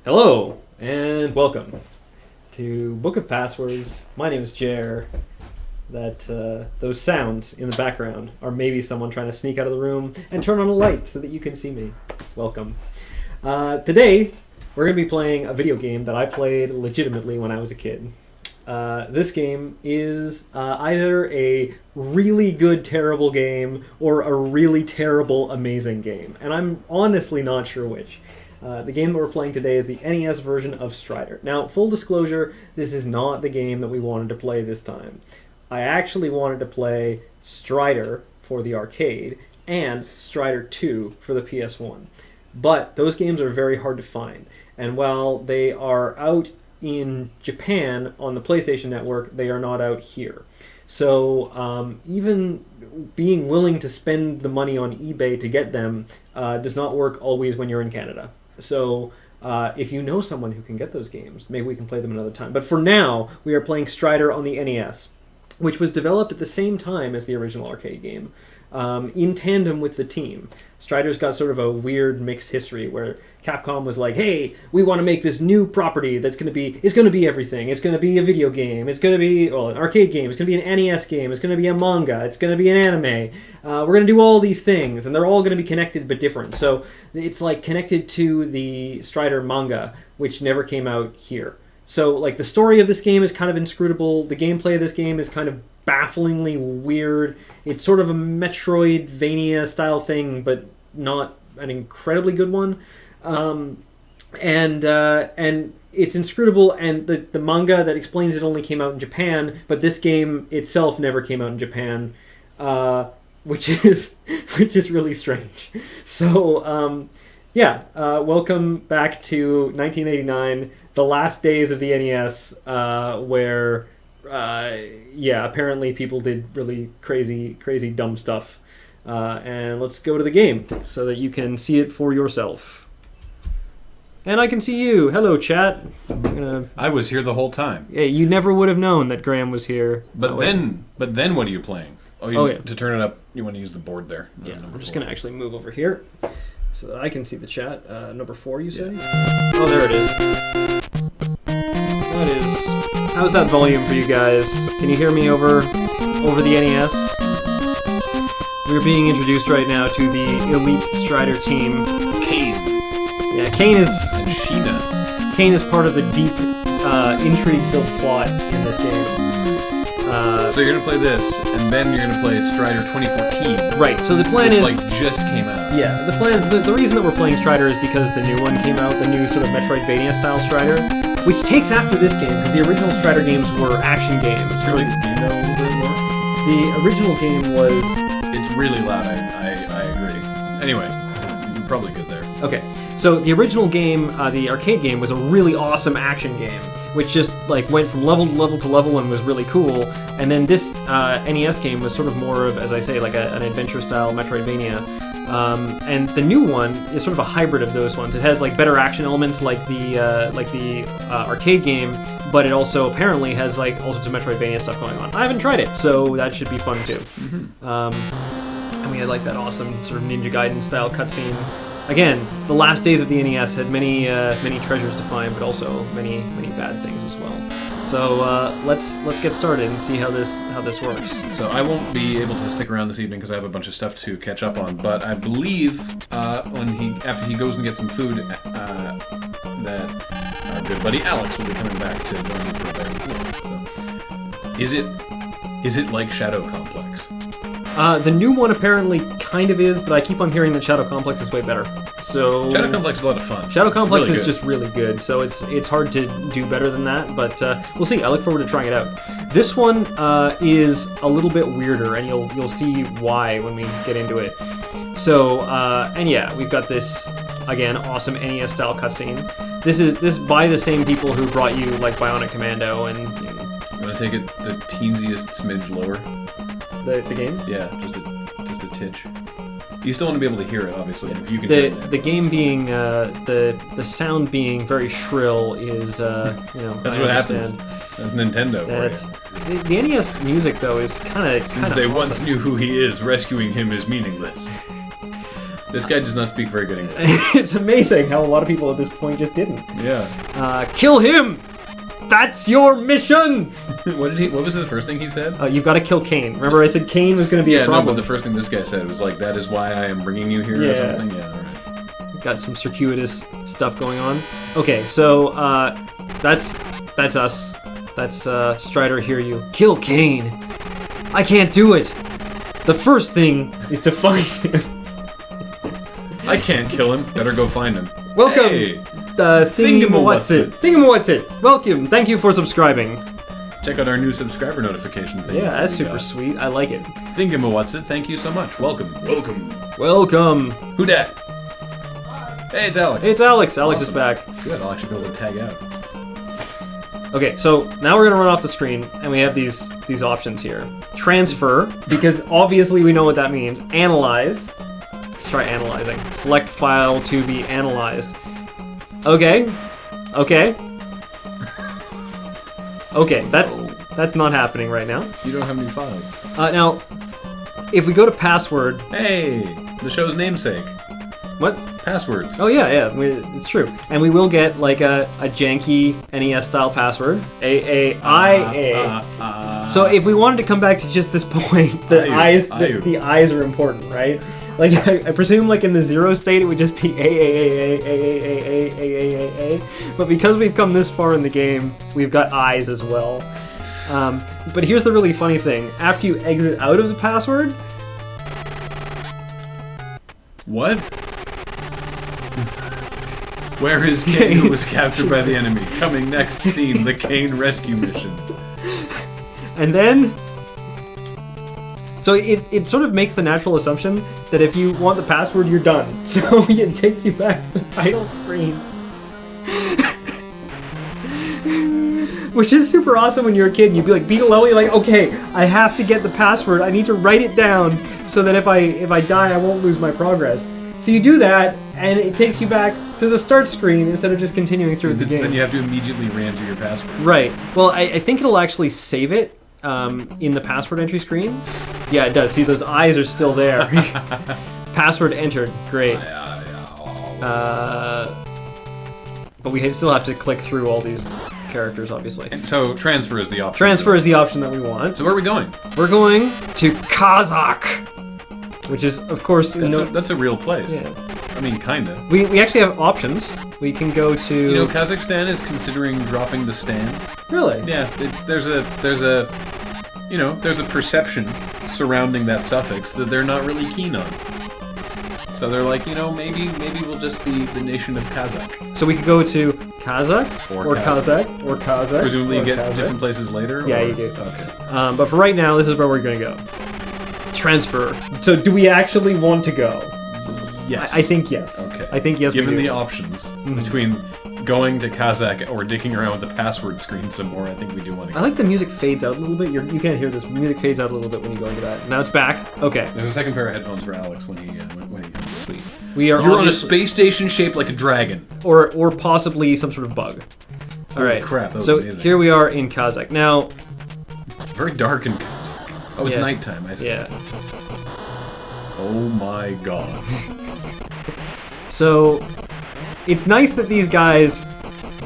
Hello, and welcome to Book of Passwords. My name is Jer. Those sounds in the background are maybe someone trying to sneak out of the room and turn on a light so that you can see me. Welcome. Today, we're going to be playing a video game that I played legitimately when I was a kid. This game is either a really good, terrible game or a really terrible, amazing game. And I'm honestly not sure which. The game that we're playing today is the NES version of Strider. Now, full disclosure, this is not the game that we wanted to play this time. I actually wanted to play Strider for the arcade and Strider 2 for the PS1. But those games are very hard to find. And while they are out in Japan on the PlayStation Network, they are not out here. So even being willing to spend the money on eBay to get them does not work always when you're in Canada. So if you know someone who can get those games, maybe we can play them another time. But for now, we are playing Strider on the NES, which was developed at the same time as the original arcade game, in tandem with the team. Strider's got sort of a weird mixed history where Capcom was like, hey, we want to make this new property that's going to be everything. It's going to be a video game. It's going to be an arcade game. It's going to be an NES game. It's going to be a manga. It's going to be an anime. We're going to do all these things, and they're all going to be connected but different. So it's like connected to the Strider manga, which never came out here. So like the story of this game is kind of inscrutable. The gameplay of this game is kind of bafflingly weird. It's sort of a Metroidvania style thing, but not an incredibly good one. And it's inscrutable, and the manga that explains it only came out in Japan, but this game itself never came out in Japan, which is really strange. So welcome back to 1989, the last days of the NES, where apparently people did really crazy dumb stuff. And let's go to the game so that you can see it for yourself. And I can see you. Hello, chat. I was here the whole time. Yeah, you never would have known that Graham was here. But then what are you playing? To turn it up, you want to use the board there. Yeah, I'm just going to actually move over here so that I can see the chat. Number 4, you say? Yeah. Oh, there it is. That is. How's that volume for you guys? Can you hear me over the NES? We're being introduced right now to the Elite Strider team. Kane. Yeah, Kane is... And Sheena. Kane is part of the deep, intrigue-filled plot in this game. So you're going to play this, and then you're going to play Strider 2014. Right, so the plan is... just came out. Yeah, the reason that we're playing Strider is because the new one came out, the new sort of Metroidvania-style Strider, which takes after this game, because the original Strider games were action games. Really? Do you know a little bit more? The original game was... It's really loud, I agree. Anyway, you're probably good there. Okay, so the original game, the arcade game, was a really awesome action game, which just like went from level to level to level and was really cool. And then this NES game was sort of more of, as I say, like an adventure-style Metroidvania. And the new one is sort of a hybrid of those ones. It has like better action elements like the arcade game, but it also apparently has like all sorts of Metroidvania stuff going on. I haven't tried it, so that should be fun too. Mm-hmm. I mean, I like that awesome sort of Ninja Gaiden style cutscene. Again, the last days of the NES had many treasures to find, but also many bad things as well. So let's get started and see how this works. So I won't be able to stick around this evening because I have a bunch of stuff to catch up on. But I believe after he goes and gets some food, that our good buddy Alex will be coming back to join you for a bit. So, is it like Shadow Complex? The new one apparently kind of is, but I keep on hearing that Shadow Complex is way better. So Shadow Complex is a lot of fun. Shadow Complex is just really good, so it's hard to do better than that, but we'll see. I look forward to trying it out. This one is a little bit weirder, and you'll see why when we get into it. So, we've got this, again, awesome NES-style cutscene. This is by the same people who brought you, like, Bionic Commando, and... You want to take it the teensiest smidge lower? The game? Yeah, just a titch. You still want to be able to hear it, obviously. If you can the game being the sound being very shrill is that's what happens. That's Nintendo. The NES music though is kind of since they once knew who he is, rescuing him is meaningless. This guy does not speak very good English. It's amazing how a lot of people at this point just didn't. Yeah. Kill him! That's your mission! What was the first thing he said? You've got to kill Cain. Remember I said Cain was going to be a problem? No, but the first thing this guy said was like, that is why I am bringing you here or something? Yeah, alright. Got some circuitous stuff going on. Okay, so, that's us. That's, Strider, hear you. Kill Cain! I can't do it! The first thing is to find him. I can't kill him. Better go find him. Welcome! Hey. Thingamawhatsit. Thingamawhatsit. Welcome. Thank you for subscribing. Check out our new subscriber notification thing. Yeah, that's super sweet. I like it. Thingamawhatsit. Thank you so much. Welcome. Welcome. Who dat? Hey, it's Alex. It's Alex. Alex is back. Good. I'll actually be able to tag out. Okay, so now we're gonna run off the screen, and we have these options here. Transfer, because obviously we know what that means. Analyze. Let's try analyzing. Select file to be analyzed. Okay. Okay, that's not happening right now. You don't have any files. Now, if we go to password... Hey, the show's namesake. What? Passwords. Oh yeah, it's true. And we will get like a janky NES style password. AAIA. So if we wanted to come back to just this point, the eyes are important, right? Like I presume like in the 0 state it would just be A. But because we've come this far in the game, we've got eyes as well. But here's the really funny thing. After you exit out of the password... What? Where is Cain who was captured by the enemy? Coming next scene, the Cain rescue mission. And then... So it sort of makes the natural assumption that if you want the password, you're done. So it takes you back to the title screen. Which is super awesome when you're a kid and you'd be like, beat a level, you're like, okay, I have to get the password, I need to write it down so that if I die, I won't lose my progress. So you do that, and it takes you back to the start screen instead of just continuing through the game. Then you have to immediately re-enter your password. Right. Well, I think it'll actually save it in the password entry screen. Yeah, it does. See, those eyes are still there. Password entered. Great. But we still have to click through all these characters, obviously. And so transfer is the option. Transfer is the option that we want. So where are we going? We're going to Kazakh, which is, of course... That's a real place. Yeah. I mean, kinda. We actually have options. We can go to... You know, Kazakhstan is considering dropping the stand. Really? Yeah, there's a perception surrounding that suffix that they're not really keen on. So they're like, maybe we'll just be the nation of Kazakh. So we could go to Kazakh, or Kazakh. Presumably you get Kazakh. different places later? Yeah, or? you do. Okay. But for right now, this is where we're going to go. Transfer. So do we actually want to go? Yes. I think yes. Okay. I think yes. Given we do. the options between going to Kazakh or dicking around with the password screen some more, I think we do want to go. I like the music fades out a little bit. You can't hear this. Music fades out a little bit when you go into that. Now it's back. Okay. There's a second pair of headphones for Alex when he comes. Sweet. You're on a space station shaped like a dragon. Or possibly some sort of bug. All right. Crap, that was so amazing. Here we are in Kazakh. Now... Very dark in Kazakh. Oh, it's nighttime, I see. Yeah. Oh my god. So, it's nice that these guys...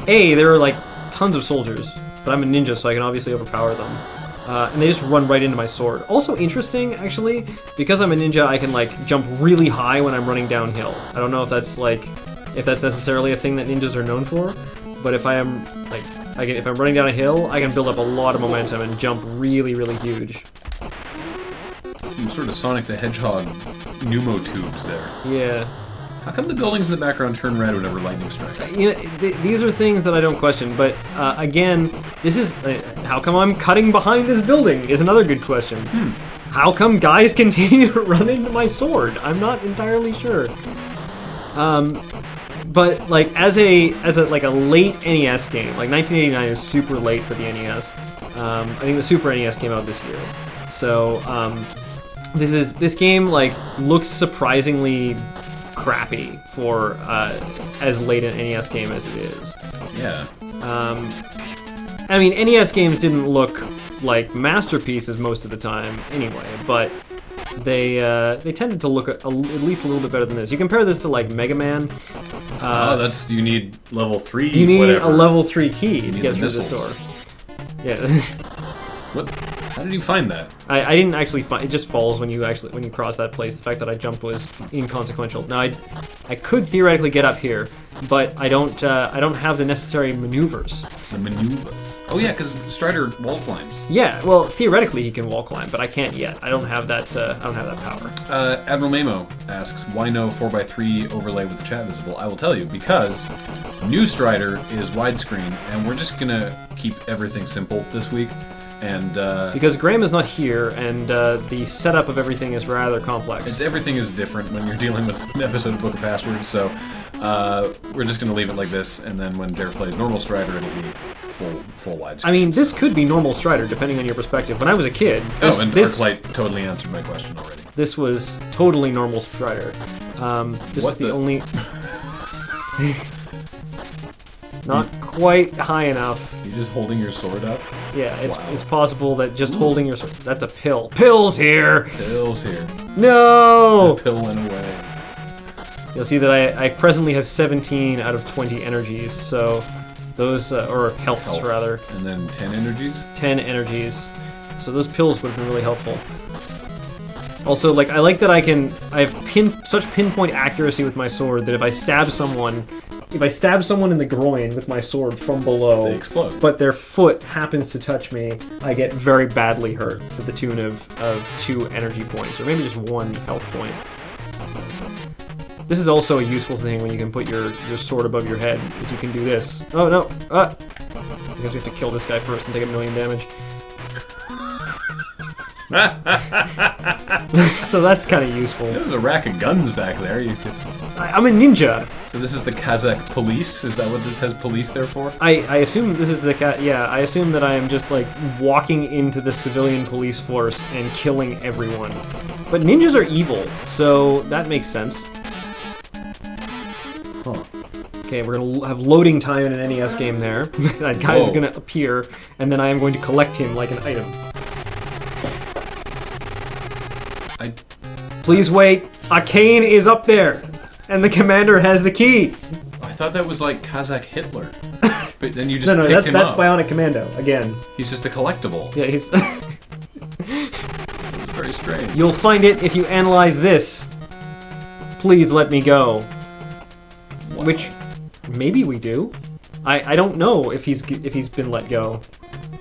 there are like tons of soldiers, but I'm a ninja, so I can obviously overpower them. And they just run right into my sword. Also interesting, actually, because I'm a ninja, I can like jump really high when I'm running downhill. I don't know if that's necessarily a thing that ninjas are known for, but if I'm running down a hill, I can build up a lot of momentum and jump really, really huge. Some sort of Sonic the Hedgehog pneumo tubes there. Yeah. How come the buildings in the background turn red whenever lightning strikes? These are things that I don't question, but again, this is... how come I'm cutting behind this building is another good question. How come guys continue to run into my sword? I'm not entirely sure. But like as a late NES game, like 1989 is super late for the NES. I think the Super NES came out this year. So this game like looks surprisingly crappy for as late an NES game as it is. Yeah. I mean, NES games didn't look like masterpieces most of the time anyway, but they tended to look at least a little bit better than this. You compare this to like Mega Man. You need level 3. You need whatever. a level 3 key to get through missiles. this door. Yeah. What? How did you find that? I didn't actually find it. Just falls when you cross that place. The fact that I jumped was inconsequential. Now I could theoretically get up here, but I don't have the necessary maneuvers. The maneuvers. Oh yeah, because Strider wall climbs. Yeah, well theoretically he can wall climb, but I can't yet. I don't have that. I don't have that power. Admiral Mamo asks, why no 4x3 overlay with the chat visible? I will tell you, because new Strider is widescreen, and we're just gonna keep everything simple this week. And because Graham is not here, and the setup of everything is rather complex. Everything is different when you're dealing with an episode of Book of Passwords, so we're just going to leave it like this, and then when Jer plays normal Strider, it'll be full widescreen. I mean, this could be normal Strider, depending on your perspective. When I was a kid... Arclight totally answered my question already. This was totally normal Strider. This is the only... Not quite high enough. You're just holding your sword up? Yeah, it's possible that just holding your sword... That's a pill. Pill's here! Pill's here. No! The pill went away. You'll see that I presently have 17 out of 20 energies, so those... or healths, rather. And then 10 energies? 10 energies. So those pills would have been really helpful. Also, like, I like that I have such pinpoint accuracy with my sword that if I stab someone in the groin with my sword from below, they explode. But their foot happens to touch me, I get very badly hurt to the tune of 2 energy points, or maybe just 1 health point. This is also a useful thing when you can put your sword above your head, because you can do this. Oh no! I guess we have to kill this guy first and take 1 million damage. So that's kind of useful. There's a rack of guns back there. I'm a ninja. So this is the Kazakh police? Is that what this says police there for? I assume this is the I assume that I am just like walking into the civilian police force and killing everyone. But ninjas are evil, so that makes sense. Huh. Okay, we're gonna have loading time in an NES game there. That guy's gonna appear, and then I am going to collect him like an item. Please wait. A cane is up there, and the commander has the key. I thought that was like Kazakh Hitler, but then you just picked him that's up. Bionic Commando again. He's just a collectible. Yeah, he's. It's very strange. You'll find it if you analyze this. Please let me go. Wow. Which, maybe we do. I don't know if he's been let go.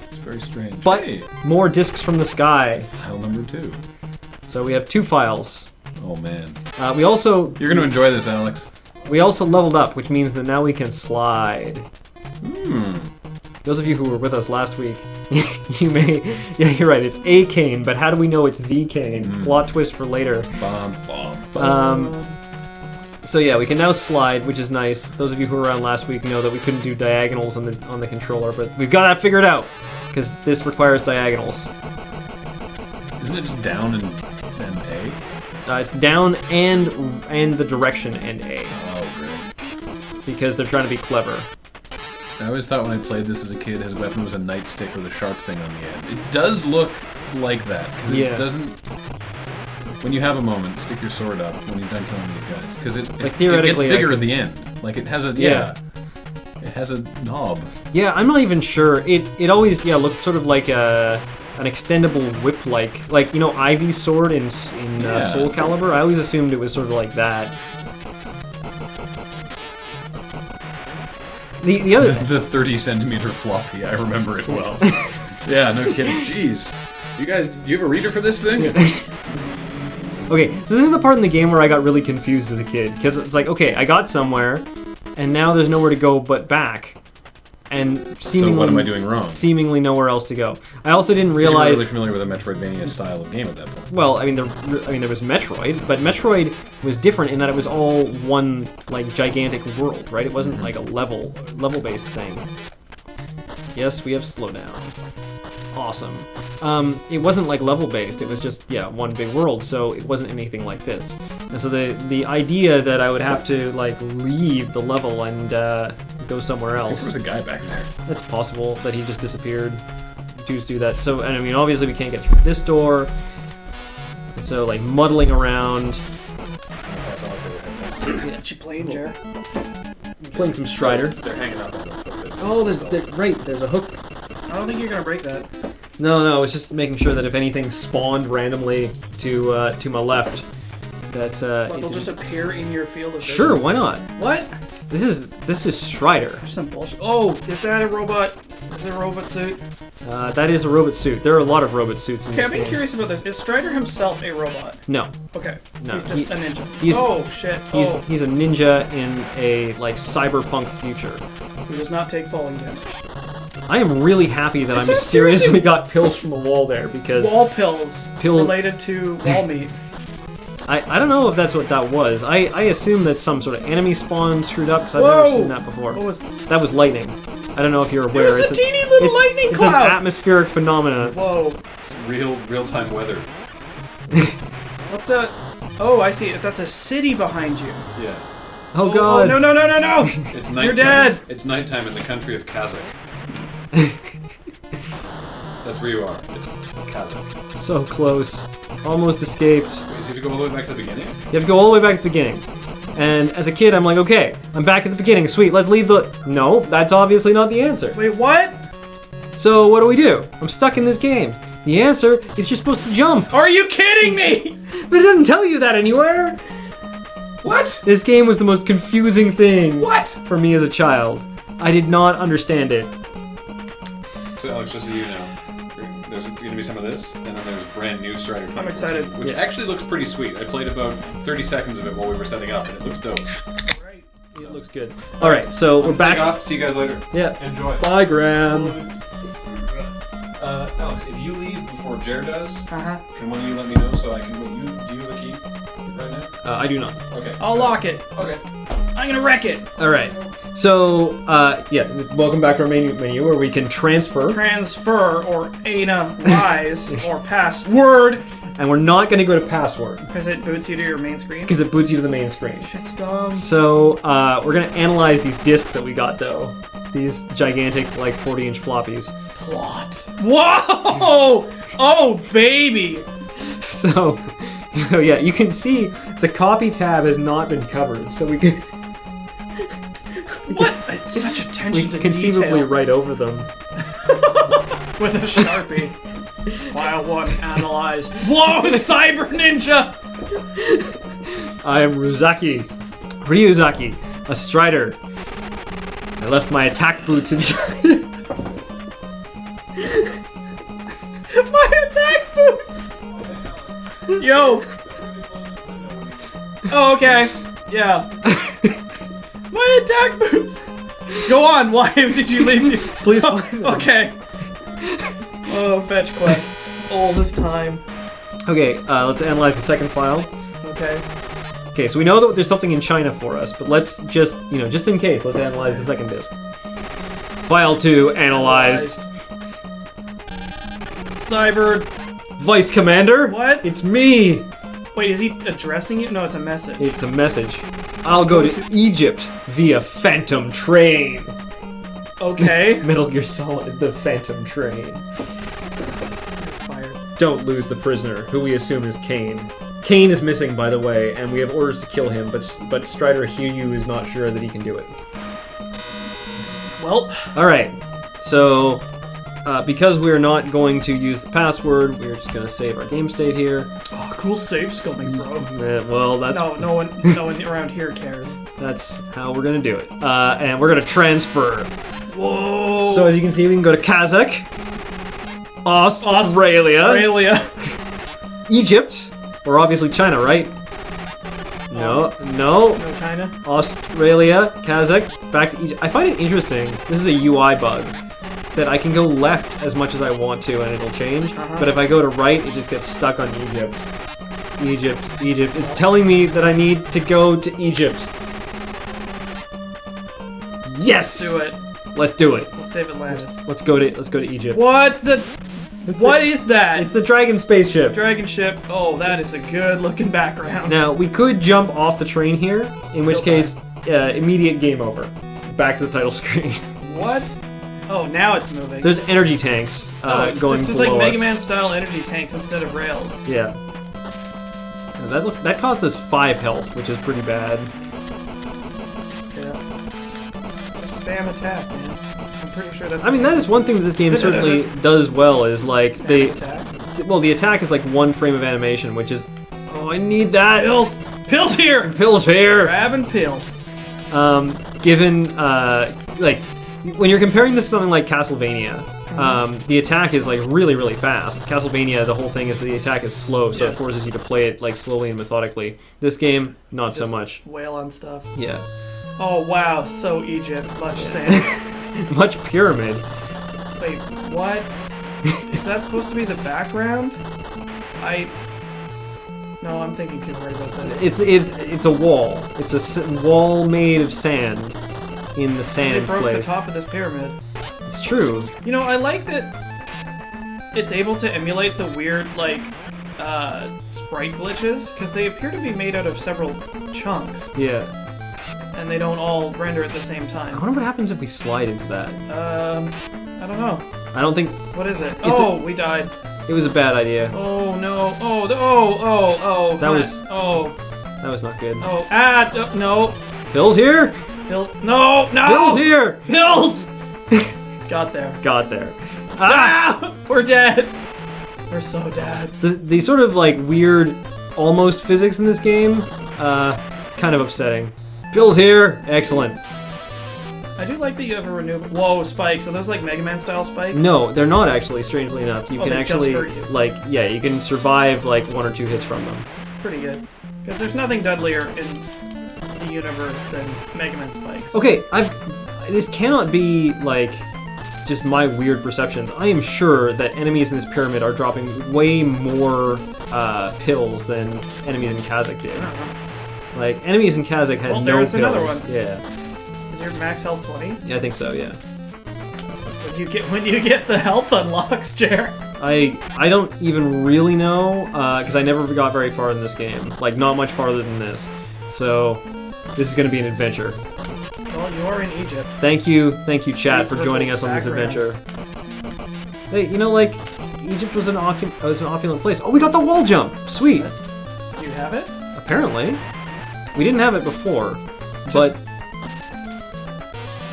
It's very strange. But more discs from the sky. File number 2. So we have 2 files. Oh man. We also... You're going to enjoy this, Alex. We also leveled up, which means that now we can slide. Those of you who were with us last week, you may... Yeah, you're right, it's a cane, but how do we know it's the cane? Plot twist for later. So yeah, we can now slide, which is nice. Those of you who were around last week know that we couldn't do diagonals on the controller, but we've got that figured out, because this requires diagonals. Isn't it just down and A? It's down and the direction and A. Oh, great. Because they're trying to be clever. I always thought when I played this as a kid, his weapon was a nightstick with a sharp thing on the end. It does look like that, because it doesn't... When you have a moment, stick your sword up when you're done killing these guys. Because it gets bigger at the end. Like, it has a... Yeah. It has a knob. Yeah, I'm not even sure. It always, looked sort of like an extendable whip-like, you know, Ivy's sword in Soul Calibur. I always assumed it was sort of like that. The other the 30-centimeter floppy, I remember it well. Yeah, no kidding. Jeez, you guys, do you have a reader for this thing? Okay, so this is the part in the game where I got really confused as a kid, because it's like, okay, I got somewhere, and now there's nowhere to go but back. And seemingly, so what am I doing wrong? Seemingly nowhere else to go. I also didn't realize... You were really familiar with the Metroidvania style of game at that point. Well, I mean, there was Metroid, but Metroid was different in that it was all one, like, gigantic world, right? It wasn't like a level-based thing. Yes, we have slowdown. Awesome. It wasn't like level-based, it was just, one big world, so it wasn't anything like this. And so the idea that I would have to, like, leave the level and go somewhere else... I think there was a guy back there. It's possible that he just disappeared. Dudes do that. So, and I mean, obviously we can't get through this door. So like muddling around. What you playing, Jer? Playing some Strider. They're hanging up on them. Oh, there's a hook. I don't think you're gonna break that. No, it's just making sure that if anything spawned randomly to my left, that's But they'll just appear in your field of vision. Sure, why not? What? This is Strider. There's some bullshit. Oh, is that a robot? Is it a robot suit? That is a robot suit. There are a lot of robot suits in Okay, this I'm being game. curious about this. Is Strider himself a robot? No. Okay. No, He's just a ninja. he's- Oh, shit. He's a ninja in a like cyberpunk future. He does not take falling damage. I am really happy that I This is mysteriously seriously- got pills from the wall there because Wall pills related to wall meat. I don't know if that's what that was. I assume that's some sort of enemy spawn screwed up because I've never Whoa! seen that before. What was... That was lightning. I don't know if you're aware. There's a teeny little lightning it's cloud! an atmospheric phenomenon. Whoa. It's real-time weather. What's that? Oh, I see. That's a city behind you. Yeah. Oh god. Oh, no! It's nighttime. You're dead! It's nighttime in the country of Kazakh. That's where you are. It's Kazakh. So close. Almost escaped. Wait, so you have to go all the way back to the beginning? You have to go all the way back to the beginning. And as a kid, I'm like, okay, I'm back at the beginning. Sweet, let's leave the... No, that's obviously not the answer. Wait, what? So what do? I'm stuck in this game. The answer is you're supposed to jump. Are you kidding me? But it doesn't tell you that anywhere. What? This game was the most confusing thing What? for me as a child. I did not understand it. So Alex, just so you know, there's going to be some of this, and then there's brand new Strider 2014, I'm excited. which Yeah. actually looks pretty sweet. I played about 30 seconds of it while we were setting up, and it looks dope. Right. It looks good. All right, so we're Take back. off. See you guys later. Yeah. Enjoy. Bye, Graham. Alex, if you leave before Jer does, Uh-huh. can one of you let me know so I can... Do you have a key right now? I do not. Okay. I'll lock it. Okay. I'm gonna wreck it. All right. So, yeah, welcome back to our menu where we can transfer. Transfer or analyze or password. And we're not going to go to password Because it boots you to your main screen. because it boots you to the main screen. Shit's dumb. So, we're going to analyze these discs that we got, though. These gigantic, like, 40-inch floppies. Plot. Whoa! Oh, baby! So yeah, you can see the copy tab has not been covered, so we can What? It's such attention to conceivably detail. write over them. With a Sharpie. File 1 analyzed. Whoa, Cyber Ninja! I am Ryuzaki, a Strider. I left my attack boots in My attack boots! Yo! Oh, okay. Yeah. My attack boots! Go on, why did you leave me? Please find them. Okay. Oh, fetch quests. All this time. Okay, let's analyze the second file. Okay. Okay, so we know that there's something in China for us, but let's just, just in case, let's analyze the second disc. File 2, analyzed. Cyber... Vice Commander? What? It's me! Wait, is he addressing you? No, it's a message. It's a message. I'll go to Egypt via Phantom Train. Okay. Metal Gear Solid, the Phantom Train. Fired. Don't lose the prisoner, who we assume is Kane. Kane is missing, by the way, and we have orders to kill him, but Strider Hugh is not sure that he can do it. Well, Alright, so because we're not going to use the password, we're just going to save our game state here. oh, cool save scumming, bro. Well, that's No one around here cares. that's how we're going to do it. And we're going to transfer. Whoa. So as you can see, we can go to Kazakh, Australia, Australia. Egypt, or obviously China, right? No. No China. Australia, Kazakh, back to Egypt. I find it interesting. This is a UI bug that I can go left as much as I want to and it'll change. Uh-huh. But if I go to right, it just gets stuck on Egypt. Egypt. It's telling me that I need to go to Egypt. Yes! Do it. Let's do it. Let's save Atlantis. Let's go to Egypt. What the? What is that? It's the Dragon spaceship. Dragon ship. Oh, that is a good looking background. Now, we could jump off the train here, in which You'll case, immediate game over. Back to the title screen. What? Oh, now it's moving. There's energy tanks going it's below like Mega us. Man style energy tanks instead of rails. Yeah. That cost us 5 health, which is pretty bad. Yeah. Just spam attack, man. I'm pretty sure that's... I mean, that is one thing that this game certainly does well, is like, the attack is like 1 frame of animation, which is... Oh, I need that! Pills! Pills here! Pills here! Grabbing pills. Given, like, when you're comparing this to something like Castlevania, the attack is like really, really fast. Castlevania, the whole thing is that the attack is slow, so it forces you to play it like slowly and methodically. This game, not so much. Wail on stuff. Yeah. Oh wow, so Egypt, much sand. Much pyramid. Wait, what? Is that supposed to be the background? No, I'm thinking too hard about this. It's a wall. It's a wall made of sand in the sand They broke place. the top of this pyramid. It's true. You know, I like that it's able to emulate the weird, like, sprite glitches, because they appear to be made out of several chunks, Yeah. and they don't all render at the same I time. wonder what happens if we slide into that. I don't know. I don't think What is it? It's Oh, we died. it was a bad idea. Oh no. Oh. That was- Oh. That was not good. Oh. No. Pills here? Pills. No. Pills here! Pills! Got there. Got there. Ah! We're dead. We're so dead. The sort of like weird almost physics in this game, kind of upsetting. Pills here! Excellent. I do like that you have a renewable... Whoa, spikes. Are those like Mega Man style spikes? No, they're not actually, strangely enough. You can they actually, just hurt you. like, yeah, you can survive like 1 or 2 hits from them. Pretty good. Because there's nothing deadlier in the universe than Mega Man spikes. Okay, this cannot be, like, just my weird perceptions. I am sure that enemies in this pyramid are dropping way more pills than enemies in Kazakh did. Like, enemies in Kazakh had no there's pills. another one. Yeah. Is your max health 20? Yeah, I think so, yeah. When you get the health unlocks, Jer. I don't even really know, because I never got very far in this game. Like, not much farther than this. So, this is going to be an adventure. Well, you are in Egypt. Thank you, chat, for joining us on this background. adventure. Hey, you know, like, Egypt was an opulent place. Oh, we got the wall jump! Sweet! Do you have it? Apparently. We didn't have it before, but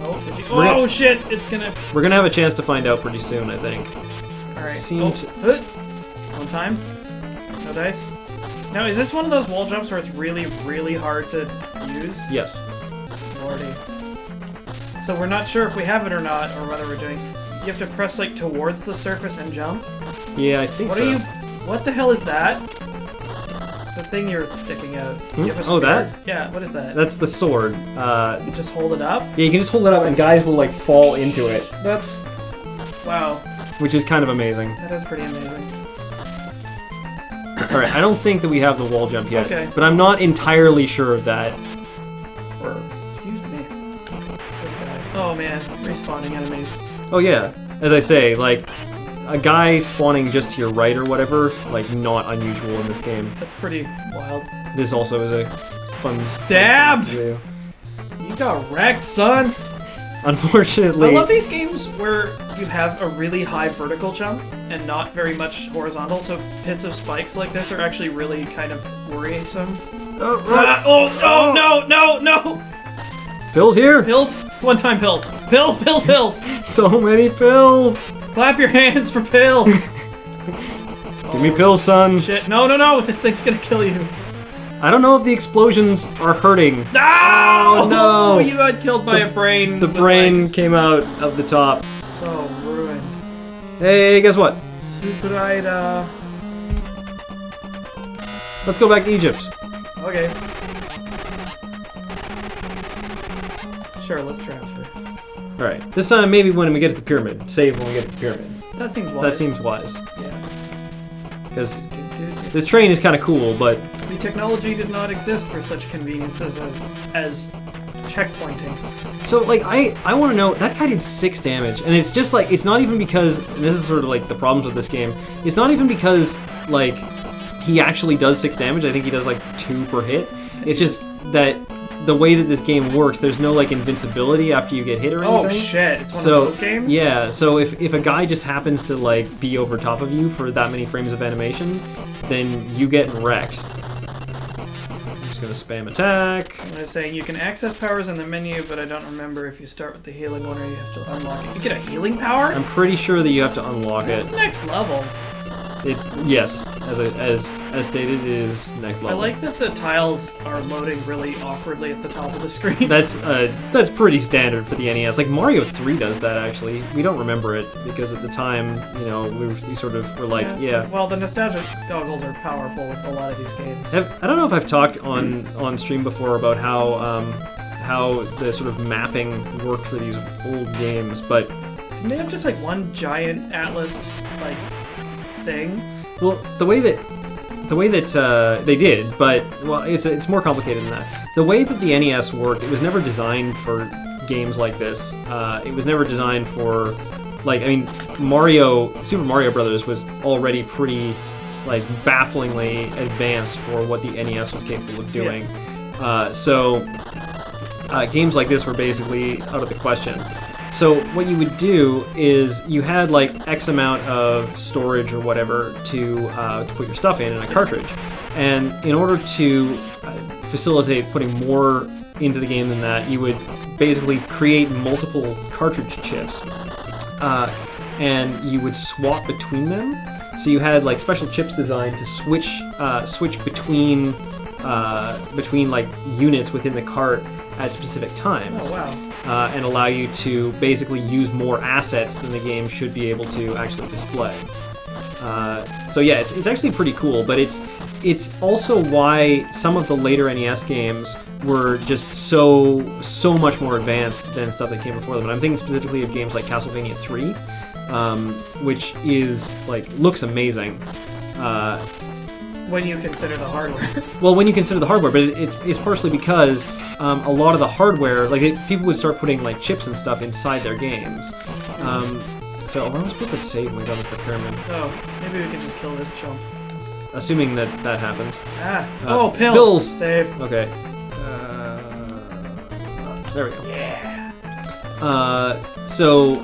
Oh, did you? We're gonna- Oh shit! It's gonna. we're gonna have a chance to find out pretty soon, I think. All right. Seemed- One time. No dice. Now, is this one of those wall jumps where it's really, really hard to use? Yes. Lordy. So we're not sure if we have it or not, or whether we're doing. You have to press like towards the surface and jump. Yeah, I think What so. are you? What the hell is that? The thing you're sticking out. You have a Oh, spear? that? Yeah. What is that? That's the sword. You just hold it up. Yeah, you can just hold it up and guys will, like, fall into it, That's. Wow. which is kind of amazing. That is pretty amazing. Alright, I don't think that we have the wall jump yet, Okay. but I'm not entirely sure of that. Or, excuse me. This guy. Oh man, respawning enemies. Oh yeah, as I say, like, a guy spawning just to your right or whatever, like, not unusual in this game. That's pretty wild. This also is a fun Stabbed! thing to do. You got wrecked, son! Unfortunately, I love these games where you have a really high vertical jump and not very much horizontal, so hits of spikes like this are actually really kind of worrisome. No! pills here! Pills? One-time pills. Pills! So many pills! Clap your hands for pills! Give me pills, son! Shit, no! This thing's gonna kill you. I don't know if the explosions are hurting. No! Oh, no! You got killed by a brain. The with brain legs. came out of the top. So ruined. Hey, guess what? Sutraida. Let's go back to Egypt. Okay. Sure, let's transfer. Alright, this time maybe when we get to the pyramid. Save when we get to the pyramid. That seems wise. That seems wise. Yeah. Because this train is kind of cool, but The technology did not exist for such conveniences as checkpointing. so like I want to know, that guy did 6 damage, and it's just like, it's not even because, and this is sort of like the problems with this game, it's not even because like he actually does 6 damage. I think he does like 2 per hit. It's just that the way that this game works, there's no like invincibility after you get hit or anything. Oh shit! It's one So of those games. yeah, so if a guy just happens to like be over top of you for that many frames of animation, then you get wrecked. just going to spam attack. And it's saying you can access powers in the menu, but I don't remember if you start with the healing one or you have to unlock it. You get a healing power? I'm pretty sure that you have to unlock it. That's next level. Yes, as stated, it is next level. I like that the tiles are loading really awkwardly at the top of the screen. That's pretty standard for the NES. Like Mario 3 does that actually. We don't remember it because at the time, we sort of were like, yeah. Well, the nostalgia goggles are powerful with a lot of these games. I don't know if I've talked on stream before about how the sort of mapping worked for these old games, but didn't they have just like one giant atlas like thing? Well, the way that they did, but well, it's more complicated than that. The way that the NES worked, it was never designed for games like this. It was never designed for, like, I mean, Super Mario Brothers was already pretty, like, bafflingly advanced for what the NES was capable of doing. Yeah. So games like this were basically out of the question. So what you would do is you had like X amount of storage or whatever to put your stuff in a cartridge, and in order to facilitate putting more into the game than that, you would basically create multiple cartridge chips, and you would swap between them. So you had like special chips designed to switch between like units within the cart at specific times. Oh wow. And allow you to basically use more assets than the game should be able to actually display. So yeah, it's actually pretty cool, but it's also why some of the later NES games were just so much more advanced than stuff that came before them. And I'm thinking specifically of games like Castlevania 3, which is like looks amazing. When you consider the hardware. Well, when you consider the hardware, but it's partially because a lot of the hardware, like people would start putting like chips and stuff inside their games. So where am I supposed to save when we got the procurement? Oh, maybe we can just kill this chump. Assuming that happens. Pills. Pills. Save. Okay. There we go. Yeah. So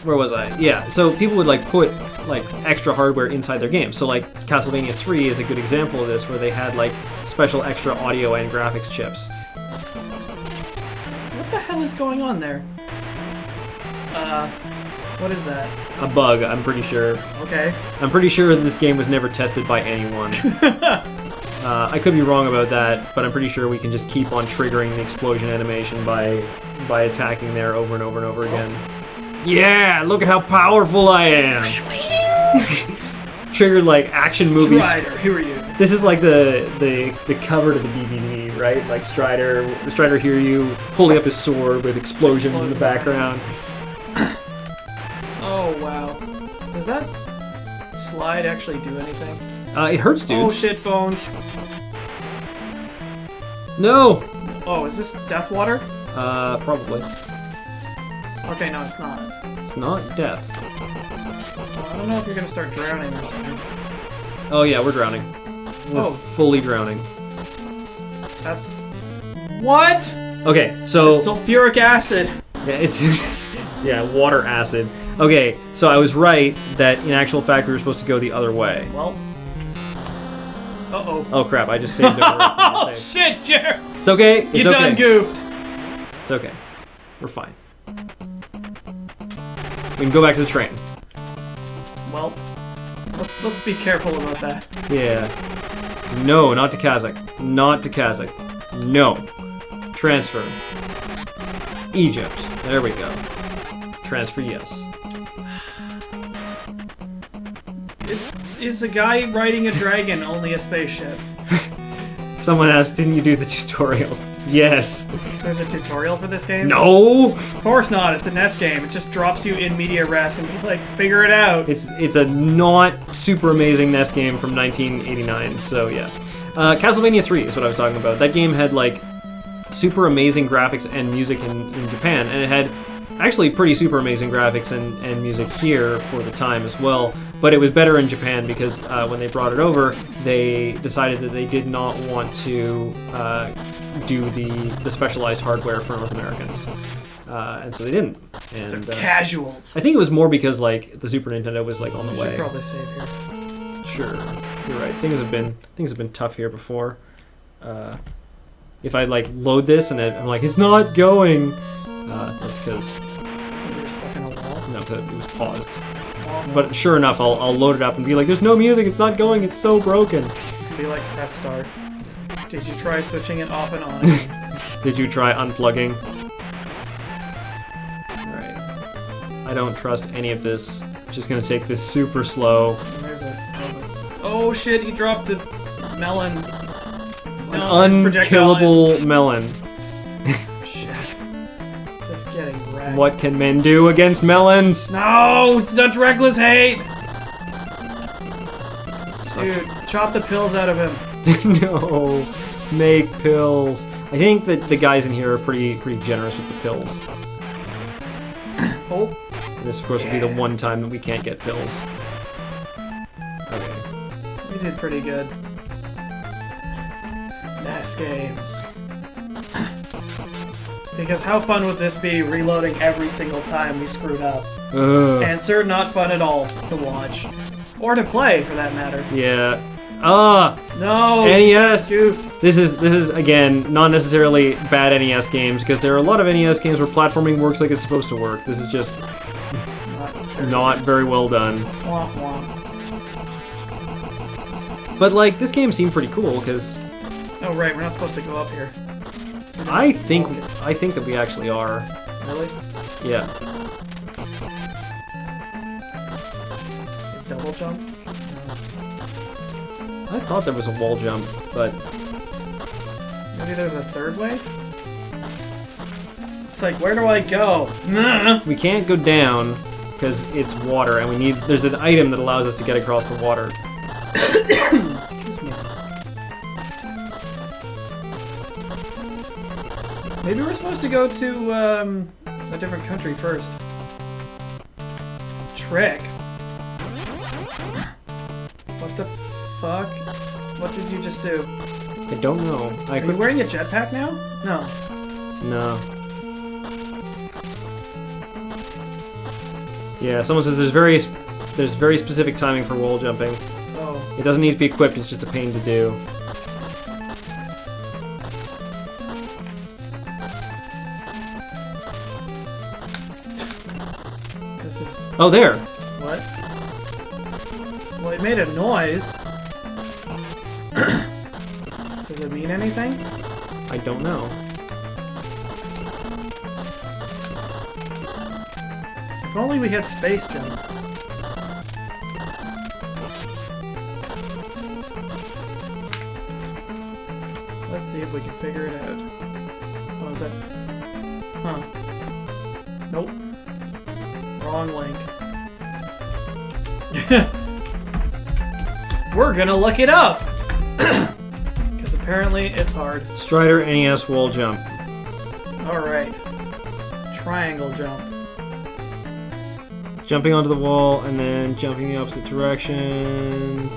where was I? Yeah. So people would like put like extra hardware inside their games. So like Castlevania 3 is a good example of this, where they had like special extra audio and graphics chips. What the hell is going on there? What is that? A bug, I'm pretty sure. Okay. I'm pretty sure this game was never tested by anyone. I could be wrong about that, but I'm pretty sure we can just keep on triggering the explosion animation by attacking there over and over and over again. Yeah, look at how powerful I am! Triggered like action movies. Strider, who are you? This is like the cover to the DVD, right? Like Strider Hiryu holding up his sword with explosions in the background. Oh wow. Does that slide actually do anything? It hurts, dude. Oh shit, bones. No! Oh, is this death water? Probably. Okay, no, it's not. It's not death. Well, I don't know if you're gonna start drowning or something. Oh yeah, we're drowning. We're fully drowning. That's... What? Okay, so... It's sulfuric acid. Yeah, it's... yeah, water acid. Okay, so I was right that in actual fact we were supposed to go the other way. Well... Uh-oh. Oh crap, I just saved over. Oh shit, Jer! It's okay. You done goofed. It's okay. We're fine. We can go back to the train. Well, let's be careful about that. Yeah. No, not to Kazakh. Not to Kazakh. No. Transfer. Egypt. There we go. Transfer, yes. Is a guy riding a dragon only a spaceship? Someone asked, didn't you do the tutorial? Yes. There's a tutorial for this game? No! Of course not, it's a NES game. It just drops you in media res and be like, figure it out. It's a not super amazing NES game from 1989, so yeah. Castlevania 3 is what I was talking about. That game had like super amazing graphics and music in Japan, and it had actually pretty super amazing graphics and music here for the time as well. But it was better in Japan because when they brought it over, they decided that they did not want to do the specialized hardware for North Americans, and so they didn't. And they're casuals. I think it was more because like the Super Nintendo was like on the way. Should probably save here. Sure, you're right. Things have been tough here before. if I like load this and I'm like, it's not going, that's because You're stuck in a wall. no, it was paused. But sure enough, I'll load it up and be like, there's no music, it's not going, it's so broken. Be like, press start. Did you try switching it off and on again? Did you try unplugging? Alright. I don't trust any of this. Just gonna take this super slow. There's a... Oh shit, he dropped a melon. An unkillable melon. Shit. Just getting wrecked. What can men do against melons? No! It's such reckless hate! Dude, chop the pills out of him. No. Make pills. I think that the guys in here are pretty generous with the pills. Oh. And this, of course, will be the one time that we can't get pills. Okay. You did pretty good. Nice games. Because how fun would this be reloading every single time we screwed up? Ugh. Answer, not fun at all to watch. Or to play, for that matter. Yeah. No! NES! Goofed. This is, again, not necessarily bad NES games, because there are a lot of NES games where platforming works like it's supposed to work. This is just not very well done. Womp womp. But, like, this game seemed pretty cool, because Oh right, we're not supposed to go up here. I think that we actually are. Really? Yeah. Double jump? I thought there was a wall jump, but Maybe there's a third way? It's like, where do I go? Nah. we can't go down because it's water, and there's an item that allows us to get across the water. Excuse me. Maybe we're supposed to go to a different country first. Trick. What the fuck? What did you just do? I don't know. Are you wearing a jetpack now? No. No. Yeah, someone says there's very specific timing for wall jumping. Oh. It doesn't need to be equipped, it's just a pain to do. This is... Oh, there! What? Well, it made a noise. Does it mean anything? I don't know. If only we had space jump. Let's see if we can figure it out. What was that? Huh. Nope. Wrong link. We're gonna look it up! Because apparently it's hard. Strider NES wall jump. Alright. Triangle jump. Jumping onto the wall and then jumping the opposite direction.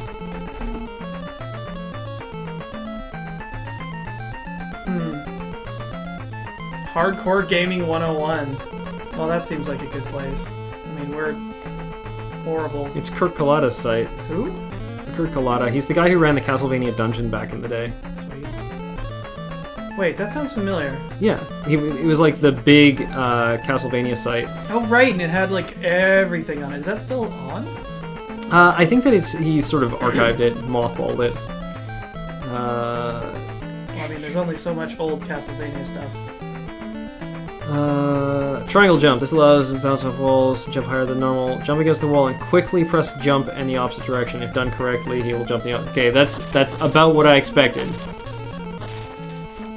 Hardcore Gaming 101. Well, that seems like a good place. I mean, we're horrible. It's Kurt Collada's site. Who? Kurt Collada. He's the guy who ran the Castlevania dungeon back in the day. Sweet. Wait, that sounds familiar. Yeah, it was like the big Castlevania site. Oh, right, and it had like everything on it. Is that still on? I think that he sort of archived it, mothballed it. Well, I mean, there's only so much old Castlevania stuff. Triangle jump. This allows him to bounce off walls, jump higher than normal. Jump against the wall and quickly press jump in the opposite direction. If done correctly, he will jump the opposite. Okay, that's about what I expected.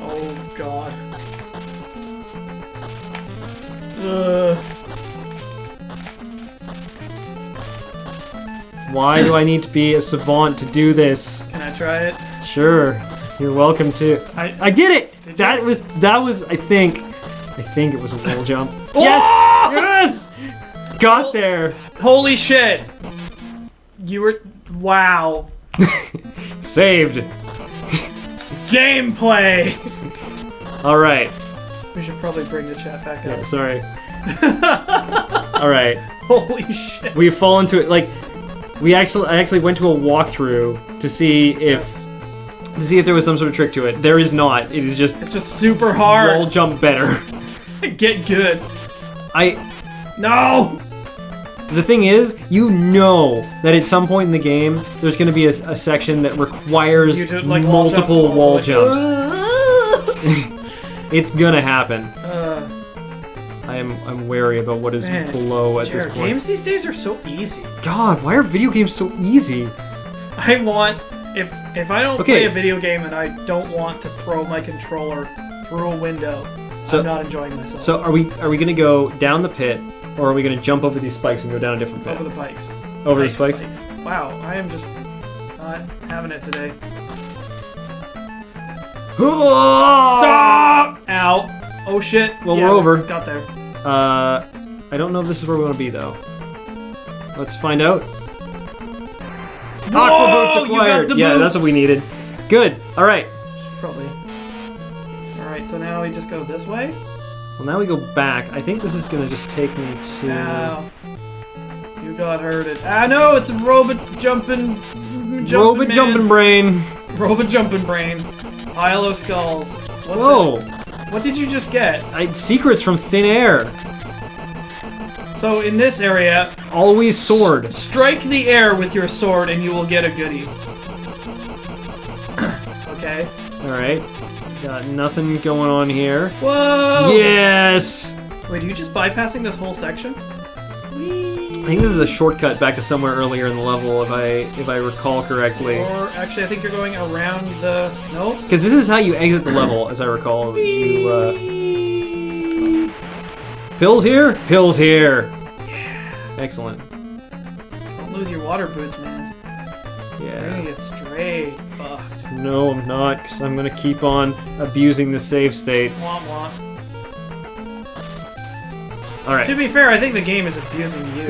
Oh god. Why do I need to be a savant to do this? Can I try it? Sure, you're welcome to. I did it. Did you? That was. I think it was a wall jump. Oh! Yes! Yes! Got there. Holy shit! You were... Wow. Saved. Gameplay! Alright. We should probably bring the chat back Yeah, up. sorry. Alright. Holy shit. We've fallen to it. Like, I actually went to a walkthrough to see if to see if there was some sort of trick to it. There is not. It is just... It's just super hard. Wall jump better. Get good. No! The thing is, you know that at some point in the game, there's going to be a section that requires you do, like, multiple wall jumps. It's gonna happen. I'm wary about what is below at this point. Games these days are so easy. God, why are video games so easy? I want... If I don't play a video game and I don't want to throw my controller through a window, I'm not enjoying myself. So are we gonna go down the pit, or are we gonna jump over these spikes and go down a different pit? Over the spikes. Over the spikes? Wow, I am just not having it today. Stop! Ow. Oh shit. Well, we're over. Got there. I don't know if this is where we want to be, though. Let's find out. Aqua boots acquired! Yeah, that's what we needed. Good. Alright. Probably. Alright, so now we just go this way? Well, now we go back. I think this is going to just take me to... Ow. You got hurted. Ah, no! It's a robot jumping brain. Robot jumping brain. Pile of skulls. Whoa! What did you just get? Secrets from thin air. So in this area... Always sword. Strike the air with your sword and you will get a goodie. Okay. Alright. Got nothing going on here. Whoa! Yes! Wait, are you just bypassing this whole section? I think this is a shortcut back to somewhere earlier in the level, if I recall correctly. Or actually, I think you're going around the... No? Because this is how you exit the level, as I recall. Pills here? Pills here! Yeah. Excellent. Don't lose your water boots, man. Yeah. You're gonna get straight fucked. No, I'm not, because I'm gonna keep on abusing the save state. Womp womp. Alright. To be fair, I think the game is abusing you.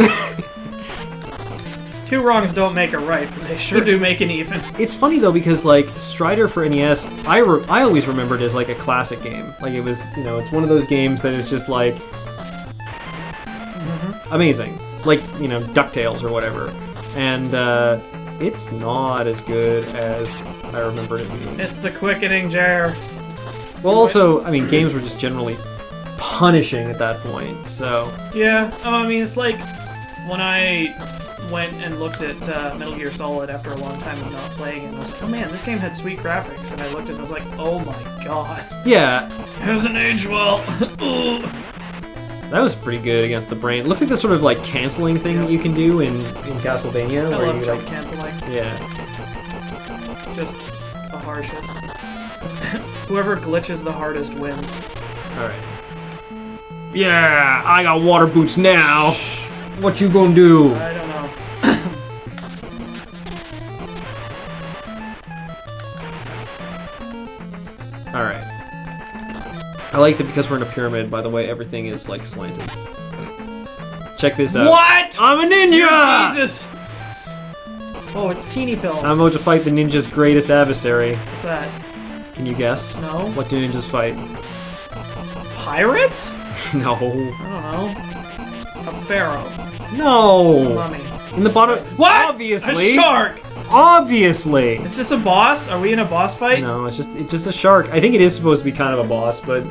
Two wrongs don't make a right, but they sure do make an even. It's funny though, because like Strider for NES, I always remembered as like a classic game. Like it was, you know, it's one of those games that is just like amazing, like, you know, DuckTales or whatever. And it's not as good as I remembered it being. It's the quickening, Jer. Well, also, I mean, games were just generally punishing at that point, so... Yeah, I mean, it's like when I went and looked at Metal Gear Solid after a long time of not playing it, and I was like, oh man, this game had sweet graphics, and I looked at it and I was like, oh my god. Yeah. It doesn't age well. That was pretty good against the brain. It looks like the sort of like canceling thing that you can do in Castlevania. I where love you jump like canceling. Yeah. Just the harshest. Whoever glitches the hardest wins. Alright. Yeah, I got water boots now. What you gonna do? I don't know. Alright. I like that because we're in a pyramid, by the way, everything is like slanted. Check this out. What? I'm a ninja! Jesus! Oh, it's teeny pills. I'm about to fight the ninja's greatest adversary. What's that? Can you guess? No. What do ninjas fight? Pirates? No. I don't know. A pharaoh. No! A mummy. In the bottom. What? Obviously! A shark! Obviously! Is this a boss? Are we in a boss fight? No, it's just a shark. I think it is supposed to be kind of a boss, but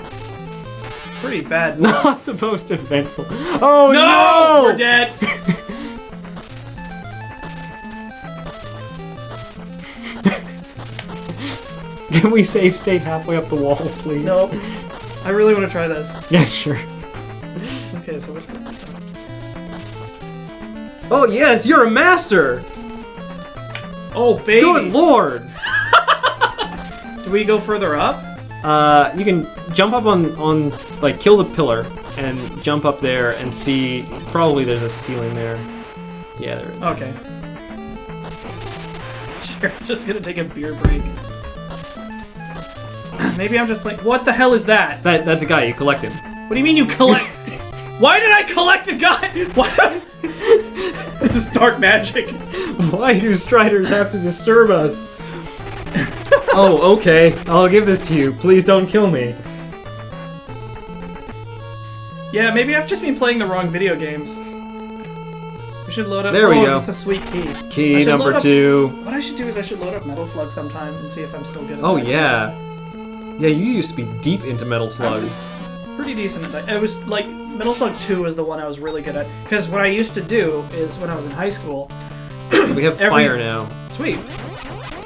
Pretty bad. not the most eventful. Oh No! no! We're dead! Can we save state halfway up the wall, please? Nope. I really want to try this. Yeah, sure. Okay, so which one? Oh yes, you're a master! Oh, baby! Good lord! Do we go further up? You can jump up on like, kill the pillar, and jump up there and see, probably there's a ceiling there. Yeah, there is. Okay. Jared's just gonna take a beer break. Maybe I'm just playing. What the hell is that? That's a guy, you collect him. What do you mean you collect? Why did I collect a guy? What? This is dark magic. Why do Striders have to disturb us? Oh, okay. I'll give this to you. Please don't kill me. Yeah, maybe I've just been playing the wrong video games. We should load up. There we go. That's a sweet key. Key number 2. What I should do is I should load up Metal Slug sometime and see if I'm still good at Oh, that. yeah. Yeah, you used to be deep into Metal I Slug. was pretty decent at that. It was like Metal Slug 2 was the one I was really good at. Because what I used to do is when I was in high school. We have fire now. Sweet.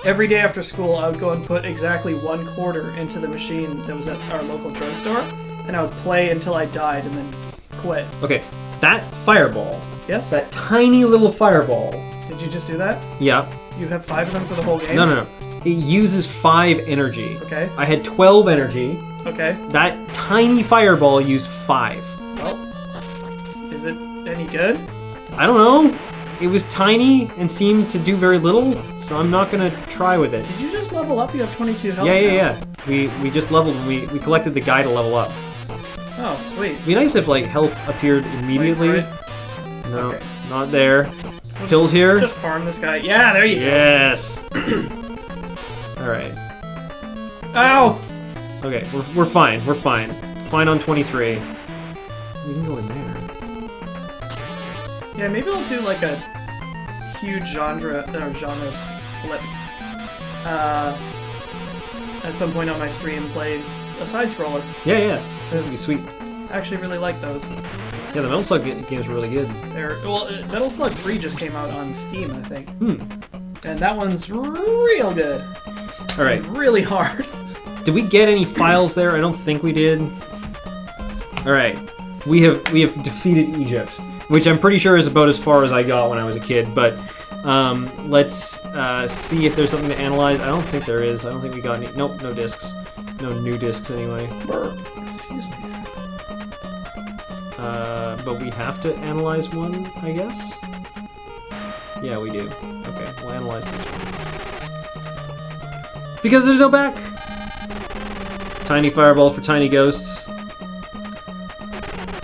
Every day after school, I would go and put exactly 1 quarter into the machine that was at our local drugstore, and I would play until I died and then quit. Okay, that fireball. Yes? That tiny little fireball. Did you just do that? Yeah. You have 5 of them for the whole game? No. It uses 5 energy. Okay. I had 12 energy. Okay. That tiny fireball used 5. Well, is it any good? I don't know. It was tiny and seemed to do very little, so I'm not gonna try with it. Did you just level up? You have 22 health Yeah. now. We just leveled. We collected the guy to level up. Oh, sweet. It'd be nice if like health appeared immediately. Wait No, Okay. not there. We'll Kills here. Just farm this guy. Yeah, there you Yes. All right. go. Ow! Okay, we're fine. We're fine. Fine on 23. We can go in there. Yeah, maybe I'll do like a huge genre flip. At some point on my stream, play a side scroller. Yeah. That'd be Because sweet. I actually really like those. Yeah, the Metal Slug games are really good. Metal Slug 3 just came out on Steam, I think. Hmm. And that one's real good. All right. And really hard. Did we get any files there? I don't think we did. All right. We have defeated Egypt, which I'm pretty sure is about as far as I got when I was a kid. But let's see if there's something to analyze. I don't think there is. I don't think we got any. Nope, no discs. No new discs anyway. Excuse me. But we have to analyze one, I guess? Yeah, we do. Okay, we'll analyze this one. Because there's no back! Tiny fireballs for tiny ghosts.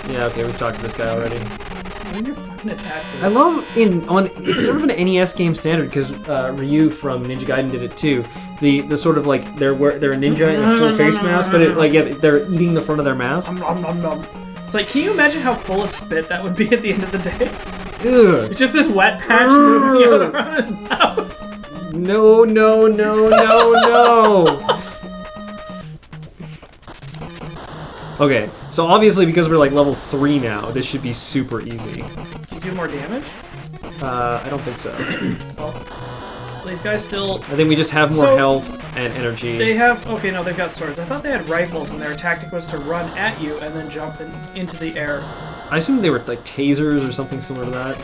Yeah, okay, we've talked to this guy already. When you're fucking attacked. I love it's sort of an NES game standard because Ryu from Ninja Gaiden did it too. The sort of like they're a ninja in a full face mask, but they're eating the front of their mask. It's like, can you imagine how full of spit that would be at the end of the day? Ugh. It's just this wet patch moving out around his mouth. No. Okay, so obviously because we're like level 3 now, this should be super easy. Can you do more damage? I don't think so. Well, these guys still... I think we just have more health and energy. They have... Okay, no, they've got swords. I thought they had rifles, and their tactic was to run at you and then jump into the air. I assume they were like tasers or something similar to that.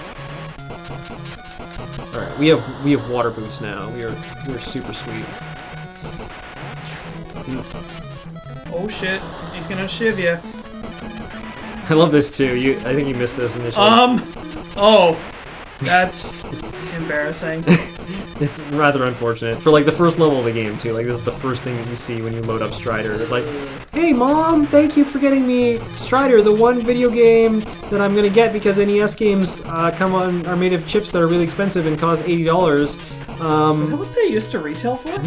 All right, we have water boots now. We're super sweet. Oh shit, he's gonna shiv you. I love this too. I think you missed this initially. Oh, that's embarrassing. It's rather unfortunate for like the first level of the game too. Like this is the first thing that you see when you load up Strider. It's like, hey mom, thank you for getting me Strider, the one video game that I'm gonna get because NES games are made of chips that are really expensive and cost $80. Is that what they used to retail for?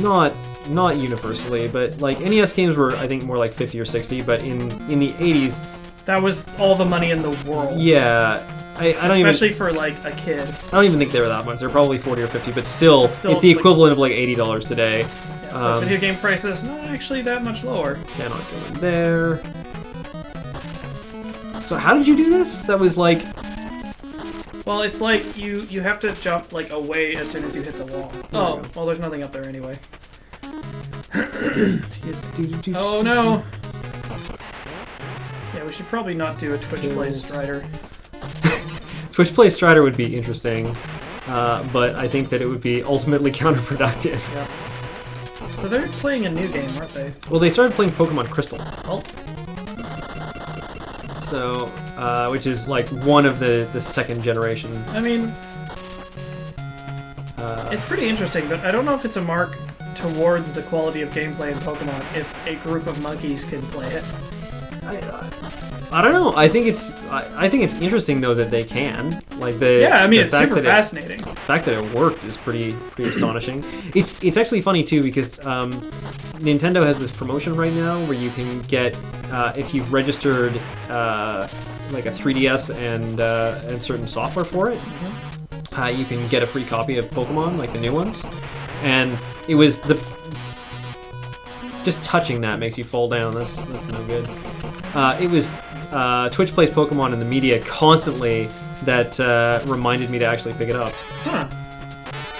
Not universally, but like NES games were I think more like 50 or 60. But in the 80s, that was all the money in the world. Yeah. I don't Especially for like a kid. I don't even think they were that much. They're probably 40 or 50, but still it's the equivalent of like $80 today. Yeah, so video game prices not actually that much lower. Cannot go in there. So how did you do this? That was like... Well, it's like you have to jump like away as soon as you hit the wall. Oh, well, there's nothing up there anyway. Oh no! Yeah, we should probably not do a Twitch Plays Strider. Twitch Plays Strider would be interesting, but I think that it would be ultimately counterproductive. Yeah. So they're playing a new game, aren't they? Well, they started playing Pokemon Crystal. Oh. So, which is like one of the second generation. I mean, it's pretty interesting, but I don't know if it's a mark towards the quality of gameplay in Pokemon if a group of monkeys can play it. I don't know. I think it's interesting though that they can. Like it's super fascinating. The fact that it worked is pretty astonishing. It's actually funny too because Nintendo has this promotion right now where you can get if you've registered like a 3DS and certain software for it. You can get a free copy of Pokemon, like the new ones, and it was just touching that makes you fall down. That's no good. It was Twitch plays Pokemon in the media constantly that reminded me to actually pick it up. Huh.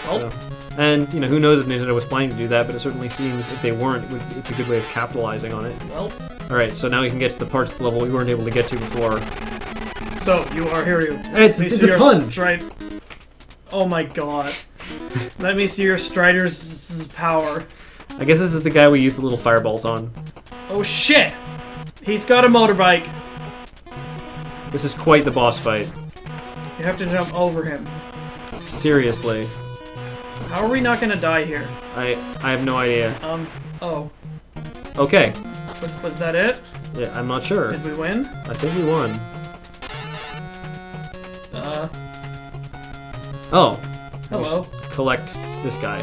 Well. So, and you know, who knows if Nintendo was planning to do that, but it certainly seems if they weren't, it's a good way of capitalizing on it. Well. All right, so now we can get to the parts of the level we weren't able to get to before. So you are here. It's a pun. Oh my god. Let me see your Strider's power. I guess this is the guy we used the little fireballs on. Oh shit! He's got a motorbike. This is quite the boss fight. You have to jump over him. Seriously. How are we not gonna die here? I have no idea. Oh. Okay. Was that it? Yeah, I'm not sure. Did we win? I think we won. Oh. Hello. Collect this guy.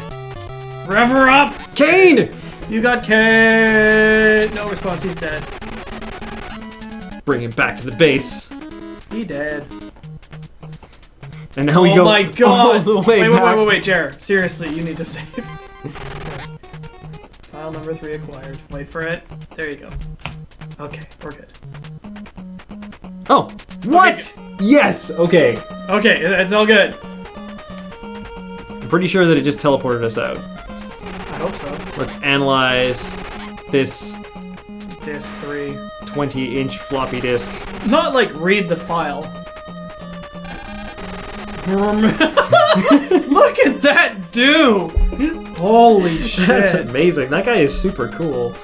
Rev her up! Kane! You got Kane! No response, he's dead. Bring him back to the base. He dead. And now we go. Oh my god! All the way back. Wait, Jer. Seriously, you need to save. File number 3 acquired. Wait for it. There you go. Okay, we're good. Oh! What? Okay. Yes! Okay. Okay, it's all good. I'm pretty sure that it just teleported us out. I hope so. Let's analyze this Disk 3. 20-inch floppy disk. Not like read the file. Look at that dude! Holy shit. That's amazing. That guy is super cool.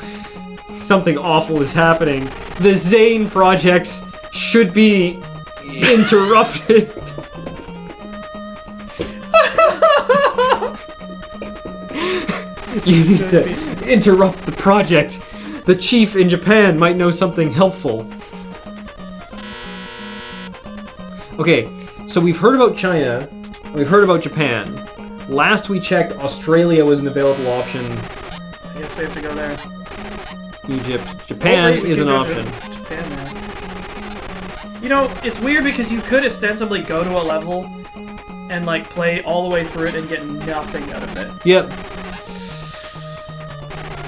Something awful is happening. The Zane project should be interrupted. You need to interrupt the project. The chief in Japan might know something helpful. Okay, so we've heard about China, we've heard about Japan. Last we checked, Australia was an available option. I guess we have to go there. Egypt. Japan is an option. Japan now. You know, it's weird because you could ostensibly go to a level and like play all the way through it and get nothing out of it. Yep.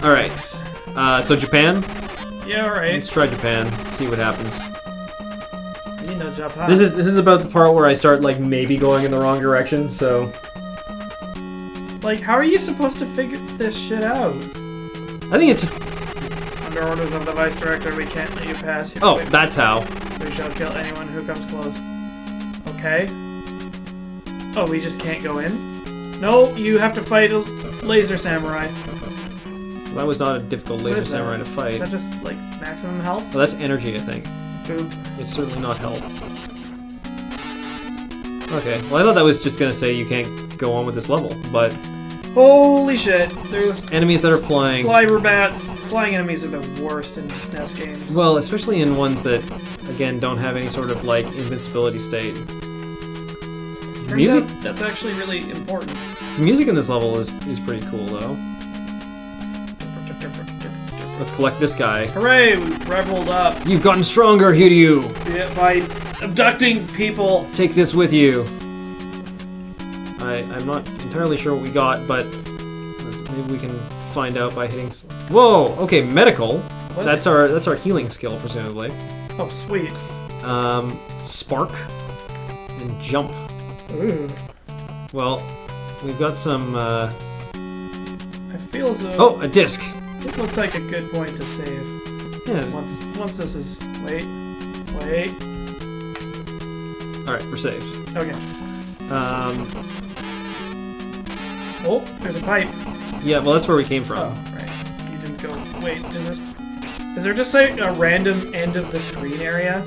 Alright. So Japan? Yeah, alright. Let's try Japan. See what happens. You know Japan. This is about the part where I start like maybe going in the wrong direction, so like, how are you supposed to figure this shit out? I think it's just under orders of the Vice Director, we can't let you pass. Oh, that's how. We shall kill anyone who comes close. Okay. Oh, we just can't go in? No, you have to fight a laser samurai. That was not a difficult laser samurai to fight. Is that just, like, maximum health? Oh, that's energy, I think. Poop. It's certainly not health. Okay, well I thought that was just gonna say you can't go on with this level, but holy shit, there's enemies that are flying. Slimer bats. Flying enemies are the worst in NES games. Well, especially in ones that, again, don't have any sort of, like, invincibility state. Music? That's actually really important. The music in this level is pretty cool, though. Let's collect this guy. Hooray, we reveled up. You've gotten stronger, Hiryu! Yeah, by abducting people. Take this with you. I'm not entirely sure what we got, but maybe we can find out by hitting. Whoa! Okay, medical. What? That's our healing skill, presumably. Oh, sweet. Spark and jump. Ooh. Well, we've got some. I feel as though. Oh, a disc. This looks like a good point to save. Yeah. Once this is. Wait. All right, we're saved. Okay. Oh, there's a pipe. Yeah, well, that's where we came from. Oh, right. You didn't go. Wait, is there just like a random end of the screen area?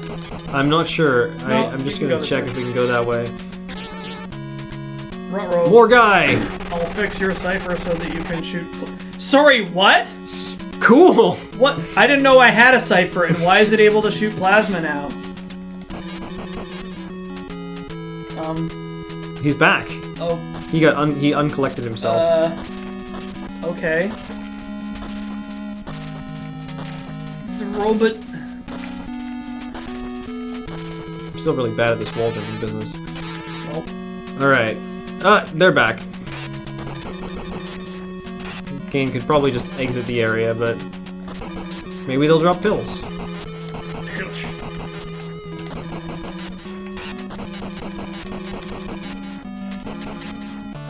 I'm not sure. No, I'm just going to check if we can go that way. Ruh-roh. More guy! I'll fix your cipher so that you can shoot. Sorry, what? Cool! What? I didn't know I had a cipher, and why is it able to shoot plasma now? He's back. Oh. He uncollected himself. Okay. This is a robot. still really bad at this wall jumping business. Well, Alright. They're back. Kane could probably just exit the area, but maybe they'll drop pills.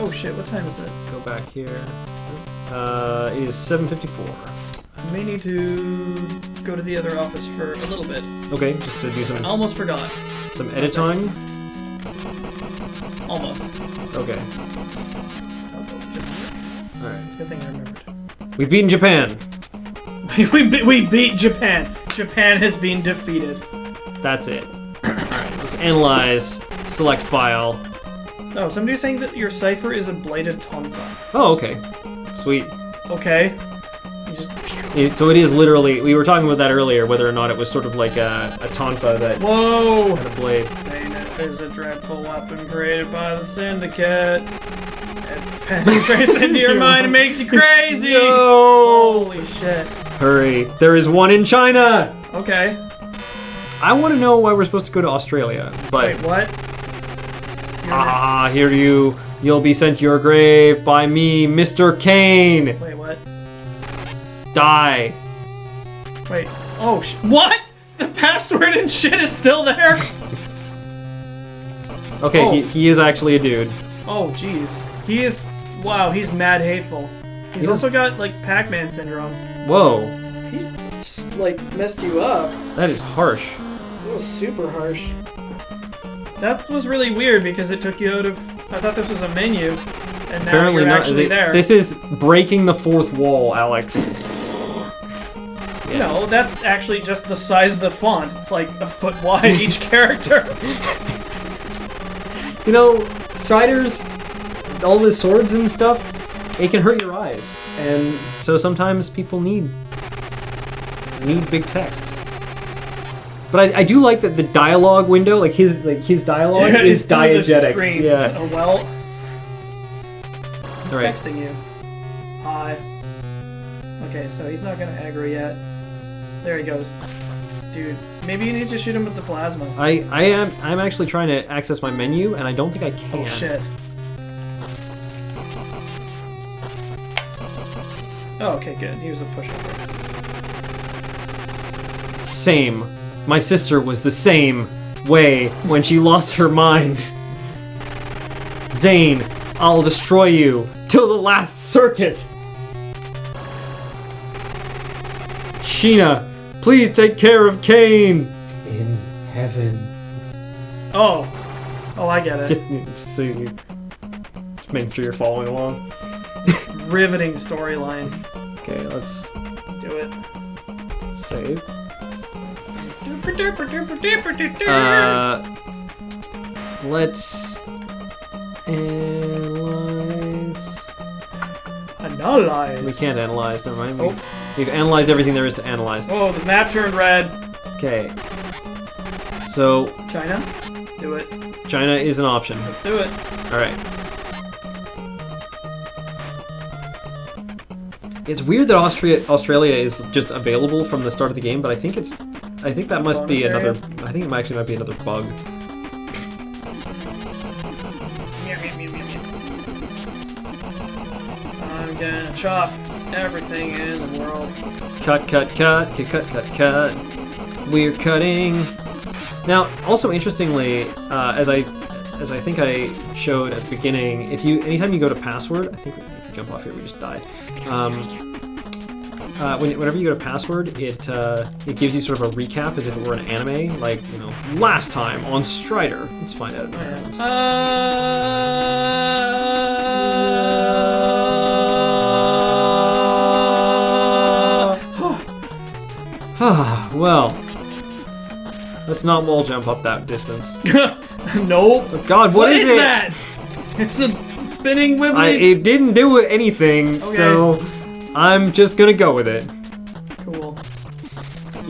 oh shit, what time is it? Go back here. It is 7:54. I may need to go to the other office for a little bit. Okay, just to do I almost forgot. some edit time. Almost. Okay. Just Alright. it's a good thing I remembered. We've beaten Japan. we beat Japan. Japan has been defeated. That's it. Alright, let's analyze, select file. Oh, somebody's saying that your cipher is a bladed tonfa. Oh, okay. Sweet. Okay. You just... So it is literally, we were talking about that earlier, whether or not it was sort of like a tonfa that Whoa! had a blade. Saying it is a dreadful weapon created by the Syndicate. It penetrates into your mind and makes you crazy! No! Holy shit. Hurry. There is one in China! Okay. I want to know why we're supposed to go to Australia, but... Wait, what? Here you'll be sent to your grave by me, Mr. Kane! Wait, what? Die. Wait. Oh, what? The password and shit is still there? Okay, Oh. he is actually a dude. Oh, jeez. He is... Wow, he's mad hateful. He's He also got, like, Pac-Man syndrome. Whoa, He just, like, messed you up. that is harsh. It was super harsh. That was really weird because it took you out of... I thought this was a menu, and now Apparently you're not. actually there. This is breaking the fourth wall, Alex. You know, that's actually just the size of the font. It's like a foot wide each character. You know, Striders, all the swords and stuff, it can hurt your eyes. And so sometimes people need big text. But I do like that the dialogue window, like his dialogue is through the diegetic. screen. Yeah. Oh, well. He's All right. texting you. Hi. Okay, so he's not gonna aggro yet. There he goes. Dude, maybe you need to shoot him with the plasma. I'm actually trying to access my menu, and I don't think I can. Oh shit. Oh, okay, good. He was a pushover. Same. My sister was the same way when she lost her mind. Zane, I'll destroy you till the last circuit. Sheena, please take care of Kane. In heaven. Oh. Oh, I get it. Just so you... Just making sure you're following along. Riveting storyline. Okay, let's Do it. save. Let's analyze. Analyze. We can't analyze, never mind. Oh. We've analyzed everything there is to analyze. Oh, the map turned red. Okay. So, China? Do it. China is an option. Let's do it. Alright. It's weird that Australia is just available from the start of the game, but I think that must be Bonus area? another... I think it actually might be another bug. I'm gonna chop everything in the world. Cut. We're cutting. Now, also interestingly, as I think I showed at the beginning, anytime you go to password, I think if you jump off here, we just die. Whenever you go to password, it gives you sort of a recap as if it were an anime, like, you know, last time on Strider. Let's find out. Well, let's not wall jump up that distance. Nope. God, what is it? That? It's a spinning wibbly. It didn't do anything, Okay. so I'm just gonna go with it. Cool.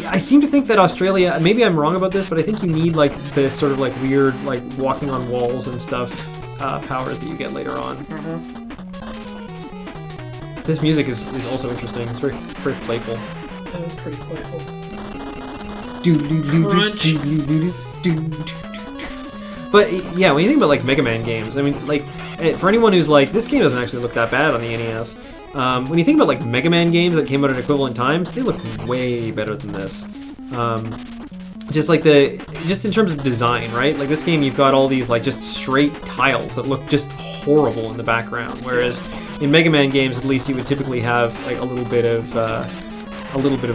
I seem to think that Australia, maybe I'm wrong about this, but I think you need like this sort of like weird, like walking on walls and stuff powers that you get later on. This music is also interesting. It's very playful. That was pretty playful. Do, do, do, Crunch. do, do, do, do, do, do. But yeah, when you think about like Mega Man games, I mean, like for anyone who's like, this game doesn't actually look that bad on the NES. When you think about like Mega Man games that came out at equivalent times, they look way better than this. Just in terms of design, right? Like this game, you've got all these like just straight tiles that look just horrible in the background, whereas in Mega Man games, at least you would typically have like a little bit of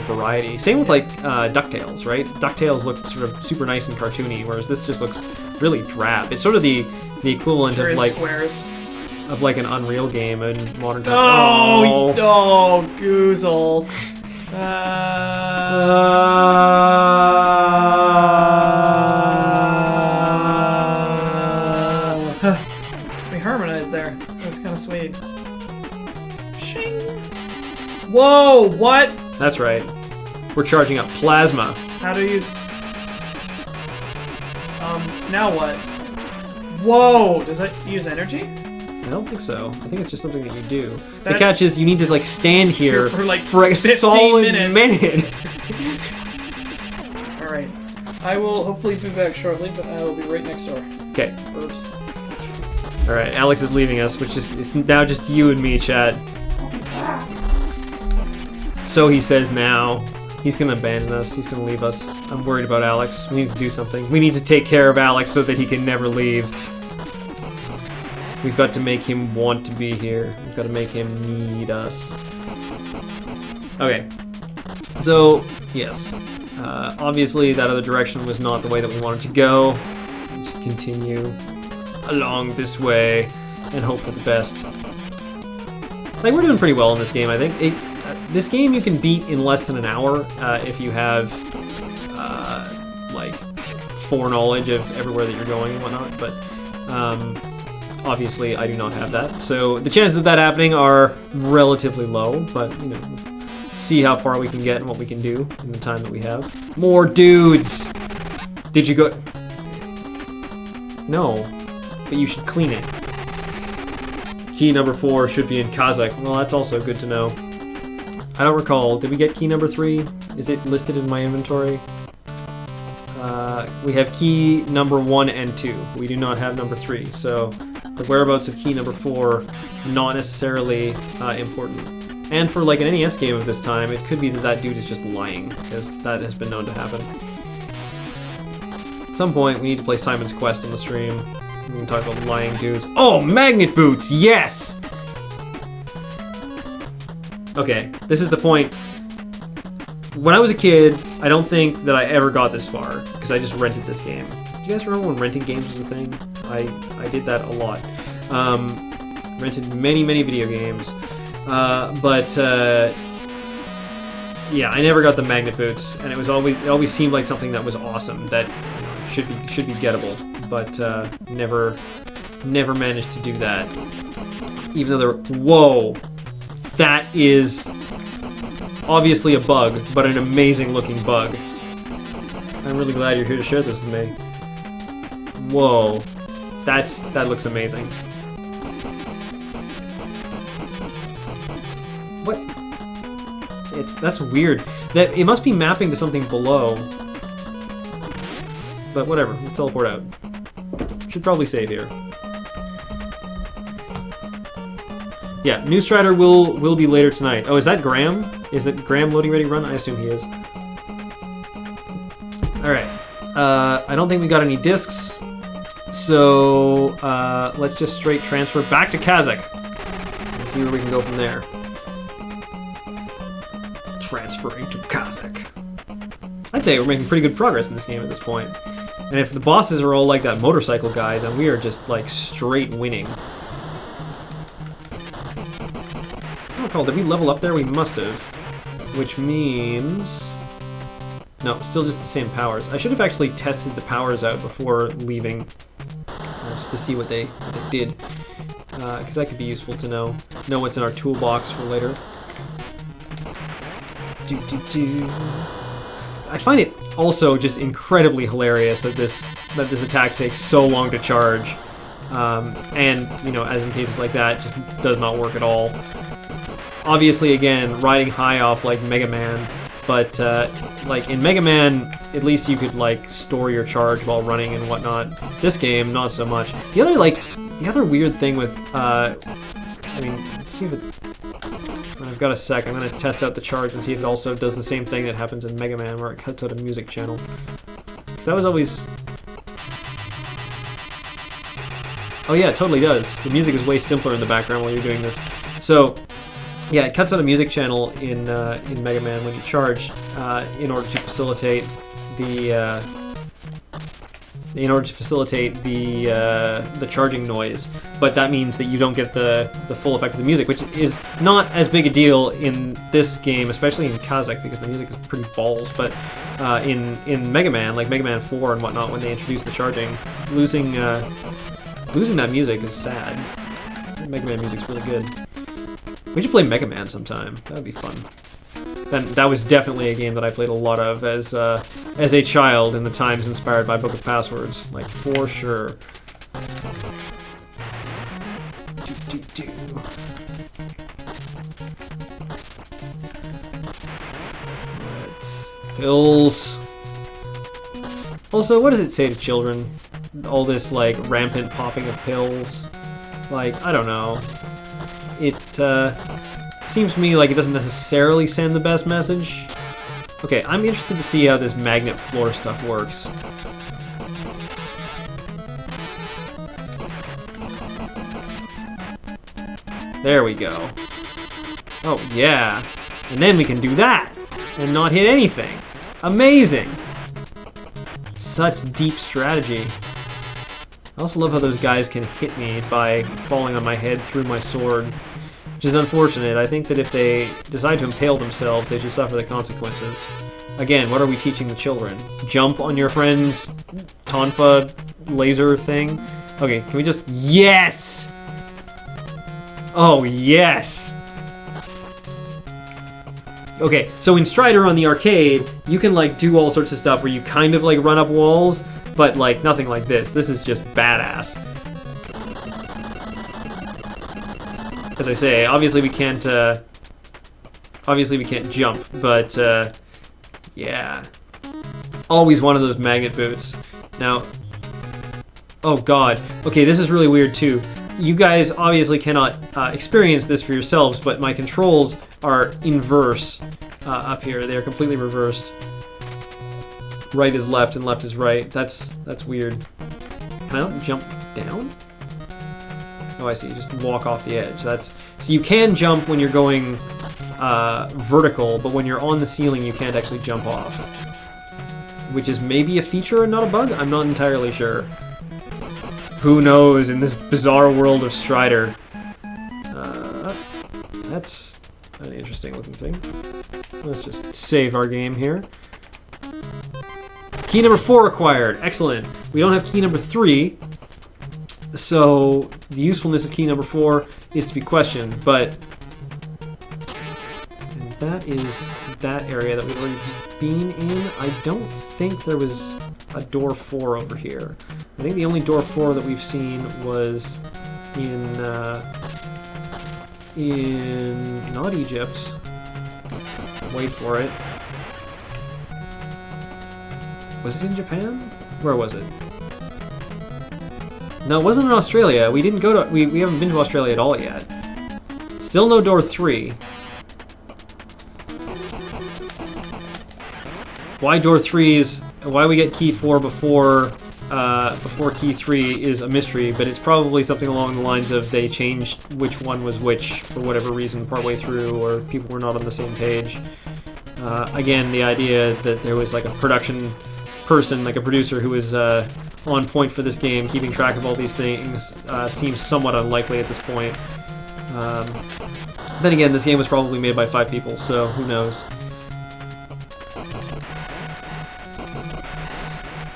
variety. Same with like DuckTales, right? DuckTales look sort of super nice and cartoony, whereas this just looks really drab. It's sort of the equivalent of like squares. Of like an Unreal game in modern times. Oh, Goozle. We harmonized there. That was kind of sweet. Shing. Whoa, what? That's right. We're charging up plasma. How do you... now what? Whoa, does that use energy? I don't think so. I think it's just something that you do. That- the catch is you need to like stand here for like a 15 solid minutes. minute. Alright. I will hopefully be back shortly, but I will be right next door. Okay. Oops. All right. Alex is leaving us, which is it's now just you and me, Chad. So he says now. He's gonna abandon us. He's gonna leave us. I'm worried about Alex. We need to do something. We need to take care of Alex so that he can never leave. We've got to make him want to be here. We've got to make him need us. Okay. So, yes. Obviously, that other direction was not the way that we wanted to go. Just continue along this way and hope for the best. Like, we're doing pretty well in this game, I think. This game you can beat in less than an hour if you have, like, foreknowledge of everywhere that you're going and whatnot, but, obviously, I do not have that. So the chances of that happening are relatively low, but, you know, see how far we can get and what we can do in the time that we have. More dudes! Did you go... No, but you should clean it. Key number 4 should be in Kazakh. Well, that's also good to know. I don't recall. Did we get key number 3? Is it listed in my inventory? We have key number 1 and 2. We do not have number 3, so the whereabouts of key number 4, not necessarily important. And for like an NES game of this time, it could be that that dude is just lying, because that has been known to happen. At some point, we need to play Simon's Quest on the stream. We can talk about lying dudes. Oh, magnet boots! Yes! Okay, this is the point. When I was a kid, I don't think that I ever got this far, because I just rented this game. Do you guys remember when renting games was a thing? I did that a lot. Rented many video games. Yeah, I never got the magnet boots, and it always seemed like something that was awesome, that should be gettable, but never managed to do that. Even though they're... Whoa! That is obviously a bug, but an amazing looking bug. I'm really glad you're here to share this with me. Whoa. That looks amazing. What? That's weird. It must be mapping to something below. But whatever, let's teleport out. Should probably save here. Yeah, New Strider will be later tonight. Oh, is that Graham? Is it Graham loading ready run? I assume he is. Alright. I don't think we got any discs. So, let's just straight transfer back to Kazakh. Let's see where we can go from there. Transferring to Kazakh. I'd say we're making pretty good progress in this game at this point. And if the bosses are all like that motorcycle guy, then we are just, like, straight winning. Oh, did we level up there? We must have. Which means... No, still just the same powers. I should have actually tested the powers out before leaving. Just to see what they did. Because that could be useful to know. Know what's in our toolbox for later. I find it also just incredibly hilarious that this attack takes so long to charge. And, you know, as in cases like that, just does not work at all. Obviously, again, riding high off like Mega Man, But like in Mega Man, at least you could like store your charge while running and whatnot. This game, not so much. The other weird thing with I mean, let's see if it. I've got a sec. I'm gonna test out the charge and see if it also does the same thing that happens in Mega Man, where it cuts out a music channel. Because that was always. Oh yeah, it totally does. The music is way simpler in the background while you're doing this. So, yeah, it cuts out a music channel in Mega Man when you charge in order to facilitate the charging noise. But that means that you don't get the full effect of the music, which is not as big a deal in this game, especially in Kazakh, because the music is pretty balls. But in Mega Man, like Mega Man 4 and whatnot, when they introduced the charging, losing that music is sad. Mega Man music's really good. We should play Mega Man sometime. That would be fun. That was definitely a game that I played a lot of as a child in the times inspired by Book of Passwords. Like, for sure. Pills. Also, what does it say to children? All this, like, rampant popping of pills. Like, I don't know. It, seems to me like it doesn't necessarily send the best message. Okay, I'm interested to see how this magnet floor stuff works. There we go. Oh, yeah. And then we can do that! And not hit anything! Amazing! Such deep strategy. I also love how those guys can hit me by falling on my head through my sword. Which is unfortunate. I think that if they decide to impale themselves, they should suffer the consequences. Again, what are we teaching the children? Jump on your friend's Tonfa laser thing? Okay, can we just... Yes! Oh, yes! Okay, so in Strider on the arcade, you can, like, do all sorts of stuff where you kind of, like, run up walls, but, like, nothing like this. This is just badass. As I say, obviously we can't jump, but, yeah. Always one of those magnet boots. Now, oh god. Okay, this is really weird too. You guys obviously cannot experience this for yourselves, but my controls are inverse up here. They are completely reversed. Right is left and left is right. That's weird. Can I not jump down? Oh, I see. You just walk off the edge. So you can jump when you're going vertical, but when you're on the ceiling, you can't actually jump off. Which is maybe a feature and not a bug? I'm not entirely sure. Who knows in this bizarre world of Strider? That's an interesting looking thing. Let's just save our game here. Key number 4 acquired. Excellent. We don't have key number 3. So the usefulness of key number 4 is to be questioned, but and that is that area that we've already been in. I don't think there was a door 4 over here. I think the only door 4 that we've seen was in not Egypt. Wait for it. Was it in Japan? Where was it? No, it wasn't in Australia. We didn't go to... We haven't been to Australia at all yet. Still no door 3. Why door 3 is... Why we get key 4 before key 3 is a mystery, but it's probably something along the lines of they changed which one was which for whatever reason partway through, or people were not on the same page. Again, the idea that there was like a production person, like a producer who was on point for this game, keeping track of all these things, seems somewhat unlikely at this point. Then again, this game was probably made by 5 people, so who knows.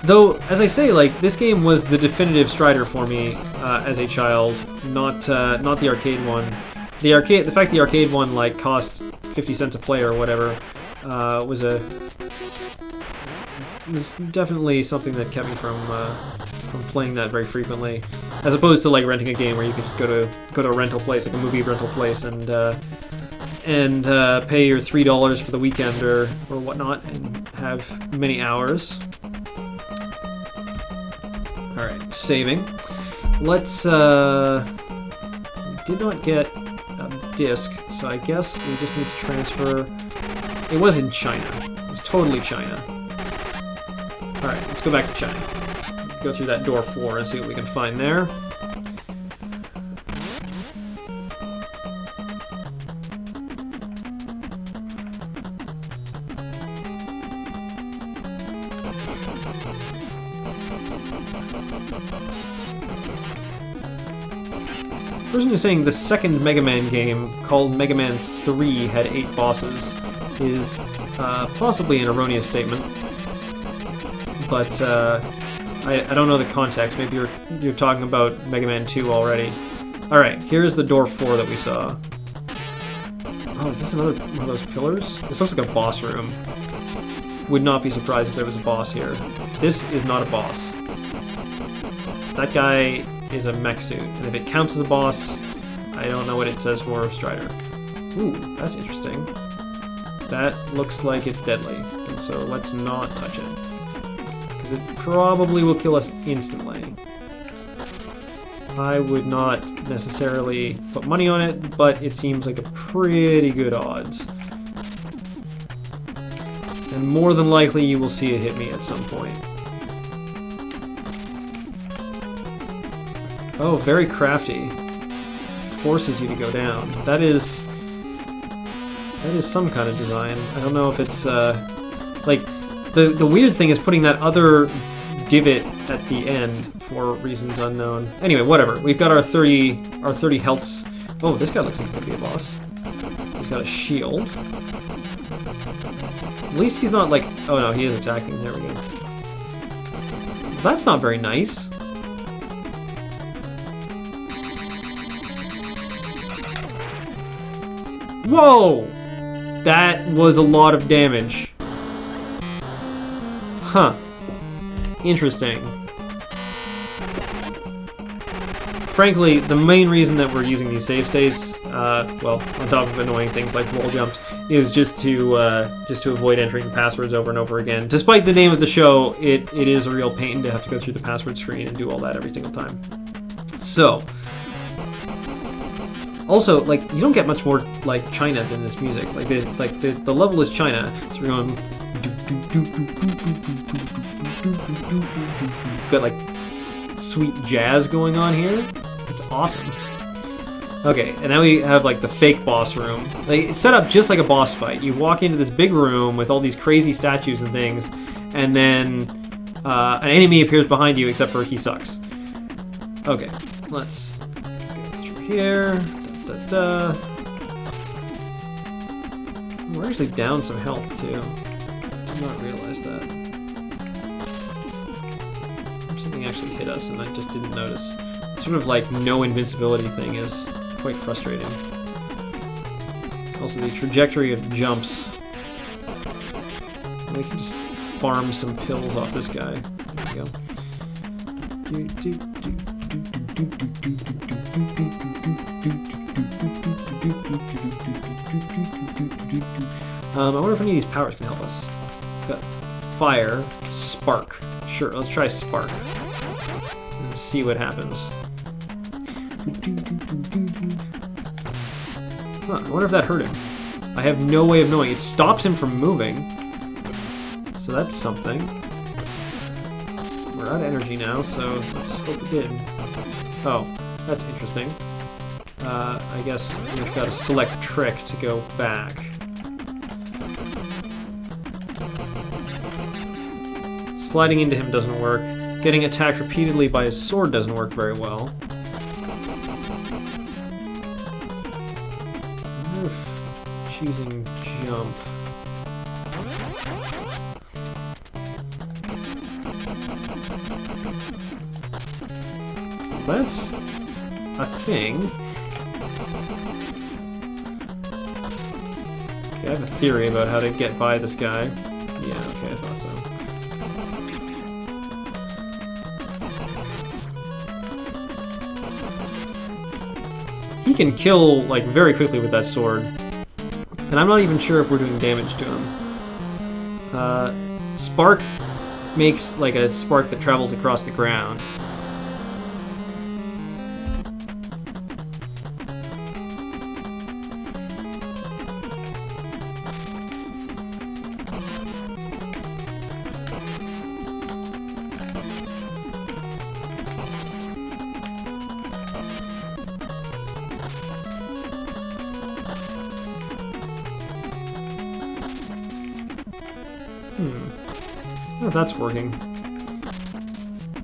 Though, as I say, like, this game was the definitive Strider for me as a child, not the arcade one. The fact the arcade one, like, cost 50 cents a play or whatever, was definitely something that kept me from playing that very frequently, as opposed to like renting a game where you could just go to a rental place, like a movie rental place, and and pay your $3 for the weekend or whatnot and have many hours. Alright, saving. Let's, we did not get a disc, so I guess we just need to transfer. It was in China. It was totally China. Alright, let's go back to China. Go through that door 4 and see what we can find there. The person who's saying the second Mega Man game, called Mega Man 3, had 8 bosses, is possibly an erroneous statement. But I don't know the context. Maybe you're talking about Mega Man 2 already. Alright, here's the door 4 that we saw. Oh, is this another one of those pillars? This looks like a boss room. Would not be surprised if there was a boss here. This is not a boss. That guy is a mech suit, and if it counts as a boss, I don't know what it says for Strider. Ooh, that's interesting. That looks like it's deadly, and so let's not touch it. Because it probably will kill us instantly. I would not necessarily put money on it, but it seems like a pretty good odds. And more than likely you will see it hit me at some point. Oh, very crafty. Forces you to go down. That is some kind of design. I don't know if it's like the weird thing is putting that other divot at the end for reasons unknown. Anyway, whatever. We've got our 30 healths. Oh, this guy looks like he could be a boss. He's got a shield. At least he's not like... Oh no, he is attacking. There we go. That's not very nice. Whoa! That was a lot of damage. Huh. Interesting. Frankly, the main reason that we're using these save states, well, on top of annoying things like wall jumps, is just to avoid entering passwords over and over again. Despite the name of the show, it is a real pain to have to go through the password screen and do all that every single time. So... Also, like, you don't get much more like China than this music. Like the level is China, so we're going. Got like sweet jazz going on here. It's awesome. Okay, and now we have like the fake boss room. Like it's set up just like a boss fight. You walk into this big room with all these crazy statues and things, and then an enemy appears behind you, except for he sucks. Okay, let's get through here. We're actually down some health too. Did not realize that. Something actually hit us and I just didn't notice. Sort of like no invincibility thing is quite frustrating. Also the trajectory of jumps. We can just farm some pills off this guy. There we go. I wonder if any of these powers can help us. Got fire, spark. Sure, let's try spark. And see what happens. Huh, I wonder if that hurt him. I have no way of knowing. It stops him from moving. So that's something. We're out of energy now, so let's hope it did. Oh, that's interesting. I guess we've got to select trick to go back. Sliding into him doesn't work. Getting attacked repeatedly by his sword doesn't work very well. I wonder if choosing jump. That's a thing. Okay, I have a theory about how to get by this guy. Yeah, okay, I thought so. He can kill, like, very quickly with that sword. And I'm not even sure if we're doing damage to him. Spark makes like a spark that travels across the ground. I don't know if that's working.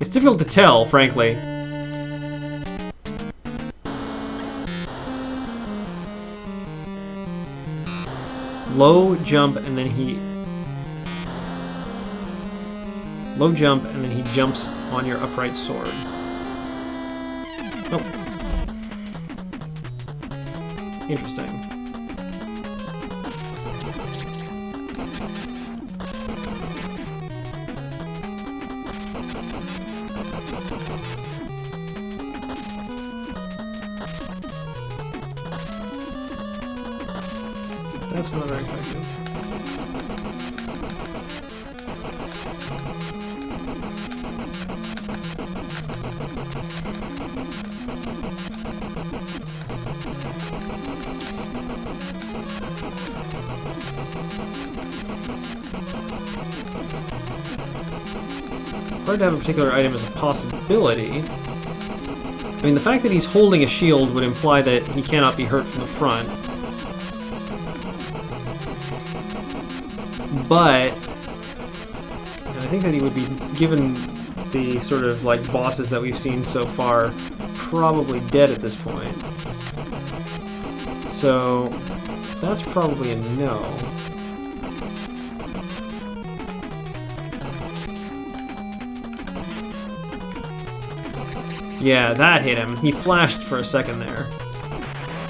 It's difficult to tell, frankly. Low jump and then he... Low jump and then he jumps on your upright sword. Oh. Interesting. That's not very effective. Hard to have a particular item as a possibility. I mean, the fact that he's holding a shield would imply that he cannot be hurt from the front. But I think that he would be, given the sort of like bosses that we've seen so far, probably dead at this point. So that's probably a no. Yeah, that hit him. He flashed for a second there.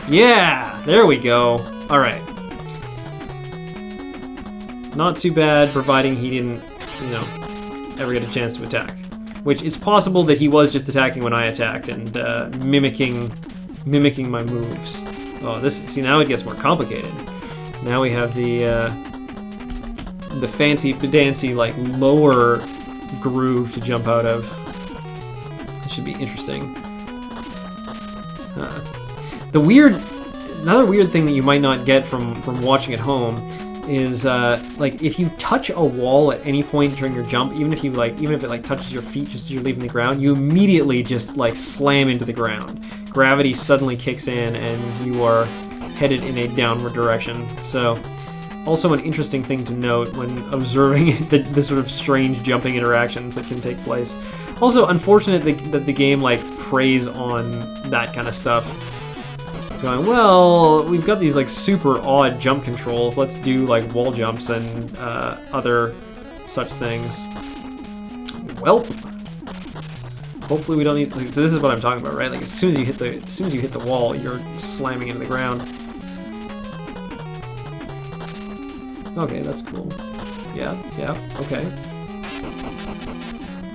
Yeah, there we go. All right. Not too bad, providing he didn't, you know, ever get a chance to attack. Which, it's possible that he was just attacking when I attacked and mimicking my moves. Oh, see, now it gets more complicated. Now we have the fancy, like, lower groove to jump out of. It should be interesting. Another weird thing that you might not get from watching at home is like if you touch a wall at any point during your jump, even if it like touches your feet just as you're leaving the ground, you immediately just like slam into the ground. Gravity suddenly kicks in and you are headed in a downward direction. So also an interesting thing to note when observing the sort of strange jumping interactions that can take place. Also unfortunate that the game like preys on that kind of stuff. Going, well, we've got these like super odd jump controls. Let's do like wall jumps and other such things. Well, hopefully we don't need. Like, so this is what I'm talking about, right? Like as soon as you hit the wall, you're slamming into the ground. Okay, that's cool. Yeah, okay.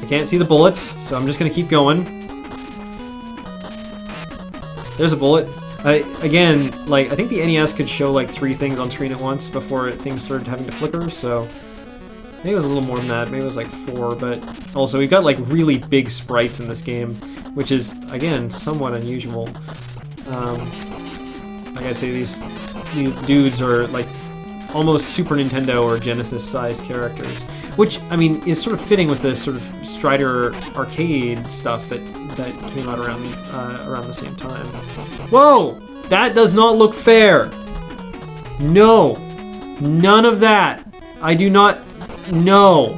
I can't see the bullets, so I'm just gonna keep going. There's a bullet. Again, like, I think the NES could show like 3 things on screen at once before things started having to flicker, so maybe it was a little more than that, maybe it was like 4, but also we've got like really big sprites in this game, which is, again, somewhat unusual. Like I say, these dudes are like almost Super Nintendo or Genesis sized characters, which, I mean, is sort of fitting with this sort of Strider arcade stuff that came out around the same time. Whoa! That does not look fair! No! None of that! I do not... No!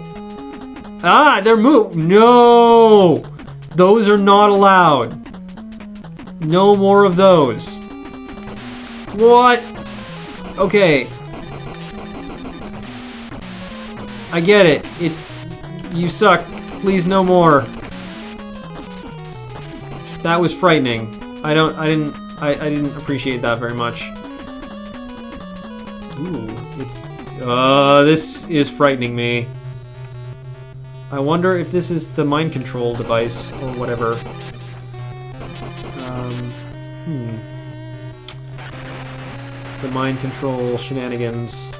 Ah! They're moved! No! Those are not allowed. No more of those. What? Okay. I get it. You suck. Please, no more. That was frightening. I didn't appreciate that very much. Ooh, this is frightening me. I wonder if this is the mind control device or whatever. the mind control shenanigans.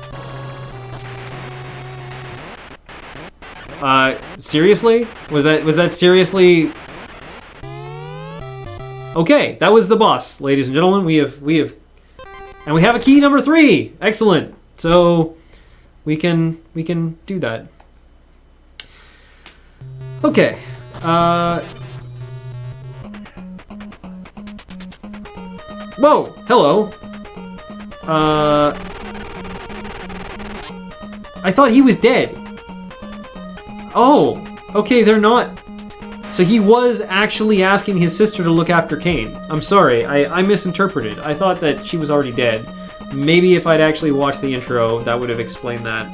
Seriously? Was that seriously? Okay, that was the boss, ladies and gentlemen. We have, and we have a key number 3. Excellent. So we can do that. Okay. Whoa! Hello. I thought he was dead. Oh, okay, they're not. So he was actually asking his sister to look after Kane. I'm sorry, I misinterpreted. I thought that she was already dead. Maybe if I'd actually watched the intro, that would have explained that.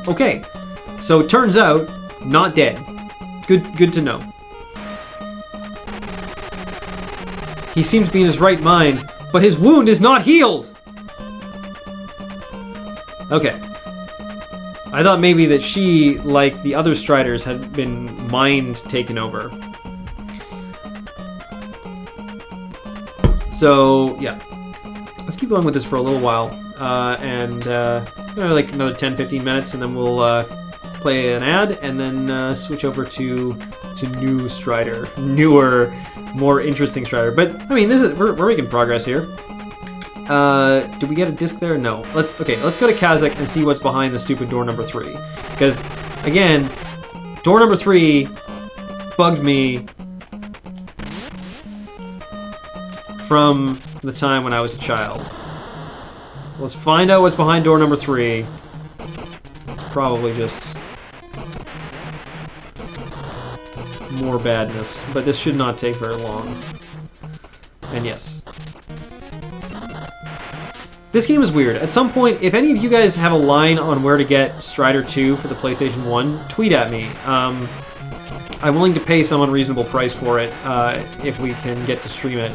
Okay, so it turns out, not dead. Good to know. He seems to be in his right mind, but his wound is not healed! Okay. I thought maybe that she, like the other Striders, had been mind taken over. So, yeah. Let's keep going with this for a little while. Like another 10-15 minutes, and then we'll play an ad, and then switch over to new Strider. Newer, more interesting Strider. But, I mean, we're making progress here. Did we get a disc there? No. Let's go to Kazakh and see what's behind the stupid door number 3. Because, again, door number 3 bugged me from the time when I was a child. So let's find out what's behind door number 3. It's probably just more badness, but this should not take very long. And yes. This game is weird. At some point, if any of you guys have a line on where to get Strider 2 for the PlayStation 1, tweet at me. I'm willing to pay some unreasonable price for it if we can get to stream it.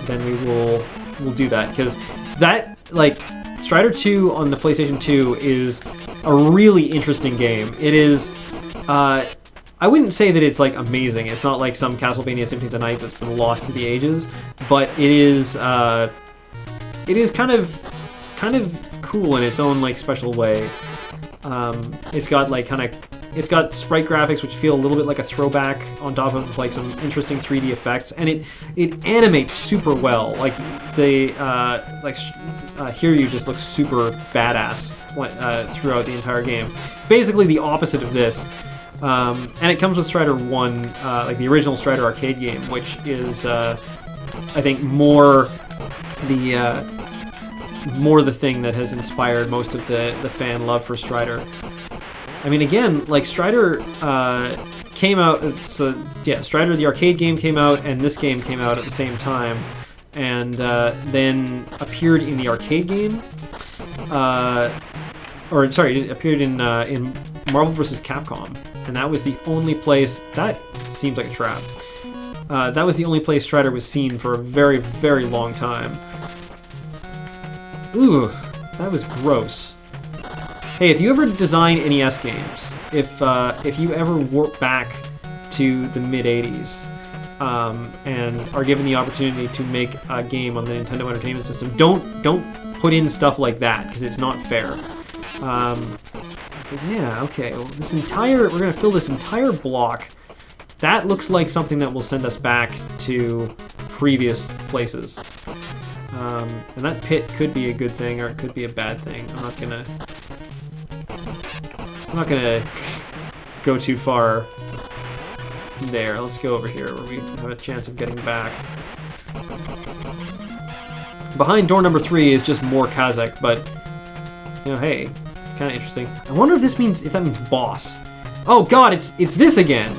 Then we'll do that. Because that, like, Strider 2 on the PlayStation 2 is a really interesting game. It is... I wouldn't say that it's like amazing. It's not like some Castlevania Symphony of the Night that's been lost to the ages, but it is kind of cool in its own like special way. It's got like it's got sprite graphics which feel a little bit like a throwback on top of like some interesting 3D effects, and it animates super well. Like they Hiryu just looks super badass throughout the entire game. Basically the opposite of this. And it comes with Strider 1, like the original Strider arcade game, which is, I think, more the thing that has inspired most of the fan love for Strider. I mean, again, like Strider came out, so yeah, Strider the arcade game came out, and this game came out at the same time, and then appeared in the arcade game, it appeared in Marvel vs. Capcom. And that was the only place... That seems like a trap. That was the only place Strider was seen for a very, very long time. Ooh, that was gross. Hey, if you ever design NES games, if you ever warp back to the mid-'80s and are given the opportunity to make a game on the Nintendo Entertainment System, don't put in stuff like that, because it's not fair. Yeah, okay, well, we're gonna fill this entire block. That looks like something that will send us back to previous places. And that pit could be a good thing, or it could be a bad thing. I'm not gonna go too far there. Let's go over here, where we have a chance of getting back. Behind door number 3 is just more Kazakh, but, you know, hey. Kind of interesting. I wonder if that means boss. Oh god, it's this again.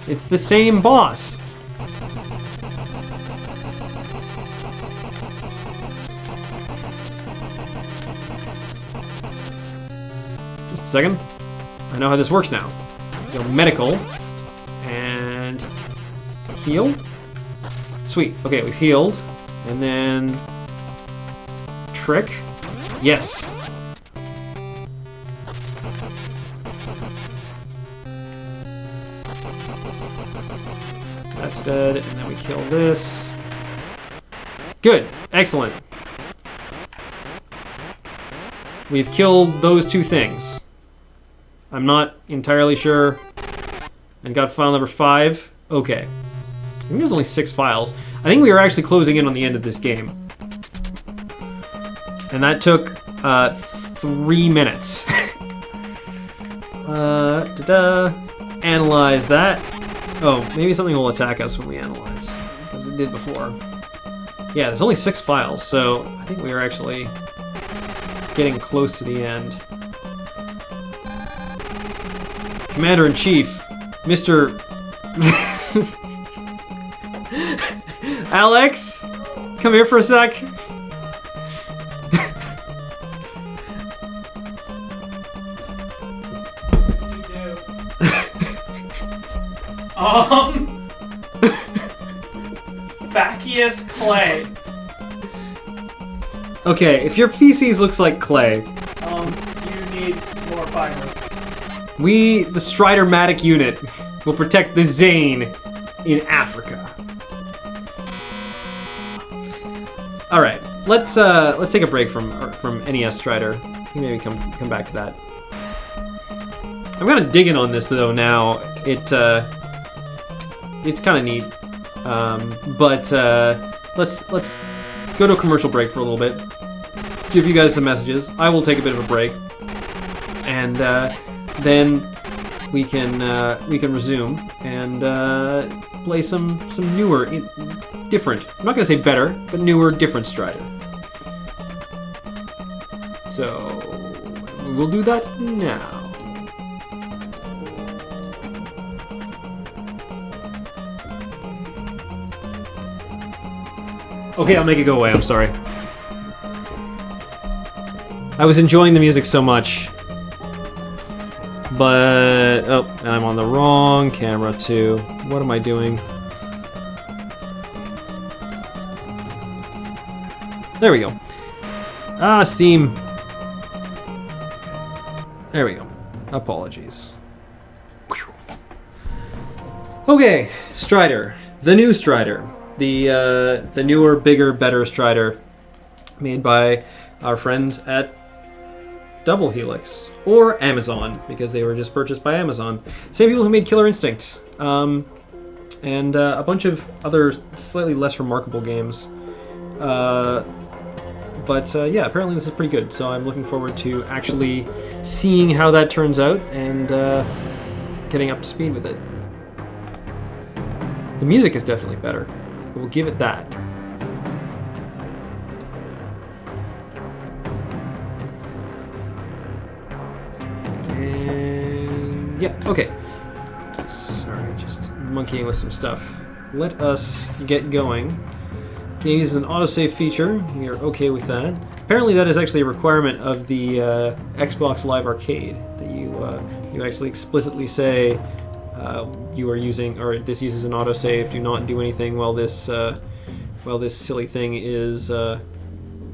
It's the same boss. Just a second. I know how this works now. Go medical and heal. Sweet. Okay, we've healed, and then trick. Yes. That's dead, and then we kill this. Good. Excellent. We've killed those two things. I'm not entirely sure. And got file number 5. Okay. I think there's only 6 files. I think we are actually closing in on the end of this game. And that took 3 minutes. Analyze that. Oh, maybe something will attack us when we analyze. Because it did before. Yeah, there's only 6 files, so I think we are actually getting close to the end. Commander-in-Chief, Mr. Alex, come here for a sec. Vacuous clay. Okay, if your feces looks like clay, You need more fiber. we, the Strider-matic unit, will protect the Zane in Africa. All right, let's take a break from NES Strider. We can maybe come back to that. I'm kind of digging on this though now. It's kind of neat. But let's go to a commercial break for a little bit. Give you guys some messages. I will take a bit of a break, and then we can resume and play some newer, different. I'm not gonna say better, but newer, different Strider. So we'll do that now. Okay, I'll make it go away, I'm sorry. I was enjoying the music so much. But... oh, and I'm on the wrong camera too. What am I doing? There we go. Ah, Steam. There we go. Apologies. Okay, Strider. The new Strider. The newer, bigger, better Strider made by our friends at Double Helix or Amazon, because they were just purchased by Amazon. Same people who made Killer Instinct and a bunch of other slightly less remarkable games. But yeah, apparently this is pretty good, so I'm looking forward to actually seeing how that turns out and getting up to speed with it. The music is definitely better. We'll give it that. And yeah, okay. Sorry, just monkeying with some stuff. Let us get going. Game uses an autosave feature. We are okay with that. Apparently that is actually a requirement of the Xbox Live Arcade, that you actually explicitly say you are using, or this uses an autosave. Do not do anything while this silly thing is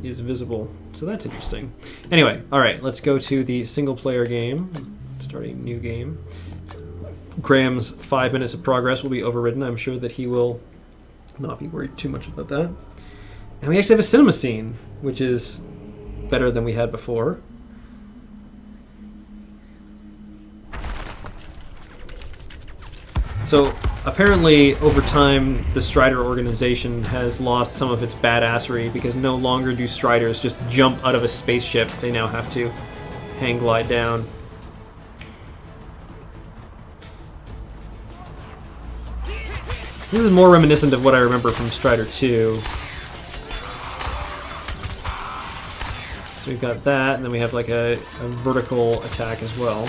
visible. So that's interesting. Anyway, all right, let's go to the single-player game. Start a new game. Graham's 5 minutes of progress will be overridden. I'm sure that he will not be worried too much about that. And we actually have a cinema scene, which is better than we had before. So apparently, over time, the Strider organization has lost some of its badassery, because no longer do Striders just jump out of a spaceship. They now have to hang glide down. This is more reminiscent of what I remember from Strider 2. So we've got that, and then we have like a vertical attack as well.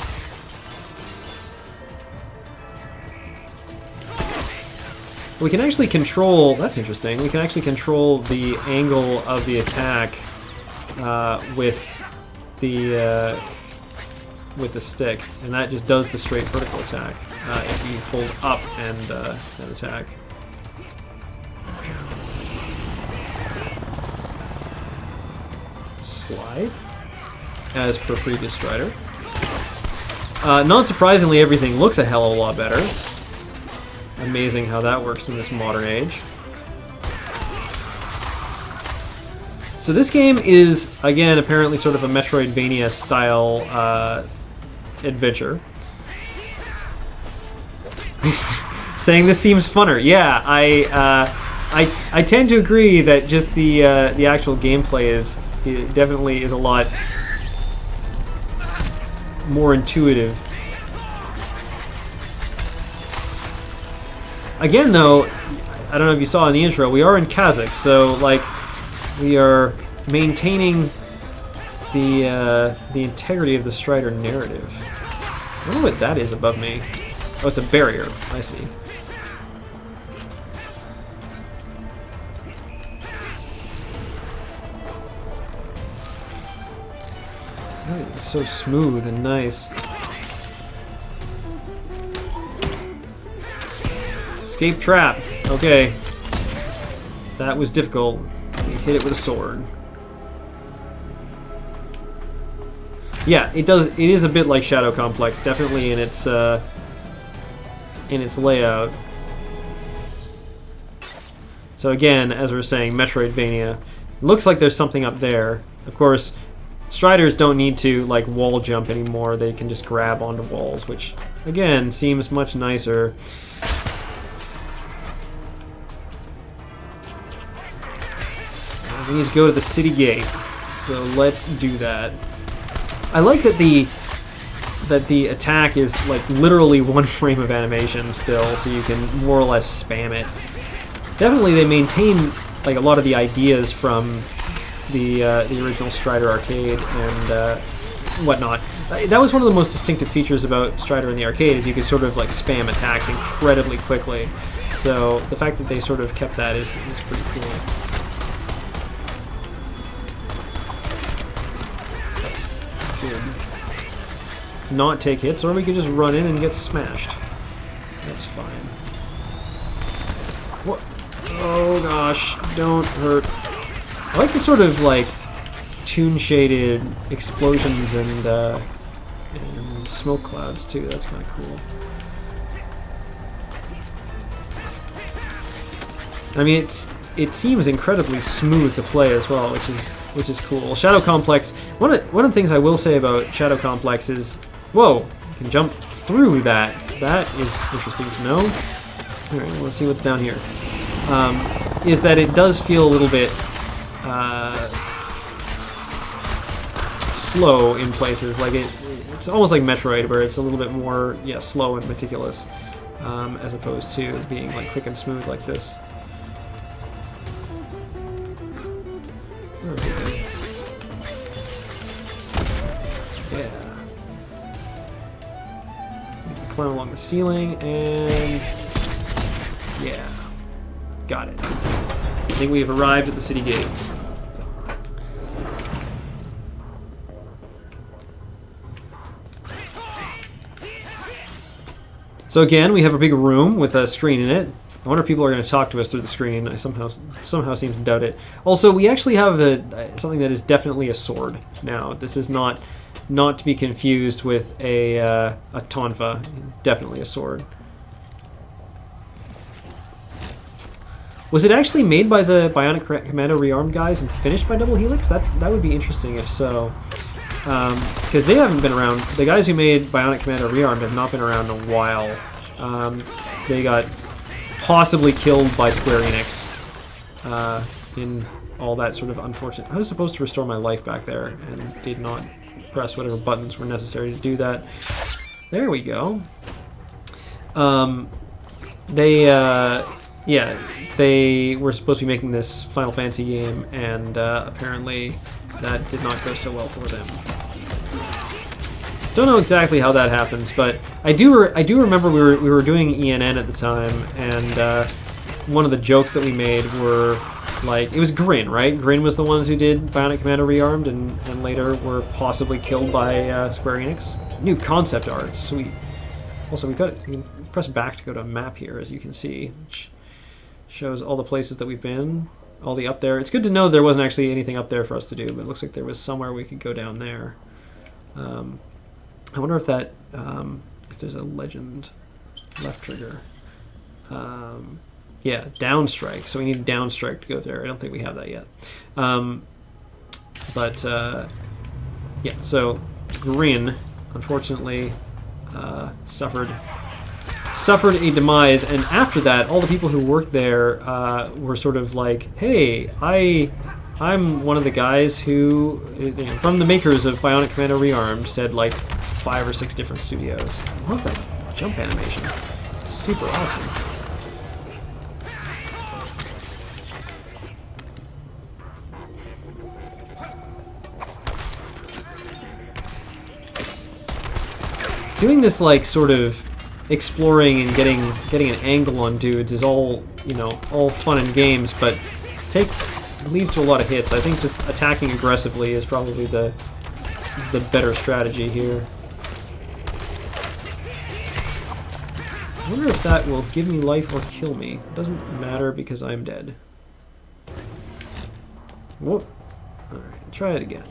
We can actually control, that's interesting, we can actually control the angle of the attack with the stick, and that just does the straight vertical attack if you hold up and attack. Slide, as per previous Strider. Not surprisingly, everything looks a hell of a lot better. Amazing how that works in this modern age. So this game is, again, apparently sort of a Metroidvania style adventure. Saying this seems funner. Yeah, I tend to agree that just the actual gameplay definitely is a lot more intuitive. Again, though, I don't know if you saw in the intro, we are in Kazakh, so like we are maintaining the integrity of the Strider narrative. I don't know what that is above me. Oh, it's a barrier. I see. Oh, it's so smooth and nice. Escape trap. Okay. That was difficult. You hit it with a sword. Yeah, it does. It is a bit like Shadow Complex, definitely in its layout. So again, as we were saying, Metroidvania. Looks like there's something up there. Of course, Striders don't need to like wall jump anymore. They can just grab onto walls, which again seems much nicer. We need to go to the city gate, so let's do that. I like that the attack is like literally 1 frame of animation still, so you can more or less spam it. Definitely, they maintain like a lot of the ideas from the original Strider arcade and whatnot. That was one of the most distinctive features about Strider in the arcade, is you could sort of like spam attacks incredibly quickly. So the fact that they sort of kept that is pretty cool. Not take hits, or we could just run in and get smashed. That's fine. What? Oh gosh, don't hurt. I like the sort of like toon-shaded explosions and smoke clouds too. That's kind of cool. I mean, it seems incredibly smooth to play as well, which is cool. Shadow Complex. One of the things I will say about Shadow Complex is, whoa, you can jump through that. That is interesting to know. All right, let's see what's down here. Is that it does feel a little bit slow in places. Like it's almost like Metroid, where it's a little bit more slow and meticulous, as opposed to being like quick and smooth like this. Yeah. Climb along the ceiling and yeah, got it. I think we have arrived at the city gate. So again, we have a big room with a screen in it. I wonder if people are going to talk to us through the screen. I somehow seem to doubt it. Also, we actually have something that is definitely a sword now. This is not to be confused with a tonfa. Definitely a sword. Was it actually made by the Bionic Commando Rearmed guys and finished by Double Helix? That would be interesting if so. Because they haven't been around. The guys who made Bionic Commando Rearmed have not been around in a while. They got possibly killed by Square Enix in all that sort of unfortunate... I was supposed to restore my life back there and did not press whatever buttons were necessary to do that. There we go. They were supposed to be making this Final Fantasy game, and apparently that did not go so well for them. Don't know exactly how that happens, but I do remember we were doing ENN at the time, and one of the jokes that we made were like, it was Grin, right? Grin was the ones who did Bionic Commando Rearmed, and later were possibly killed by Square Enix. New concept art, sweet. Also, you can press back to go to a map here, as you can see, which shows all the places that we've been, all the up there. It's good to know there wasn't actually anything up there for us to do, but it looks like there was somewhere we could go down there. I wonder if that, if there's a legend left trigger. Yeah, down strike. So we need down strike to go there. I don't think we have that yet. But yeah, so Grin, unfortunately, suffered a demise, and after that, all the people who worked there were sort of like, "Hey, I'm one of the guys who, from the makers of Bionic Commando Rearmed," said like 5 or 6 different studios. I love that jump animation. Super awesome. Doing this like sort of exploring and getting an angle on dudes is all fun and games, but leads to a lot of hits. I think just attacking aggressively is probably the better strategy here. I wonder if that will give me life or kill me. It doesn't matter because I'm dead. Whoop. Alright, try it again.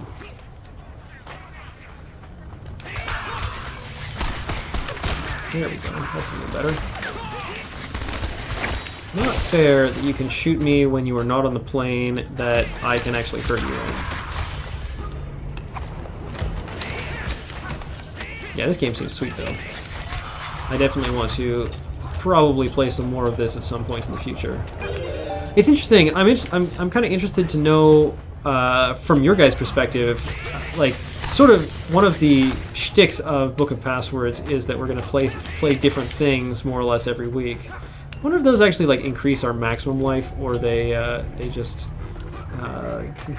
There we go. That's a little better. Not fair that you can shoot me when you are not on the plane that I can actually hurt you in. Yeah, this game seems sweet though. I definitely want to probably play some more of this at some point in the future. It's interesting. I'm kind of interested to know from your guys' perspective, like, sort of one of the shticks of Book of Passwords is that we're going to play different things more or less every week. I wonder if those actually like increase our maximum life, or they just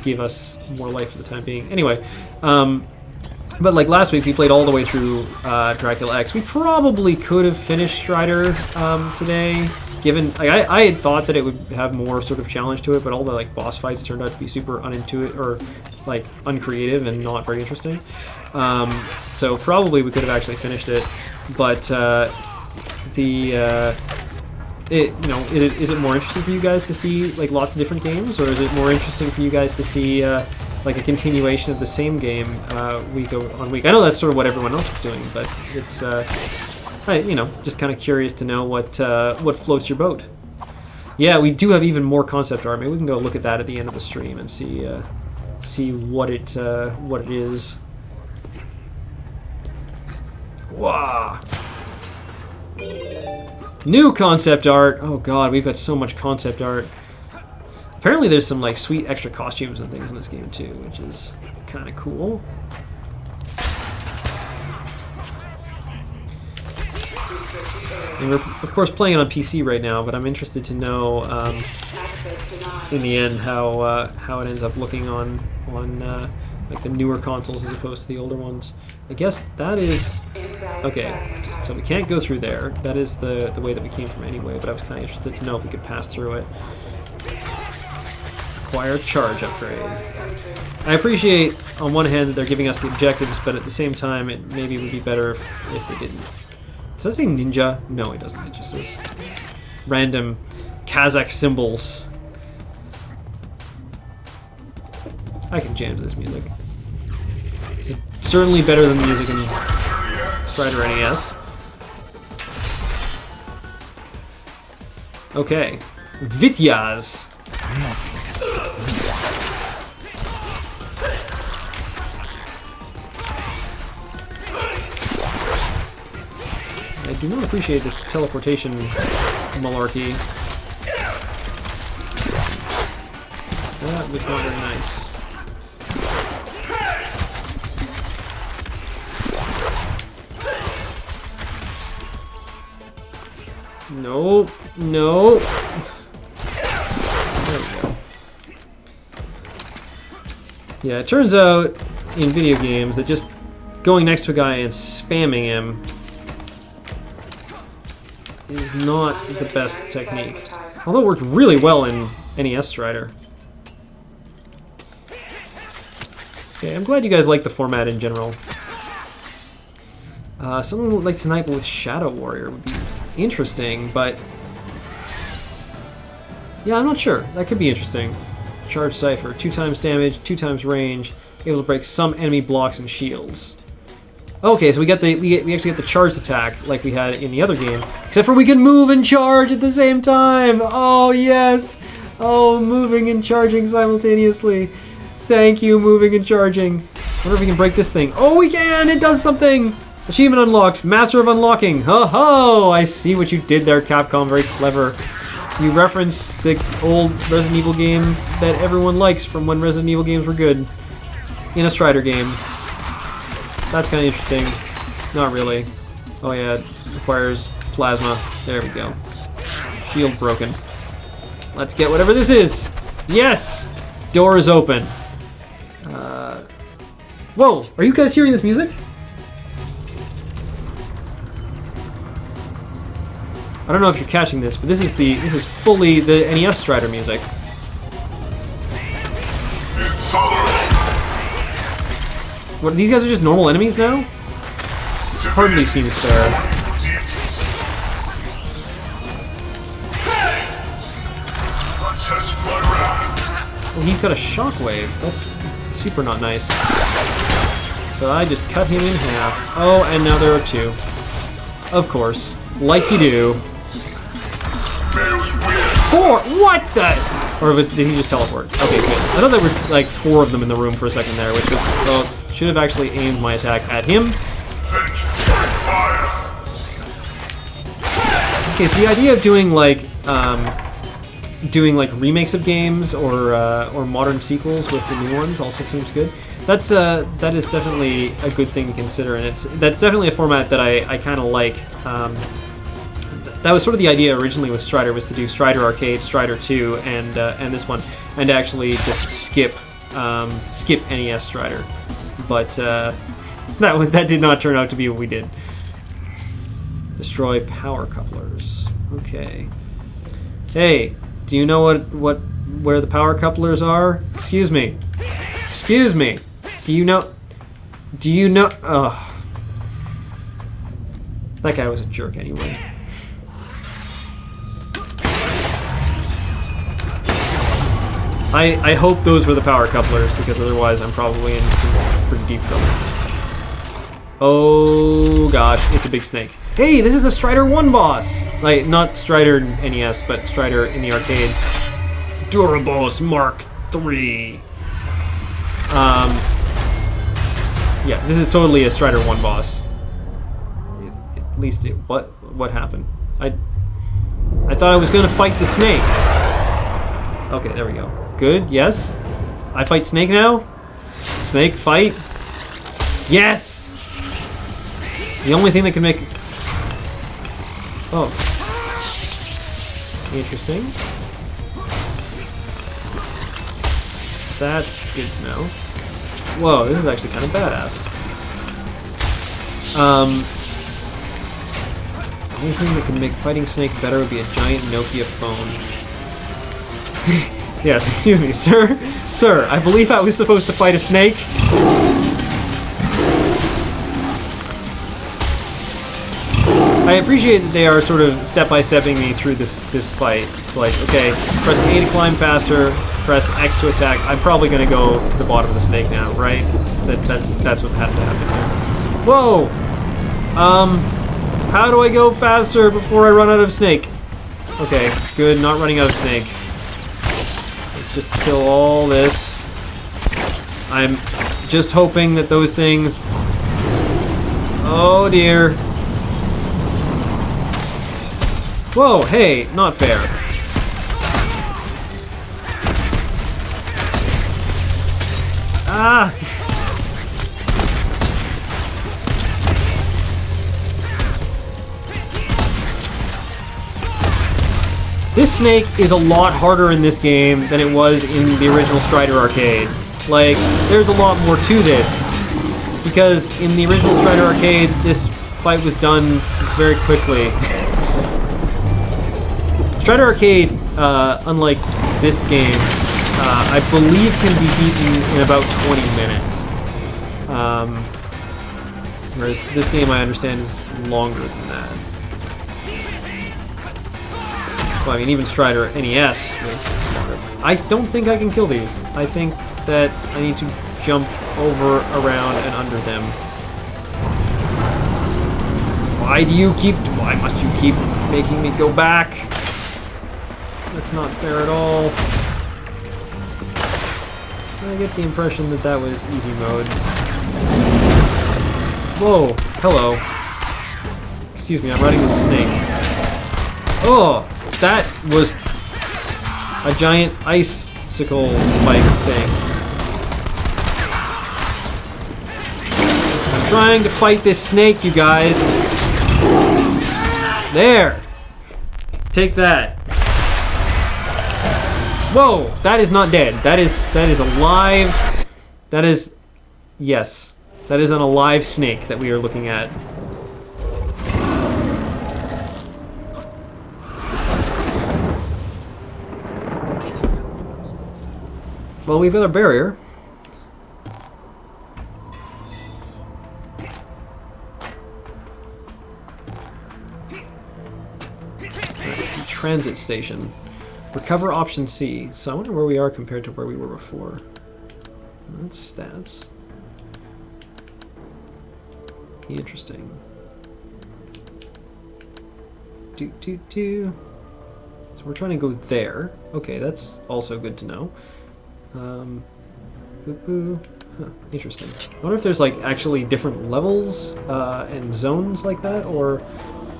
give us more life for the time being. Anyway, but like last week we played all the way through Dracula X. We probably could have finished Strider today. Given, like, I had thought that it would have more sort of challenge to it, but all the like boss fights turned out to be super unintuitive or like uncreative and not very interesting. So probably we could have actually finished it, but is it more interesting for you guys to see like lots of different games, or is it more interesting for you guys to see like a continuation of the same game week on week? I know that's sort of what everyone else is doing, but it's just kind of curious to know what floats your boat. Yeah, we do have even more concept art. Maybe we can go look at that at the end of the stream and see what it is. Wow. New concept art. Oh god, we've got so much concept art. Apparently there's some like sweet extra costumes and things in this game too, which is kind of cool. And we're of course playing it on PC right now, but I'm interested to know in the end how it ends up looking on like the newer consoles as opposed to the older ones. I guess that is okay. So we can't go through there. That is the way that we came from anyway. But I was kind of interested to know if we could pass through it. Acquire charge upgrade. I appreciate on one hand that they're giving us the objectives, but at the same time, it maybe would be better if they didn't. Does that say ninja? No, it doesn't. It just says random Kazakh symbols. I can jam to this music. It's certainly better than the music in Strider NES. Okay. Vityaz. I do not appreciate this teleportation malarkey. That was not very nice. No, no. There we go. Yeah, it turns out in video games that just going next to a guy and spamming him is not the best technique. Although it worked really well in NES Strider. Okay, I'm glad you guys like the format in general. Something like tonight, but with Shadow Warrior would be interesting, but yeah, I'm not sure. That could be interesting. Charge Cipher, 2 times damage, 2 times range, able to break some enemy blocks and shields. Okay, so we actually get the charged attack like we had in the other game, except for we can move and charge at the same time. Oh yes, oh, moving and charging simultaneously. Thank you, moving and charging. I wonder if we can break this thing. Oh, we can! It does something! Achievement unlocked. Master of unlocking. Ho ho! I see what you did there, Capcom. Very clever. You referenced the old Resident Evil game that everyone likes from when Resident Evil games were good. In a Strider game. That's kind of interesting. Not really. Oh yeah, it requires plasma. There we go. Shield broken. Let's get whatever this is. Yes! Door is open. Whoa! Are you guys hearing this music? I don't know if you're catching this, but this is fully the NES Strider music. What? These guys are just normal enemies now? Hardly seems fair. Well, he's got a shockwave. That's super not nice. But I just cut him in half. Oh, and now there are two. Of course. Like you do. 4! What the? Or did he just teleport? Okay, good. I thought there were like 4 of them in the room for a second there, which was, well, should have actually aimed my attack at him. Okay, so the idea of doing like remakes of games or modern sequels with the new ones also seems good. That is definitely a good thing to consider, and that's definitely a format that I kind of like. That was sort of the idea originally with Strider, was to do Strider Arcade, Strider 2, and this one, and actually just skip NES Strider. But that did not turn out to be what we did. Destroy power couplers. Okay. Hey, do you know where the power couplers are? Excuse me. Excuse me. Do you know? Oh. That guy was a jerk anyway. I hope those were the power couplers, because otherwise I'm probably in some pretty deep trouble. Oh gosh, it's a big snake. Hey, this is a Strider 1 boss! Like, not Strider NES, but Strider in the arcade. Durabos Mark III. Yeah, this is totally a Strider 1 boss. At least it, what happened? I thought I was gonna fight the snake. Okay, there we go. Good, yes. I fight Snake now? Snake, fight. Yes! The only thing that can make... Oh. Interesting. That's good to know. Whoa, this is actually kind of badass. The only thing that can make fighting Snake better would be a giant Nokia phone. Yes, excuse me, sir. Sir, I believe I was supposed to fight a snake. I appreciate that they are sort of step-by-stepping me through this fight. It's like, okay, press A to climb faster, press X to attack. I'm probably gonna go to the bottom of the snake now, right? That's what has to happen here. Whoa! How do I go faster before I run out of snake? Okay, good, not running out of snake. Just kill all this. I'm just hoping that those things... Oh dear. Whoa, hey, not fair. Ah! This snake is a lot harder in this game than it was in the original Strider Arcade. Like, there's a lot more to this. Because in the original Strider Arcade, this fight was done very quickly. Strider Arcade, unlike this game, I believe can be beaten in about 20 minutes. Whereas this game, I understand, is longer than that. Well, I mean, even Strider NES was longer. I don't think I can kill these. I think that I need to jump over, around, and under them. Why must you keep making me go back? That's not fair at all. I get the impression that that was easy mode. Whoa, hello. Excuse me, I'm riding this snake. Oh, that was a giant icicle spike thing. I'm trying to fight this snake, you guys. There. Take that. Whoa, that is not dead. That is alive. That is, yes, that is an alive snake that we are looking at. Well, we've got our barrier. Transit station. Recover option C. So I wonder where we are compared to where we were before. That's stats. Interesting. So we're trying to go there. Okay, that's also good to know. Huh, interesting. I wonder if there's like actually different levels and zones like that, or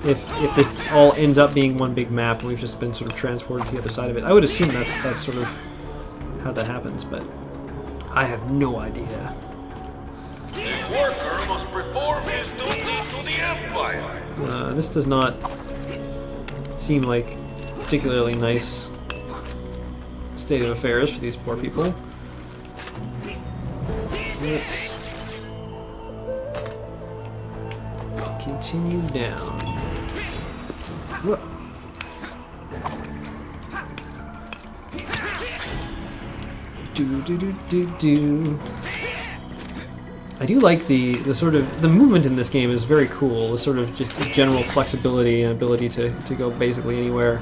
if this all ends up being one big map and we've just been sort of transported to the other side of it. I would assume that's sort of how that happens, but I have no idea. The worker must perform his duty to the Empire. This does not seem like a particularly nice state of affairs for these poor people. Let's continue down. Whoa. Do. I do like the sort of the movement in this game is very cool. The sort of just general flexibility and ability to go basically anywhere.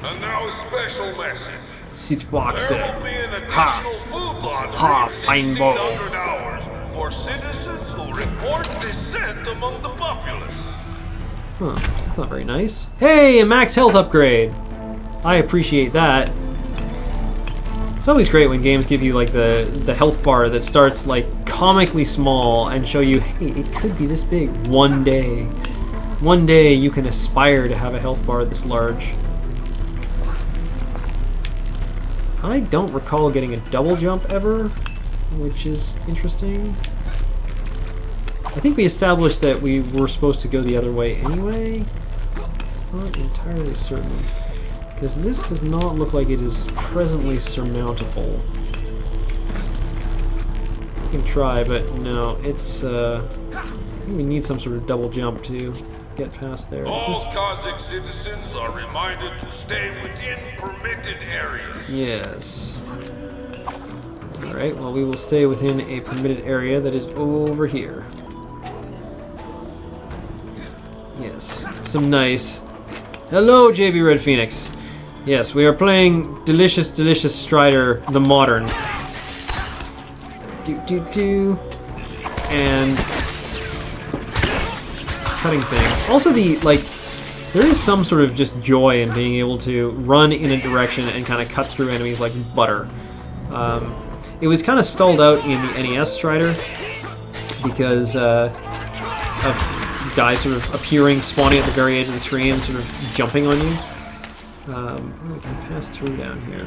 And now a special message. Sitzboxer. There will be an additional food laundry Ha, in fine ball. 1600 hours for citizens who report dissent among the populace. Huh, that's not very nice. Hey, a max health upgrade. I appreciate that. It's always great when games give you like the health bar that starts like comically small and show you, hey, it could be this big one day. One day you can aspire to have a health bar this large. I don't recall getting a double jump ever, which is interesting. I think we established that we were supposed to go the other way anyway. Not entirely certain. Because this does not look like it is presently surmountable. We can try, but no, it's, I think we need some sort of double jump to get past there. All Kazakh citizens are reminded to stay within permitted areas. Yes. Alright, well we will stay within a permitted area that is over here. Yes, some nice... Hello, JB Red Phoenix. Yes, we are playing Delicious Delicious Strider, the Modern. And... cutting thing. Also there is some sort of just joy in being able to run in a direction and kind of cut through enemies like butter. It was kind of stalled out in the NES Strider because of guys sort of appearing, spawning at the very edge of the screen, sort of jumping on you. We can pass through down here.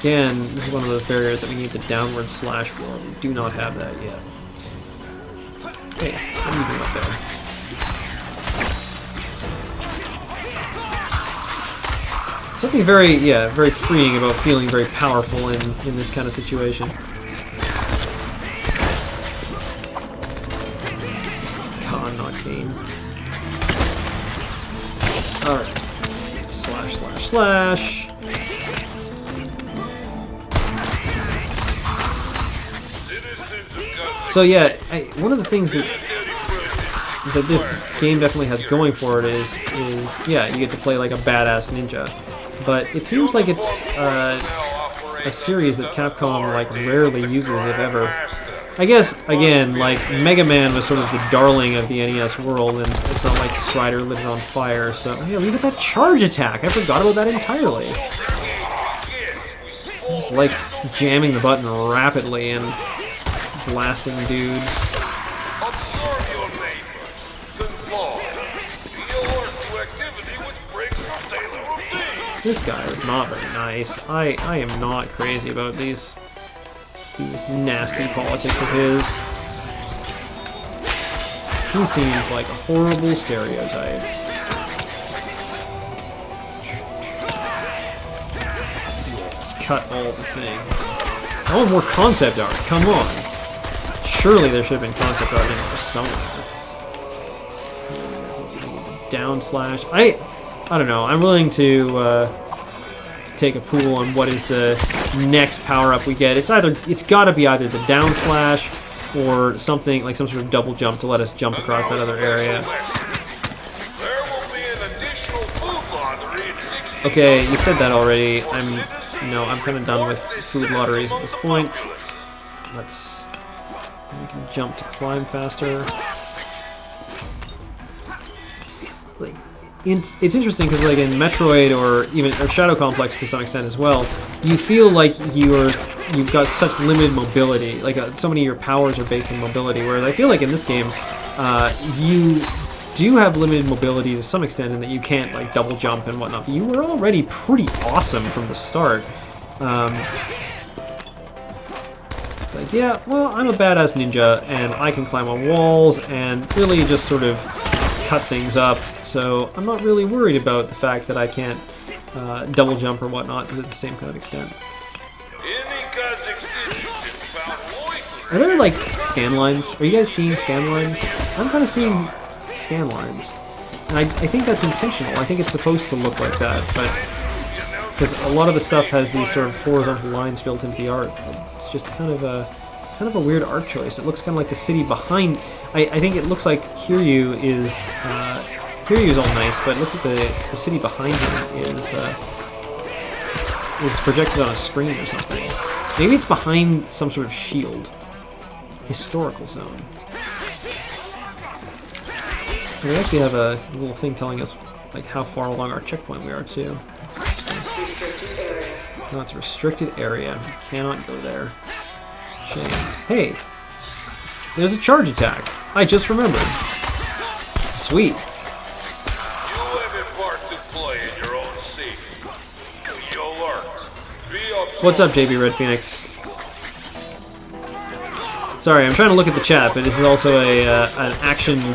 Again, this is one of those barriers that we need the downward slash for. We do not have that yet. Hey, what are you doing up there? Something very, very freeing about feeling very powerful in this kind of situation. It's con, not game. Alright. Slash. So yeah, one of the things that this game definitely has going for it is yeah, you get to play like a badass ninja. But it seems like it's a series that Capcom like rarely uses, if ever. I guess, again, like, Mega Man was sort of the darling of the NES world, and it's not like Strider lit it on fire, so... Yeah, look at that charge attack! I forgot about that entirely. just like jamming the button rapidly and blasting dudes. Observe your neighbors. Conform. Be alert to activity which breaks your daily routine. This guy is not very nice. I am not crazy about these nasty politics of his. He seems like a horrible stereotype. Yes, cut all the things. I want more concept art, come on. Surely there should have been concept art in there somewhere. Down slash. I don't know. I'm willing to take a pool on what is the next power up we get. It's got to be either the down slash or something like some sort of double jump to let us jump across that other area. There will be an additional food lottery in 60 Okay, you said that already. I'm kind of done with food lotteries at this point. We can jump to climb faster. Like, it's interesting because, like, in Metroid or Shadow Complex to some extent as well, you feel like you've got such limited mobility. Like, so many of your powers are based in mobility. Whereas I feel like in this game, you do have limited mobility to some extent in that you can't like double jump and whatnot. But you were already pretty awesome from the start. It's like, yeah, well, I'm a badass ninja and I can climb on walls and really just sort of cut things up. So I'm not really worried about the fact that I can't double jump or whatnot to the same kind of extent. Are there like scan lines? Are you guys seeing scan lines? I'm kind of seeing scan lines. And I think that's intentional. I think it's supposed to look like that, but because a lot of the stuff has these sort of horizontal lines built into the art. It's just kind of a weird art choice. It looks kind of like the city behind. I think it looks like Hiryu is all nice, but it looks like the city behind him is projected on a screen or something. Maybe it's behind some sort of shield. Historical zone. We actually have a little thing telling us like how far along our checkpoint we are too. No, it's a restricted area. We cannot go there. Shame. Hey! There's a charge attack. I just remembered. Sweet. You have a part to play in your own scene. Be alert. Be observant. What's up, JB Red Phoenix? Sorry, I'm trying to look at the chat, but this is also an action-y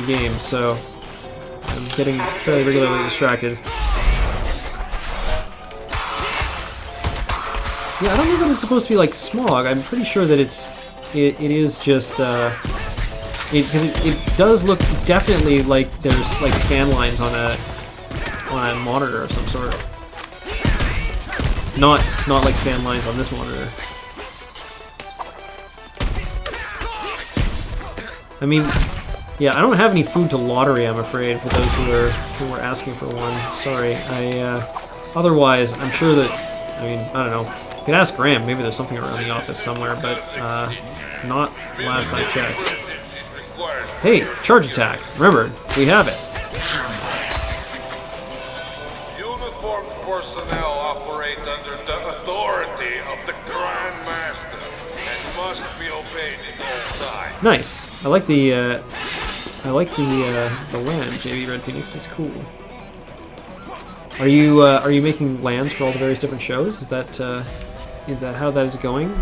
game, so I'm getting fairly regularly distracted. Yeah, I don't know that it's supposed to be like smog. I'm pretty sure that it is just it does look definitely like there's like scan lines on a monitor of some sort. Not like scan lines on this monitor. I mean, yeah, I don't have any food to lottery, I'm afraid, for those who were asking for one. Sorry. Otherwise, I'm sure that, I mean, I don't know. You could ask Graham, maybe there's something around the office somewhere, but not last I checked. Hey, charge attack. Remember, we have it. Uniformed personnel operate under the authority of the Grand Master and must be obeyed at all times. Nice. I like the land, JB Red Phoenix. That's cool. Are you making lands for all the various different shows? Is that how that is going?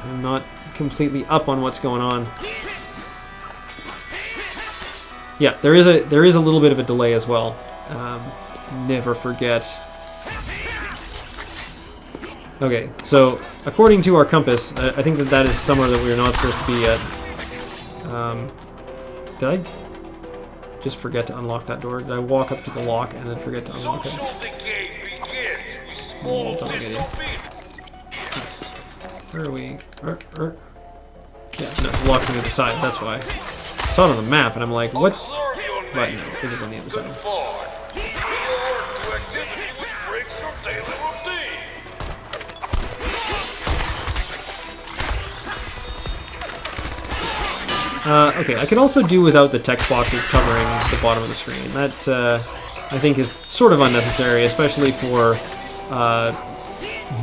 I'm not completely up on what's going on. Yeah, there is a little bit of a delay as well. Never forget. Okay, so according to our compass, I think that is somewhere that we're not supposed to be at. Did I just forget to unlock that door? Did I walk up to the lock and then forget to unlock it? Social decay begins with small disobedience. Where are we? Yeah, no, the lock's on the other side, that's why. I saw it on the map and I'm like, what's... But no, it is on the other side. Okay, I could also do without the text boxes covering the bottom of the screen. That, I think, is sort of unnecessary, especially for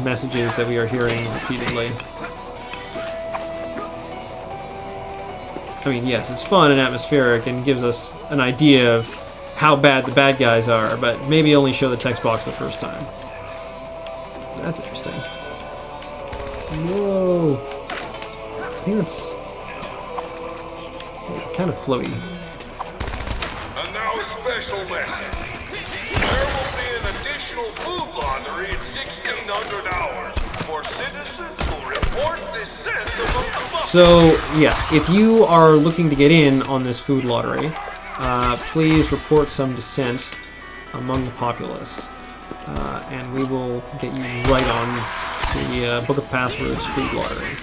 messages that we are hearing repeatedly. I mean, yes, it's fun and atmospheric and gives us an idea of how bad the bad guys are, but maybe only show the text box the first time. That's interesting. Whoa. I think that's kind of floaty. And now a special message. There will be an additional food laundry at 1600 hours for citizens who report dissent among the public. So, yeah, if you are looking to get in on this food lottery, please report some dissent among the populace, and we will get you right on the Book of Passwords food lottery.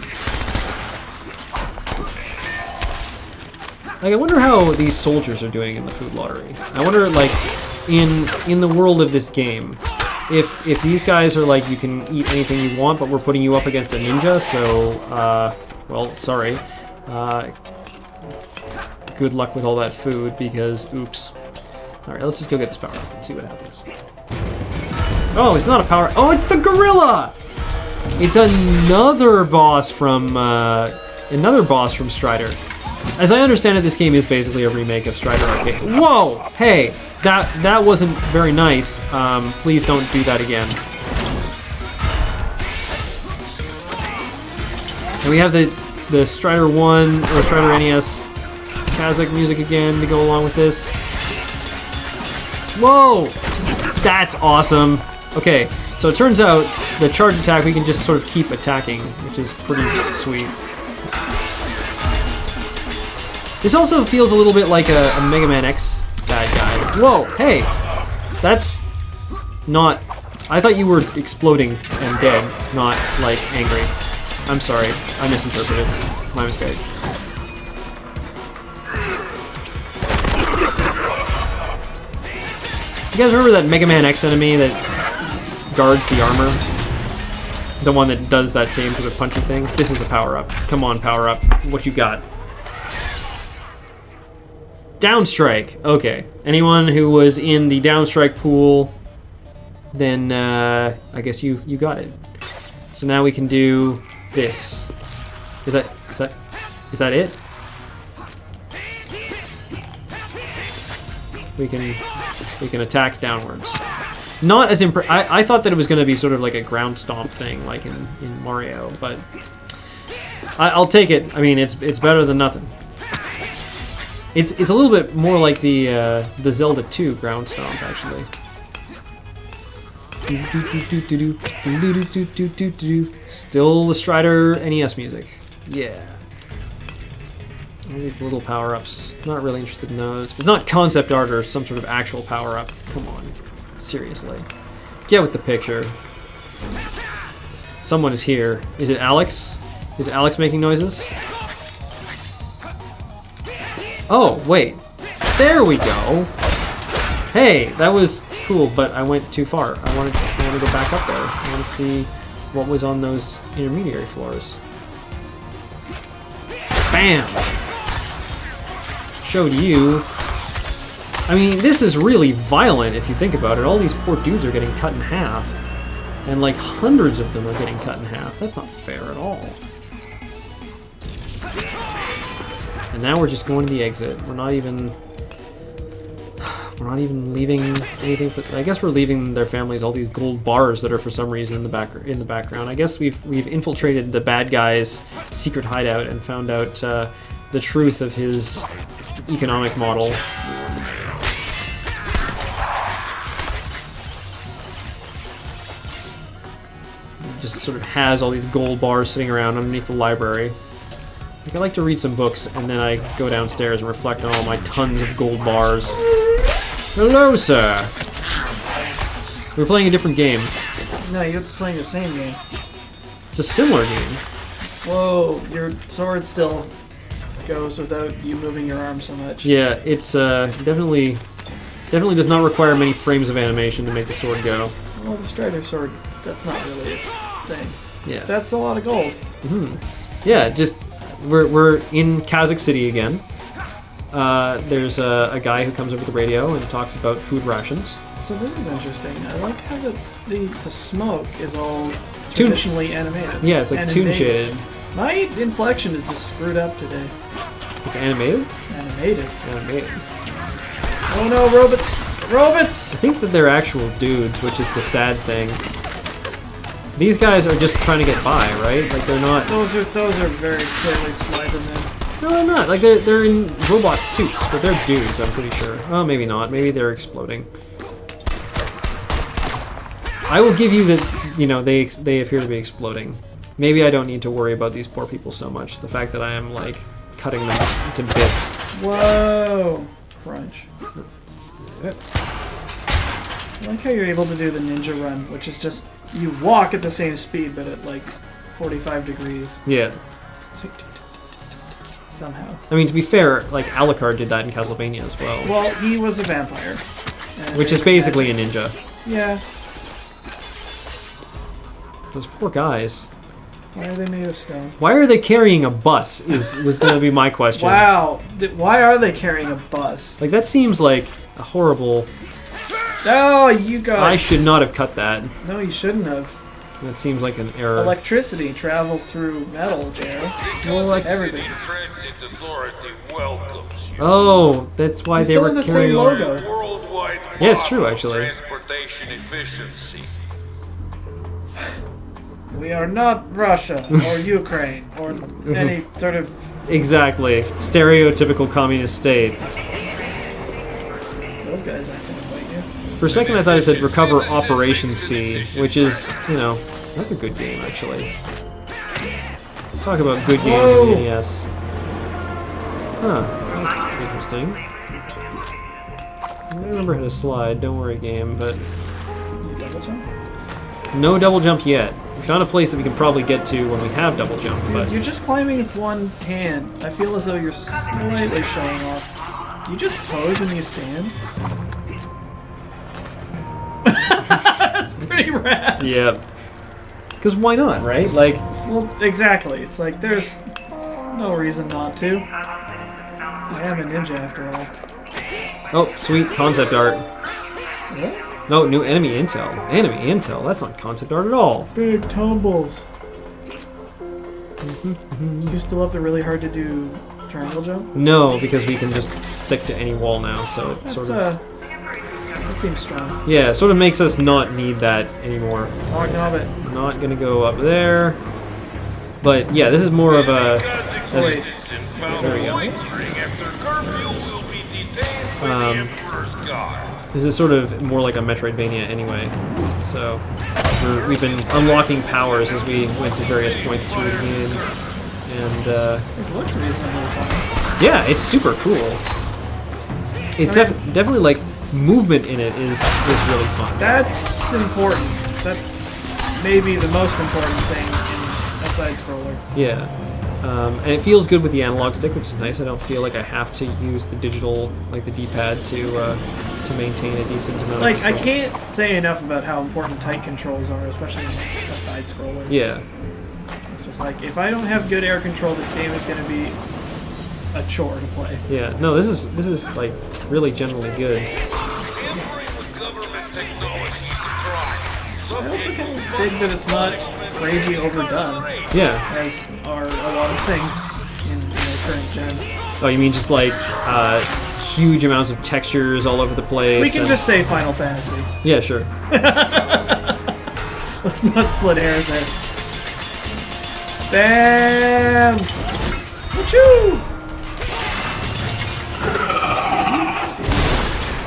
Like, I wonder how these soldiers are doing in the food lottery. I wonder, like, in the world of this game, if these guys are like, you can eat anything you want, but we're putting you up against a ninja, so, well, sorry. Good luck with all that food, because, oops. Alright, let's just go get this power up and see what happens. Oh, it's not a power. Oh, it's the gorilla! It's another boss from Strider. As I understand it, this game is basically a remake of Strider Arcade. Whoa! Hey, that wasn't very nice. Please don't do that again. And we have the Strider 1 or Strider NES Kazakh music again to go along with this. Whoa! That's awesome. Okay, so it turns out the charge attack we can just sort of keep attacking, which is pretty sweet. This also feels a little bit like a Mega Man X bad guy. Whoa, hey! That's not... I thought you were exploding and dead, not, like, angry. I'm sorry, I misinterpreted. My mistake. You guys remember that Mega Man X enemy that guards the armor? The one that does that same sort of punchy thing? This is the power-up. Come on, power-up. What you got? Downstrike. Okay. Anyone who was in the Downstrike pool, then I guess you got it. So now we can do this. Is that it? We can attack downwards. Not as I thought that it was going to be sort of like a ground stomp thing, like in Mario, but I'll take it. I mean, it's better than nothing. It's a little bit more like the Zelda 2 ground stomp, actually. Still the Strider NES music. Yeah. All these little power-ups. Not really interested in those. It's not concept art or some sort of actual power-up. Come on. Seriously. Get with the picture. Someone is here. Is it Alex? Is Alex making noises? Oh, wait. There we go. Hey, that was cool, but I went too far. I want to go back up there. I want to see what was on those intermediary floors. Bam! Showed you. I mean, this is really violent if you think about it. All these poor dudes are getting cut in half. And like hundreds of them are getting cut in half. That's not fair at all. And now we're just going to the exit. We're not even leaving anything for... I guess we're leaving their families all these gold bars that are for some reason in the background. I guess we've infiltrated the bad guy's secret hideout and found out the truth of his economic model. He just sort of has all these gold bars sitting around underneath the library. Like, I like to read some books and then I go downstairs and reflect on all my tons of gold bars. Hello, sir. We're playing a different game. No, you're playing the same game. It's a similar game. Whoa, your sword still goes without you moving your arm so much. Yeah, it's definitely does not require many frames of animation to make the sword go. Well, the Strider sword, that's not really its thing. Yeah. That's a lot of gold. Mm-hmm. Yeah, just we're in Kazakh City again. there's a guy who comes over the radio and talks about food rations. So this is interesting. I like how the smoke is all traditionally animated. Yeah, it's like toon shaded. My inflection is just screwed up today. It's animated? Animated. Oh no, robots! Robots! I think that they're actual dudes, which is the sad thing. These guys are just trying to get by, right? Like they're not. Those are very clearly Slidermen. No, they're not. Like they're in robot suits, but they're dudes. I'm pretty sure. Oh, maybe not. Maybe they're exploding. I will give you that. You know, they appear to be exploding. Maybe I don't need to worry about these poor people so much. The fact that I am like cutting them to bits. Whoa! Crunch. I like how you're able to do the ninja run, which is just you walk at the same speed, but at like 45 degrees. Yeah. Somehow. I mean, to be fair, like Alucard did that in Castlevania as well. Well, he was a vampire. Which is basically a ninja. Yeah. Those poor guys. Why are they made of stone? Why are they carrying a bus? Was going to be my question. Wow. Why are they carrying a bus? Like that seems like a horrible. Oh, you got. I should not have cut that. No, you shouldn't have. That seems like an error. Electricity travels through metal, Jer. Well, like everything. Oh, that's why they were the carrying. same logo. Yeah, it's true actually. Transportation efficiency. We are not Russia or Ukraine or any sort of. Exactly. Stereotypical communist state. Those guys aren't gonna fight you. For a second I thought it said recover Operation C, which is, you know, another good game actually. Let's talk about good games in the NES. Huh, that's interesting. I remember how to slide, don't worry game, but... You double jump? No double jump yet. We found a place that we can probably get to when we have double jump, Dude, but... you're just climbing with one hand. I feel as though you're slightly showing off. Do you just pose when you stand? That's pretty rad. Yeah. Because why not, right? Like... Well, exactly. It's like, there's no reason not to. I am a ninja after all. Oh, sweet concept art. What? No, new enemy intel. Enemy intel? That's not concept art at all. Big tumbles. Do you still have the really hard to do triangle jump? No, because we can just stick to any wall now, so it That's, sort of... that seems strong. Yeah, it sort of makes us not need that anymore. Oh, knob it. Not gonna go up there. But yeah, this is more of a... Wait. There we go. This is sort of more like a Metroidvania anyway. So we've been unlocking powers as we went to various points through the game. And This looks reasonably fun. yeah, it's super cool. It's definitely like movement in it is really fun. That's important. That's maybe the most important thing in a side scroller. Yeah. And it feels good with the analog stick, which is nice. I don't feel like I have to use the digital, like the D-pad, to maintain a decent amount Like, of I control. can't say enough about how important tight controls are, especially in a side scroller. Yeah. It's just like, if I don't have good air control, this game is going to be a chore to play. Yeah. No, this is like really generally good. I also kind of dig that it's not crazy overdone, Yeah. as are a lot of things in the current gen. Oh, you mean just like huge amounts of textures all over the place? We can just say Final Fantasy. Yeah, sure. Let's not split hairs there. Spam! Wachoo!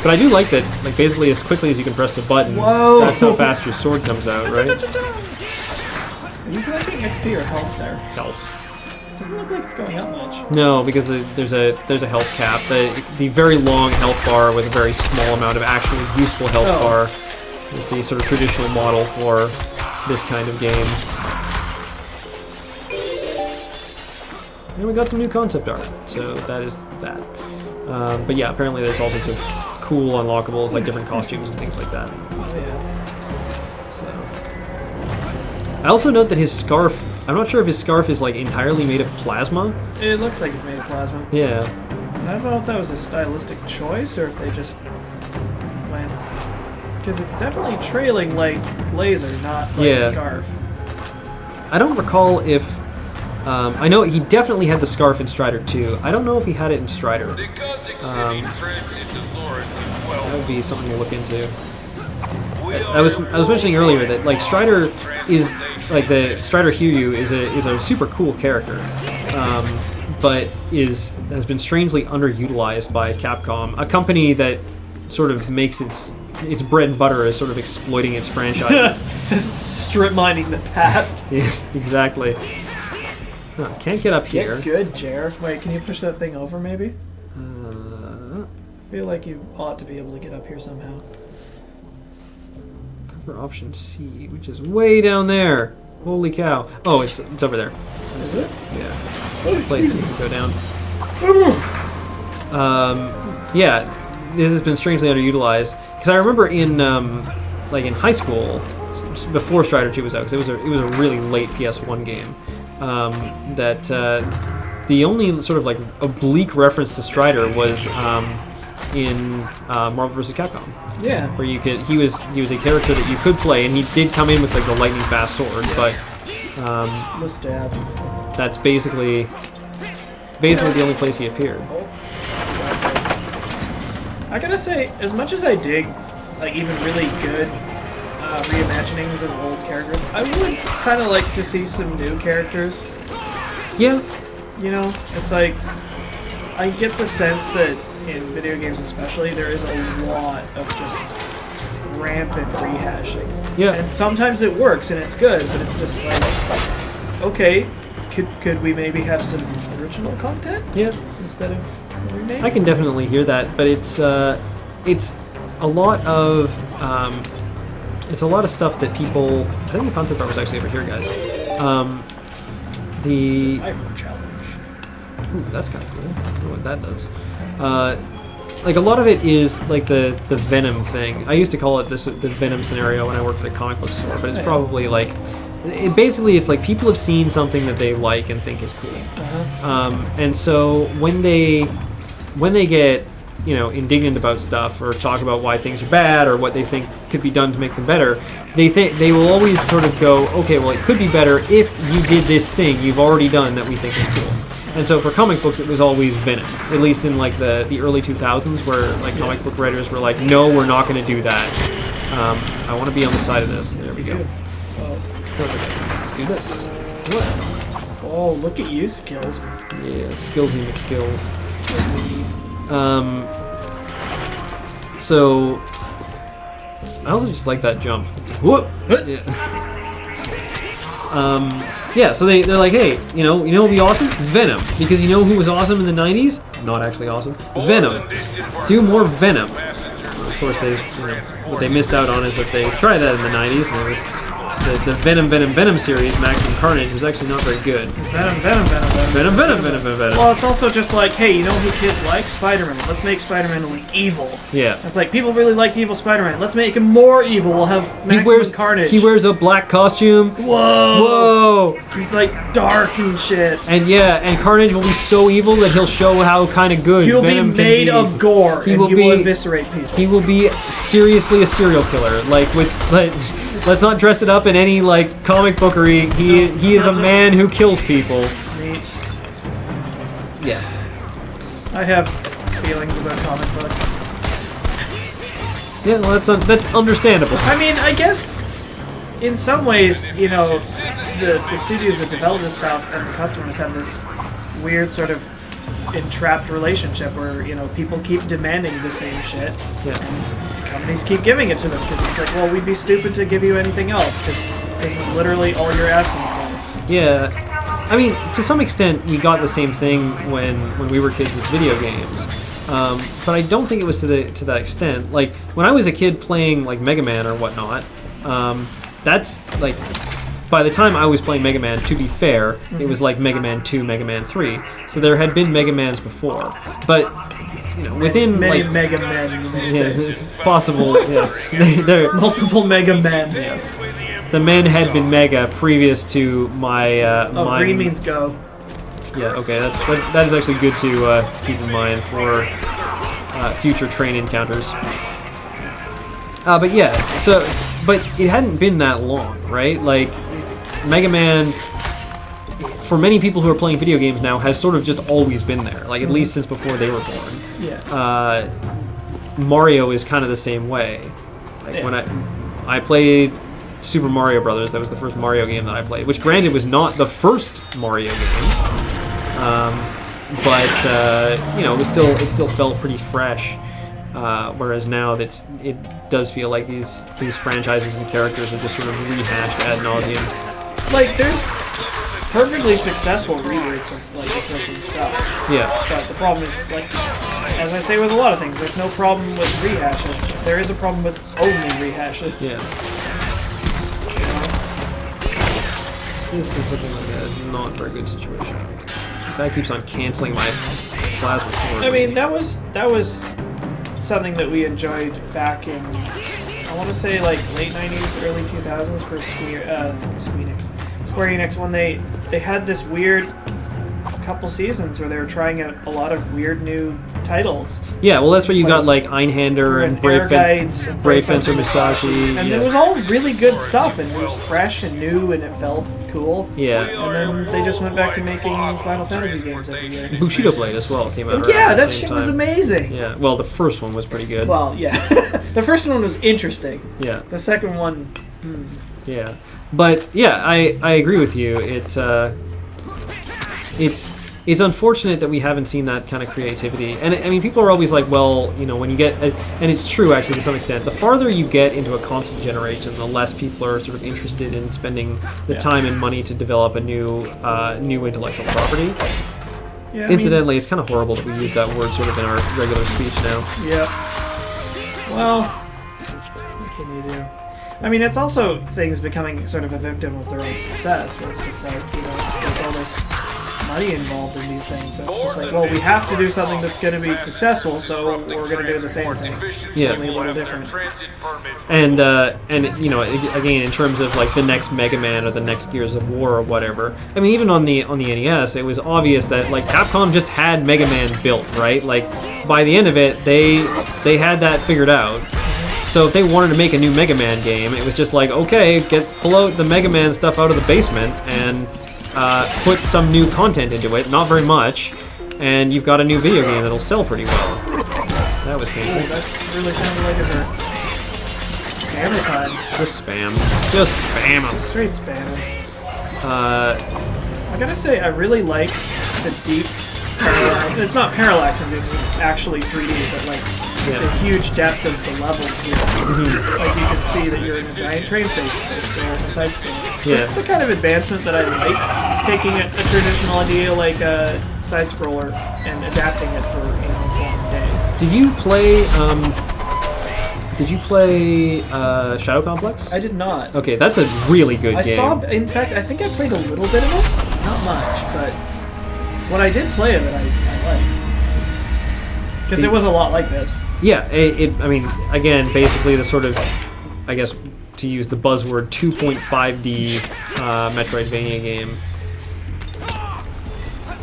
But I do like that, like basically as quickly as you can press the button, Whoa. that's how fast your sword comes out, right? Are you collecting XP or health there? Health. Doesn't look like it's going up much. No, because there's a health cap. The very long health bar with a very small amount of actually useful health bar is the sort of traditional model for this kind of game. And we got some new concept art, so that is that. But yeah, apparently there's all sorts of cool unlockables, like different costumes and things like that. Oh yeah. So, I also note that his scarf, I'm not sure if his scarf is like entirely made of plasma. It looks like it's made of plasma. Yeah. I don't know if that was a stylistic choice or if they just went... Because it's definitely trailing like Glazer, not like a scarf. I don't recall if... I know he definitely had the scarf in Strider 2. I don't know if he had it in Strider. That would be something to look into. I was mentioning earlier that like Strider is like the Strider Hiryu is a super cool character, but has been strangely underutilized by Capcom, a company that sort of makes its bread and butter as sort of exploiting its franchises. Just strip mining the past. Yeah, exactly. No, can't get up here. Get good, Jer. Wait, can you push that thing over maybe? I feel like you ought to be able to get up here somehow. Cover option C, which is way down there. Holy cow. Oh, it's over there. Is it? Yeah. Place that you can go down. Yeah, this has been strangely underutilized. Because I remember in high school, before Strider 2 was out, because it was a really late PS1 game, that the only sort of like oblique reference to Strider was in Marvel vs. Capcom. Yeah. Where he was a character that you could play, and he did come in with like the lightning fast sword, but the stab. That's basically the only place he appeared. I gotta say, as much as I dig like even really good reimaginings of old characters, I would kind of like to see some new characters. Yeah. You know, it's like I get the sense that in video games especially, there is a lot of just rampant rehashing. Yeah. And sometimes it works and it's good, but it's just like, okay, could we maybe have some original content? Yeah. Instead of remake? I can definitely hear that, but it's a lot of stuff that people. I think the concept art was actually over here, guys. The Survivor challenge. Ooh, that's kind of cool. I don't know what that does. Like a lot of it is like the Venom thing. I used to call it the Venom scenario when I worked at a comic book store, but it's probably like it's like people have seen something that they like and think is cool, and so when they get indignant about stuff or talk about why things are bad or what they think could be done to make them better, they will always sort of go, okay, well it could be better if you did this thing you've already done that we think is cool. And so for comic books, it was always Venom, at least in like the early 2000s, where like comic book writers were like, no, we're not going to do that. I want to be on the side of this. There we go. Let's do this. What? Oh, look at you, Skills. Yeah, Skillsy McSkills. So I also just like that jump. It's like, whoop! Yeah. Yeah, so they're like, hey, you know what would be awesome? Venom. Because you know who was awesome in the 90s? Not actually awesome. Venom. Do more Venom. Of course, what they missed out on is that they tried that in the 90s, and it was the Venom series, Maximum Carnage, was actually not very good. Venom. Well, it's also just like, hey, you know who kids like? Spider-Man. Let's make Spider-Man evil. Yeah. It's like, people really like evil Spider-Man. Let's make him more evil. We'll have Maximum Carnage. He wears a black costume. Whoa! He's like dark and shit. And and Carnage will be so evil that he'll show how kind of good Venom can be. He'll be made of gore, and he will eviscerate people. He will be seriously a serial killer. Let's not dress it up in any like comic bookery. He is a man who kills people. Neat. Yeah. I have feelings about comic books. Yeah, well, that's understandable. I mean, I guess in some ways, the studios that develop this stuff and the customers have this weird sort of entrapped relationship where people keep demanding the same shit. Yeah. And companies keep giving it to them because it's like, well, we'd be stupid to give you anything else because this is literally all you're asking for. Yeah. I mean, to some extent, we got the same thing when we were kids with video games, but I don't think it was to that extent. Like when I was a kid playing like Mega Man or whatnot, that's like by the time I was playing Mega Man, to be fair, it was like Mega Man 2, Mega Man 3. So there had been Mega Mans before, but within many like Mega Men, you may say. it's possible. Yes, there Multiple Mega Men. Yes. The men had been mega previous to my Green means go. Yeah, okay, that is actually good to keep in mind for future train encounters. But yeah, but it hadn't been that long, right? Like, Mega Man, for many people who are playing video games now, has sort of just always been there, like, at least since before they were born. Yeah. Mario is kind of the same way. Like, when I played Super Mario Brothers, that was the first Mario game that I played, which granted was not the first Mario game, but you know, it still felt pretty fresh. Whereas now it does feel like these franchises and characters are just sort of rehashed ad nauseum. Like, there's perfectly successful reboots of like existing stuff. Yeah. But the problem is, like, as I say with a lot of things, there's no problem with rehashes. There is a problem with only rehashes. Yeah. This is looking like a not very good situation. This guy keeps on canceling my plasma sword. I mean, that was something that we enjoyed back in, I want to say, like, late 90s, early 2000s for Square Enix, when they had this weird couple seasons where they were trying out a lot of weird new titles. Yeah, well, that's where you got like Einhander and Brave Fencer Musashi. And it was all really good stuff, and it was fresh and new, and it felt cool. Yeah. And then they just went back to making Final Fantasy games every year. Bushido Blade as well came out. Yeah, that shit was amazing. Yeah, well, the first one was pretty good. Well, yeah. The first one was interesting. Yeah. The second one... Yeah. But, yeah, I agree with you. It's unfortunate that we haven't seen that kind of creativity. And, I mean, people are always like, well, you know, when you get... and it's true, actually, to some extent. The farther you get into a console generation, the less people are sort of interested in spending the time and money to develop a new intellectual property. Yeah, incidentally, it's kind of horrible that we use that word sort of in our regular speech now. Yeah. Well, what can you do? I mean, it's also things becoming sort of a victim of their own success, where it's just like, you know, there's all this money involved in these things, so it's just like, well, we have to do something that's going to be successful, so we're going to do the same thing. Yeah. Only a little different. And you know, again, in terms of like the next Mega Man or the next Gears of War or whatever, I mean, even on the NES, it was obvious that like Capcom just had Mega Man built, right? Like by the end of it, they had that figured out. So if they wanted to make a new Mega Man game, it was just like, okay, pull out the Mega Man stuff out of the basement and put some new content into it, not very much, and you've got a new video game that'll sell pretty well. That was painful. Ooh, that really sounded like a spammer time. Just spam. Just spam them. Straight spam. I gotta say, I really like the deep parallax. It's not parallaxing, it's actually 3D, but like the huge depth of the levels here. Like you can see that you're in a giant train station, or a side scroll. Yeah. This is the kind of advancement that I like, taking a traditional idea like a side scroller and adapting it for, you know, modern days. Did you play Shadow Complex? I did not. Okay, that's a really good game. In fact, I think I played a little bit of it. Not much, but what I did play of it, I liked. Because it was a lot like this. Yeah, I mean, again, basically the sort of, I guess, to use the buzzword, 2.5D Metroidvania game.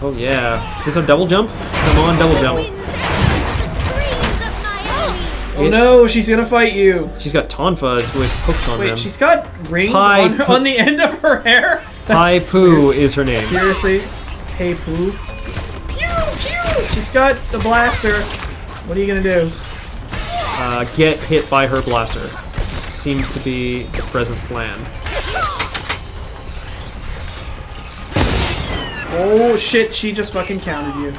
Oh yeah. Is this a double jump? Come on, double jump. Oh no, she's gonna fight you. She's got tonfas with hooks on them. Wait, she's got rings on the end of her hair? Pai Poo is her name. Seriously? Hey Poo? She's got the blaster. What are you gonna do? Get hit by her blaster. Seems to be the present plan. Oh shit, she just fucking counted you.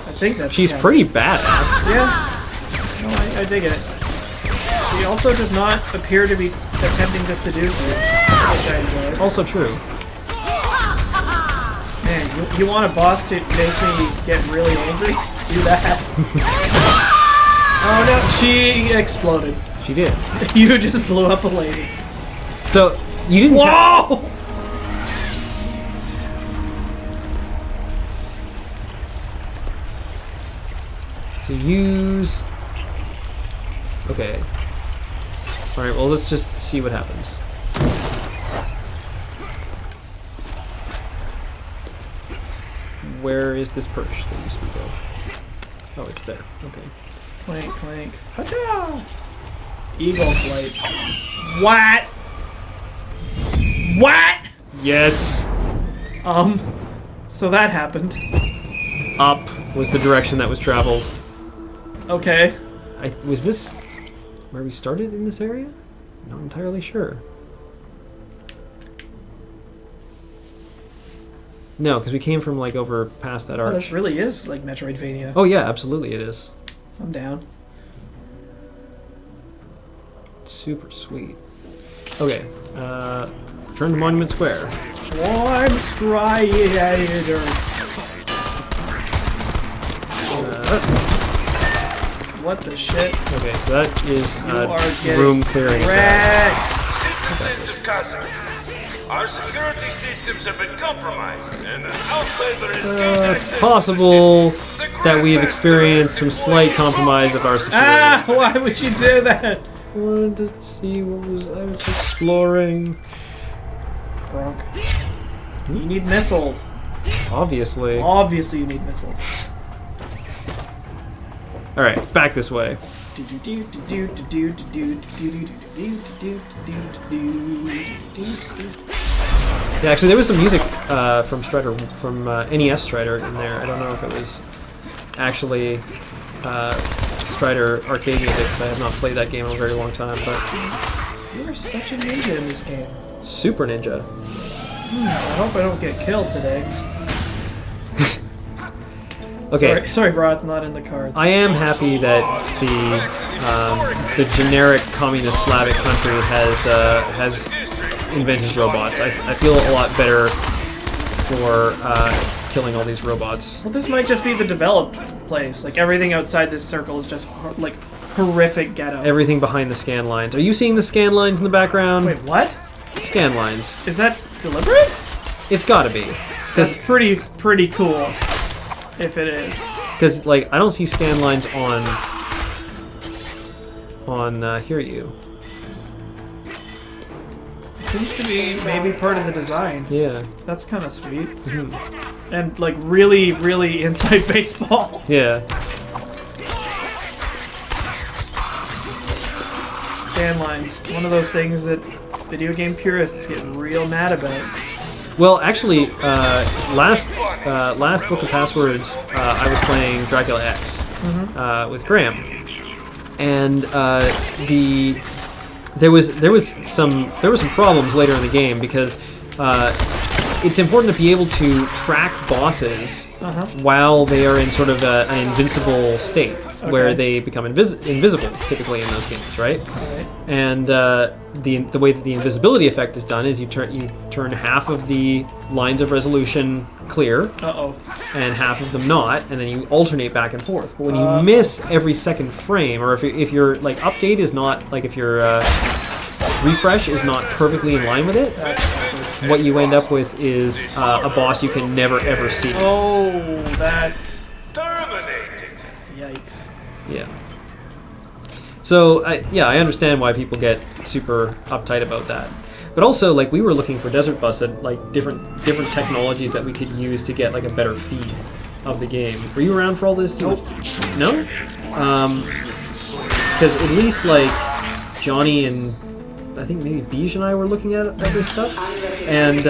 I think that's... She's pretty badass. Yeah. No, I dig it. She also does not appear to be attempting to seduce you, which I enjoy. Also true. Man, you want a boss to make me get really angry? Do that. Oh no, she exploded. She did. You just blew up a lady. So, you didn't... Whoa! So use... Okay. Alright, well let's just see what happens. where is this perch that you speak of? Oh, it's there. Okay. Clank, clank. Hacha! Eagle flight. What? What? Yes. So that happened. Up was the direction that was traveled. Okay. Was this where we started in this area? Not entirely sure. No, because we came from like over past that Oh, arch. this really is like Metroidvania. Oh yeah, absolutely it is. I'm down. Super sweet. Okay, turn to Monument Square. One Strider. What the shit? Okay, so that is You are getting room clearing. wrecked. Citizens of Kazakh, our security systems have been compromised, and an outsider has gained It's access possible to the systems. that we have experienced some slight compromise of our security. Ah! Why would you do that? I wanted to see what I was exploring. Grunk. You need missiles. Obviously. Obviously, you need missiles. All right, back this way. Yeah, actually, there was some music from Strider, from NES Strider in there. I don't know if it was actually Strider arcade music, because I have not played that game in a very long time. But You are such a ninja in this game. Super Ninja. I hope I don't get killed today. Okay. Sorry, bro, it's not in the cards. I am happy that the generic communist Slavic country has invented robots. I feel a lot better for killing all these robots. Well, this might just be the developed place. Like, everything outside this circle is just, like, horrific ghetto. Everything behind the scan lines. Are you seeing the scan lines in the background? Wait, what? Scan lines. Is that deliberate? It's gotta be. That's pretty cool. If it is. Because, like, I don't see scan lines on Hear You. Seems to be maybe part of the design. Yeah. That's kind of sweet. And, like, really, really inside baseball. Yeah. Scan lines. One of those things that video game purists get real mad about. Well, actually, last Book of Passwords, I was playing Dracula X with Graham, and there was some problems later in the game because it's important to be able to track bosses while they are in sort of an invincible state, where they become invisible, typically in those games, right? And the way that the invisibility effect is done is you turn half of the lines of resolution clear, and half of them not, and then you alternate back and forth. But when you miss every second frame, or if your like update is not like if your refresh is not perfectly in line with it, what you end up with is a boss you can never ever see. Oh, that's Terminated. yikes. Yeah. So I understand why people get super uptight about that. But also, like, we were looking for Desert Bus at like different technologies that we could use to get like a better feed of the game. Were you around for all this? Nope. No? Because at least like Johnny and I think maybe Beige and I were looking at this stuff, and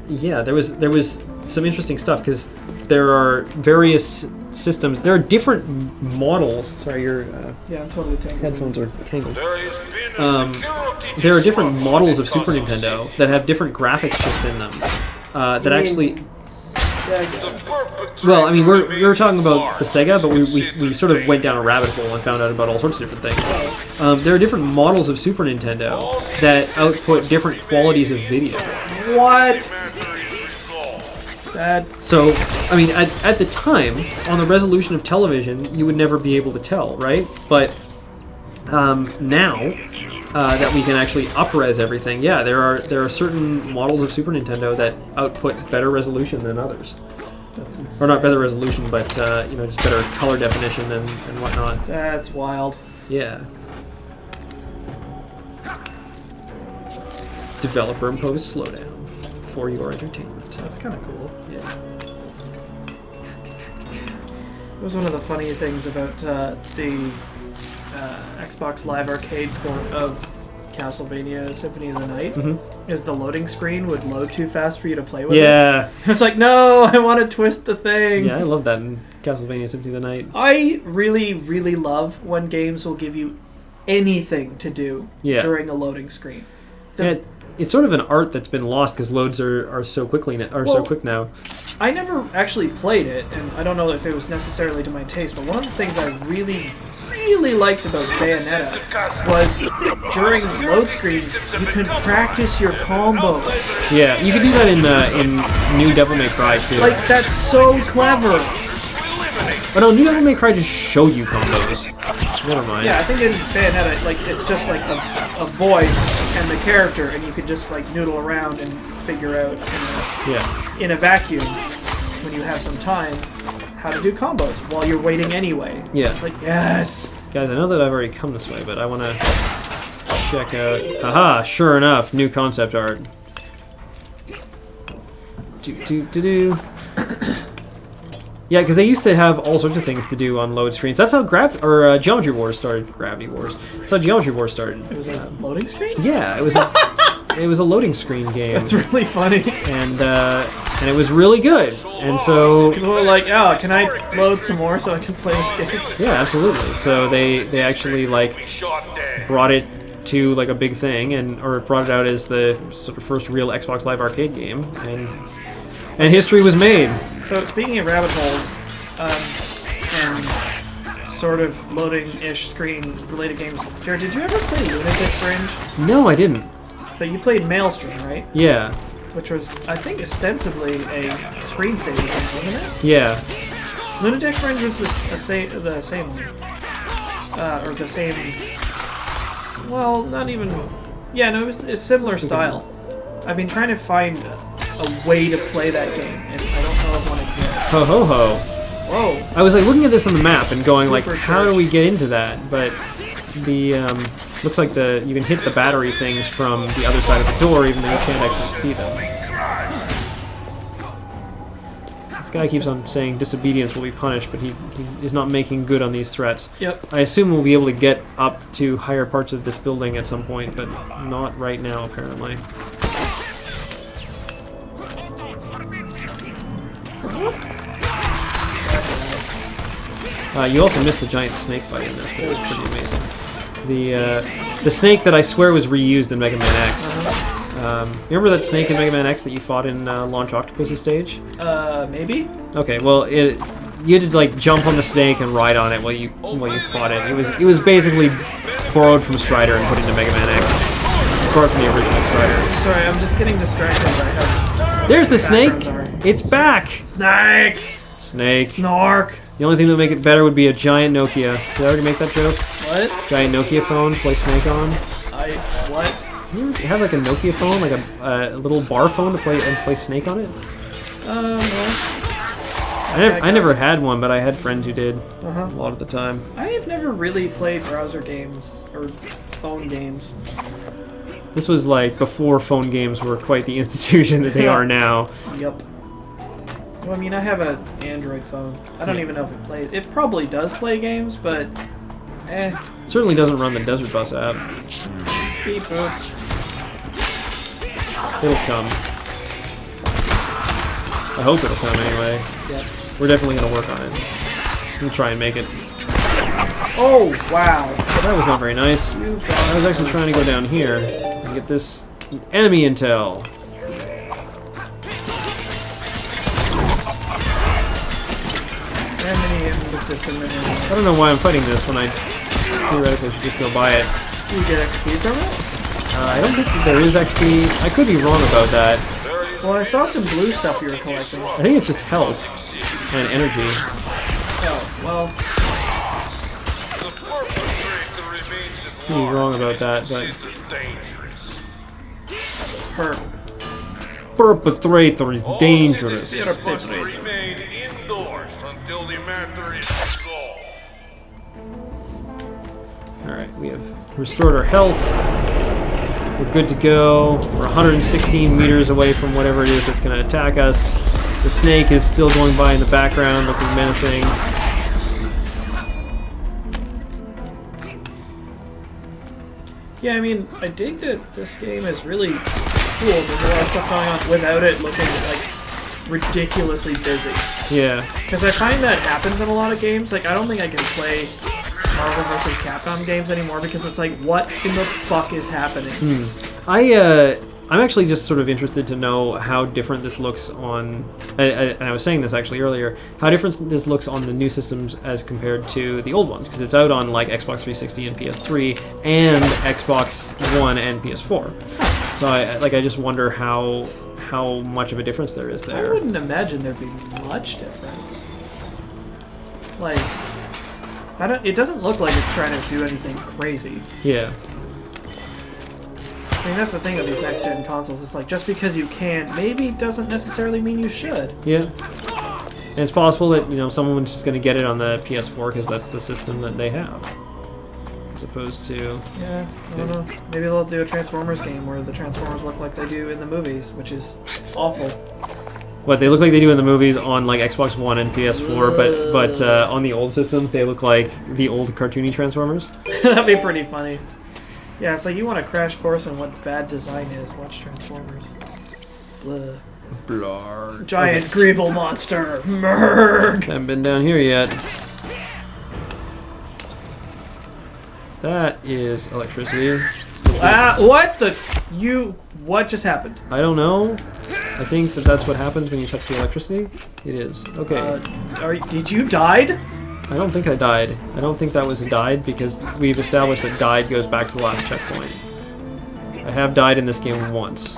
yeah, there was some interesting stuff because there are various systems. There are different models. Sorry, your Yeah, I'm totally tangled. headphones are tangled. There has been a security There are different issue models in of Super Kazakh Nintendo City. that have different graphics chips in them that actually. Well, I mean, we were talking about the Sega, but we sort of went down a rabbit hole and found out about all sorts of different things. There are different models of Super Nintendo that output different qualities of video. What? That So, I mean, at the time, on the resolution of television, you would never be able to tell, right? But now that we can actually up-res everything, yeah, there are certain models of Super Nintendo that output better resolution than others. that's insane. Or not better resolution, but just better color definition and whatnot. That's wild. Yeah. Developer imposed slowdown for your entertainment. That's kind of cool. Yeah. It was one of the funny things about the Xbox Live Arcade port of Castlevania Symphony of the Night is the loading screen would load too fast for you to play with it. Yeah. It's like, no, I want to twist the thing. Yeah, I love that in Castlevania Symphony of the Night. I really, really love when games will give you anything to do during a loading screen. It's sort of an art that's been lost because loads are so so quick now. I never actually played it, and I don't know if it was necessarily to my taste, but one of the things I really liked about Bayonetta was during load screens, you could practice your combos. Yeah, you could do that in New Devil May Cry too. Like, that's so clever. Oh no, New Devil May Cry just showed you combos. Never mind. Yeah, I think in Bayonetta, like, it's just like a voice and the character, and you could just like noodle around and figure out in a vacuum when you have some time how to do combos while you're waiting anyway. Yeah. It's like, yes! Guys, I know that I've already come this way, but I want to check out... Haha, sure enough, new concept art. Yeah, because they used to have all sorts of things to do on load screens. That's how Geometry Wars started. Gravity Wars. That's how Geometry Wars started. It was a loading screen? Yeah, it was a loading screen game. That's really funny. And it was really good. And so people were like, "Oh, can I load some more so I can play this game?" Yeah, absolutely. So they actually like brought it to like a big thing or brought it out as the sort of first real Xbox Live Arcade game, and history was made. So speaking of rabbit holes, and sort of loading-ish screen-related games, Jared, did you ever play Lunatic Fringe? No, I didn't. But you played Maelstrom, right? Yeah. Which was, I think, ostensibly a screensaver game, wasn't it? Yeah. Lunatic Fringe was the same one. Or the same... Well, not even... Yeah, no, it was a similar style. I've been trying to find a way to play that game, and I don't know if one exists. Ho ho ho. Whoa. I was like looking at this on the map and going like, Super how do we get into that? But the looks like you can hit the battery things from the other side of the door, even though you can't actually see them. This guy keeps on saying disobedience will be punished, but he is not making good on these threats. Yep. I assume we'll be able to get up to higher parts of this building at some point, but not right now, apparently. You also missed the giant snake fight in this, but it was pretty amazing. The snake that I swear was reused in Mega Man X. Remember that snake in Mega Man X that you fought in Launch Octopus's stage? Maybe? Okay, well, you had to like jump on the snake and ride on it while you fought it. It was basically borrowed from Strider and put into Mega Man X. Borrowed from the original Strider. Sorry, I'm just getting distracted by how... There's the snake! It's back! Snake! Snake. Snork! The only thing that would make it better would be a giant Nokia. Did I already make that joke? What? Giant Nokia phone, play Snake on. What? You have like a Nokia phone, like a little bar phone to play Snake on it? No. I never had one, but I had friends who did Uh-huh. a lot of the time. I have never really played browser games or phone games. This was like before phone games were quite the institution that they are now. Yep. Well, I mean, I have an Android phone. I don't even know if it plays. It probably does play games, but It certainly doesn't run the Desert Bus app. Beep boop. It'll come. I hope it'll come anyway. Yep. We're definitely gonna work on it. We'll try and make it. Oh, wow. But that was not very nice. I was actually trying to go down here and get this enemy intel. I don't know why I'm fighting this when I theoretically should just go buy it. Do you get XP from it? I don't think that there is XP. I could be wrong about that. Well, I saw some blue stuff you were collecting. I think it's just health and energy. Oh, well. Could be wrong about that, but... Perpetrator is dangerous. Remain indoors until the matter is solved. Alright, we have restored our health. We're good to go. We're 116 meters away from whatever it is that's going to attack us. The snake is still going by in the background, looking menacing. Yeah, I mean, I dig that this game is really cool. There's a lot of stuff going on without it looking like ridiculously busy. Yeah. Because I find that happens in a lot of games. Like, I don't think I can play Marvel vs. Capcom games anymore because it's like, what in the fuck is happening? I'm actually just sort of interested to know how different this looks on, and I was saying this actually earlier, how different this looks on the new systems as compared to the old ones, because it's out on like Xbox 360 and PS3 and Xbox One and PS4. So I just wonder how much of a difference there is there. I wouldn't imagine there'd be much difference. Like, it doesn't look like it's trying to do anything crazy. Yeah. I mean, that's the thing with these next-gen consoles. It's like, just because you can, maybe doesn't necessarily mean you should. Yeah. And it's possible that, someone's just going to get it on the PS4 because that's the system that they have. As opposed to... Yeah, I don't know. Maybe they'll do a Transformers game where the Transformers look like they do in the movies, which is awful. What, they look like they do in the movies on, like, Xbox One and PS4, but on the old systems, they look like the old cartoony Transformers? That'd be pretty funny. Yeah, it's like you want a crash course on what bad design is. Watch Transformers. Blah. Blar. Giant Greeble monster. Merg. Haven't been down here yet. That is electricity. What the... What just happened? I don't know. I think that's what happens when you touch the electricity. It is. Okay. Did you died? I don't think I died. I don't think that was a died because we've established that died goes back to the last checkpoint. I have died in this game once.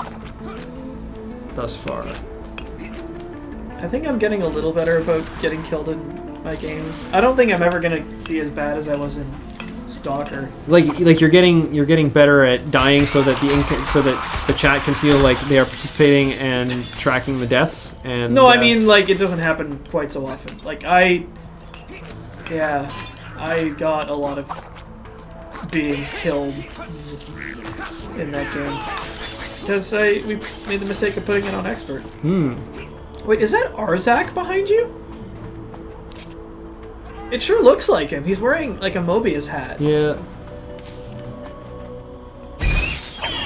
Thus far. I think I'm getting a little better about getting killed in my games. I don't think I'm ever gonna be as bad as I was in Stalker. Like you're getting better at dying so that the chat can feel like they are participating and tracking the deaths. And no, I mean like it doesn't happen quite so often. Like I got a lot of being killed in that game. Because we made the mistake of putting it on expert. Wait, is that Arzak behind you? It sure looks like him. He's wearing like a Mobius hat. Yeah.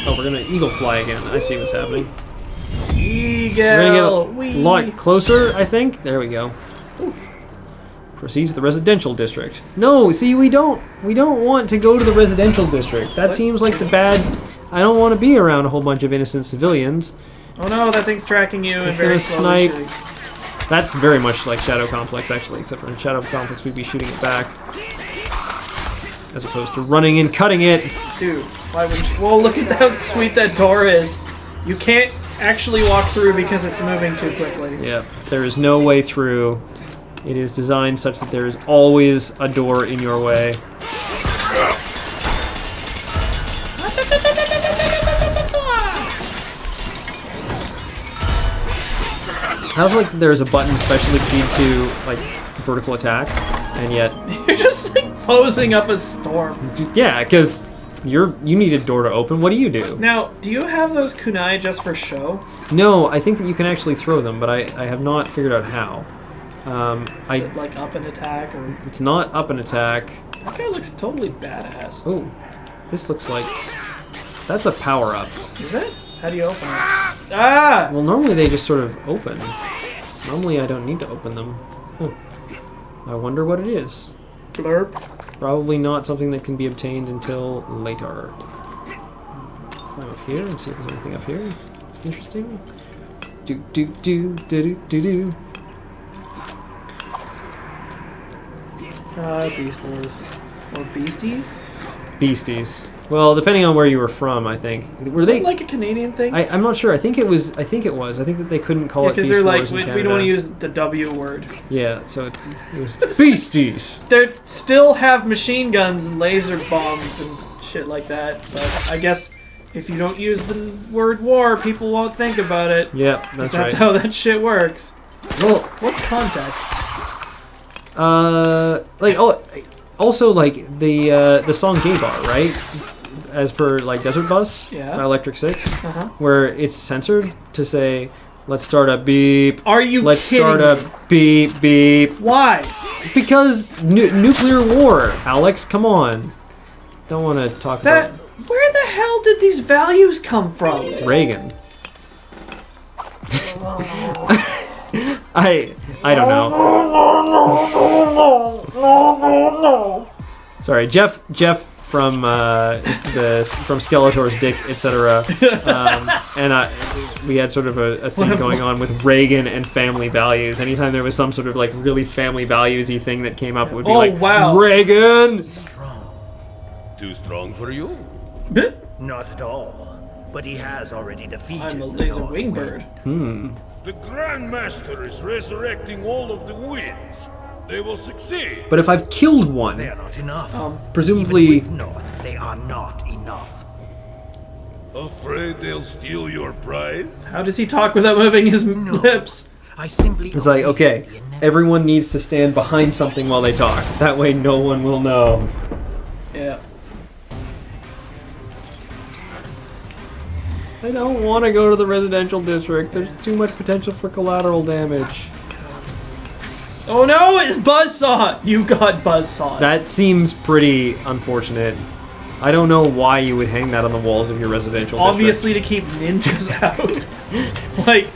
Oh, we're gonna eagle fly again. I see what's happening. Eagle. We're gonna get a lot closer, I think. There we go. Ooh. Proceed to the residential district. No, see, we don't want to go to the residential district. That seems like the bad. I don't want to be around a whole bunch of innocent civilians. Oh no, that thing's tracking you and very slowly. Snipe. That's very much like Shadow Complex, actually, except for in Shadow Complex we'd be shooting it back. As opposed to running and cutting it. Dude, why would you... Whoa, look at how sweet that door is. You can't actually walk through because it's moving too quickly. Yeah, there is no way through. It is designed such that there is always a door in your way. I also like that there's a button specially keyed to like vertical attack, and yet you're just like posing up a storm. Yeah, because you need a door to open. What do you do? Now, do you have those kunai just for show? No, I think that you can actually throw them, but I have not figured out how. Is it like up and attack or? It's not up and attack. That guy looks totally badass. Oh, this looks like that's a power up. Is it? How do you open it? Ah! Well, normally they just sort of open. Normally I don't need to open them. Huh. I wonder what it is. Blurp. Probably not something that can be obtained until later. Climb up here and see if there's anything up here. It's interesting. Do do do do do do do. Beast Wars. Or Beasties? Beasties. Well, depending on where you were from, I think. Were they like a Canadian thing? I'm not sure. I think it was. I think that they couldn't call it Beast because they're Wars like in we don't want to use the W word. Yeah, so it was Beasties. They still have machine guns and laser bombs and shit like that. But I guess if you don't use the word war, people won't think about it. Yeah, that's right. That's how that shit works. Well, what's context? Also like the song Gay Bar, right? As per like Desert Bus, yeah. By Electric Six, where it's censored to say, "Let's start a beep." Are you Let's kidding start a beep beep. Why? Because nuclear war, Alex. Come on. Don't want to talk about. Where the hell did these values come from? Reagan. I don't know. Sorry, Jeff from from Skeletor's Dick, etc. And we had sort of a thing going on with Reagan and family values. Anytime there was some sort of like really family values-y thing that came up, it would be wow. Reagan. Strong. Too strong for you? Not at all. But he has already defeated I'm a the laser North wingbird. The Grandmaster is resurrecting all of the winds. They will succeed. But if I've killed one, They are not enough. presumably. Even with North, they are not enough. Afraid they'll steal your prize? How does he talk without moving his lips? I simply. It's like, okay, everyone needs to stand behind something while they talk. That way no one will know. Yeah. I don't want to go to the residential district. There's too much potential for collateral damage. Oh no, it's Buzzsaw! You got Buzzsaw. That seems pretty unfortunate. I don't know why you would hang that on the walls of your residential Obviously to keep ninjas out. Like,